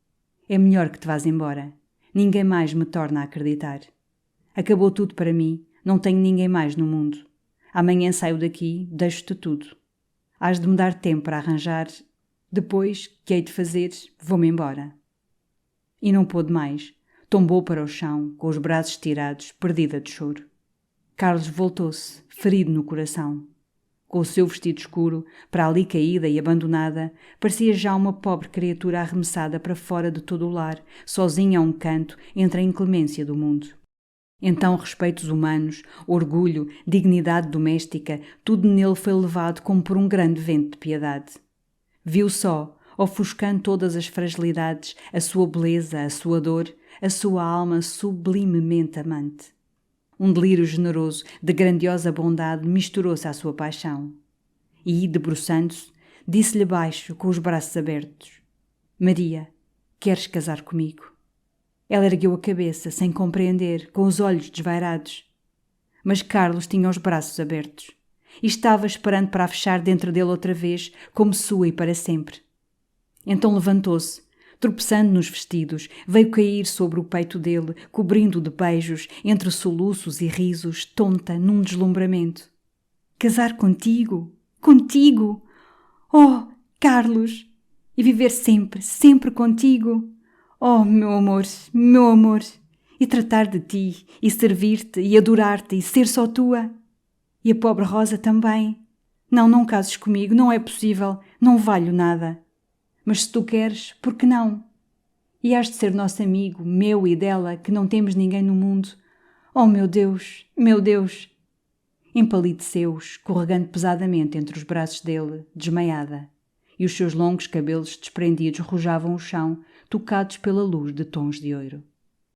S1: É melhor que te vás embora. Ninguém mais me torna a acreditar. Acabou tudo para mim, não tenho ninguém mais no mundo. Amanhã saio daqui, deixo-te tudo. Hás de me dar tempo para arranjar. Depois, que hei de fazer, vou-me embora. E não pôde mais. Tombou para o chão, com os braços estirados, perdida de choro. Carlos voltou-se, ferido no coração. Com o seu vestido escuro, para ali caída e abandonada, parecia já uma pobre criatura arremessada para fora de todo o lar, sozinha a um canto, entre a inclemência do mundo. Então respeitos humanos, orgulho, dignidade doméstica, tudo nele foi levado como por um grande vento de piedade. Viu só, ofuscando todas as fragilidades, a sua beleza, a sua dor, a sua alma sublimemente amante. Um delírio generoso, de grandiosa bondade, misturou-se à sua paixão. E, debruçando-se, disse-lhe baixo, com os braços abertos: Maria, queres casar comigo? Ela ergueu a cabeça, sem compreender, com os olhos desvairados. Mas Carlos tinha os braços abertos e estava esperando para a fechar dentro dele outra vez, como sua e para sempre. Então levantou-se, tropeçando nos vestidos, veio cair sobre o peito dele, cobrindo-o de beijos, entre soluços e risos, tonta, num deslumbramento. Casar contigo? Contigo? Oh, Carlos! E viver sempre, sempre contigo? Oh, meu amor, meu amor! E tratar de ti, e servir-te, e adorar-te, e ser só tua? E a pobre Rosa também? Não, não cases comigo, não é possível, não valho nada. Mas se tu queres, por que não? E has de ser nosso amigo, meu e dela, que não temos ninguém no mundo. Oh, meu Deus, meu Deus! Empalideceu, escorregando pesadamente entre os braços dele, desmaiada, e os seus longos cabelos desprendidos rojavam o chão, tocados pela luz de tons de ouro.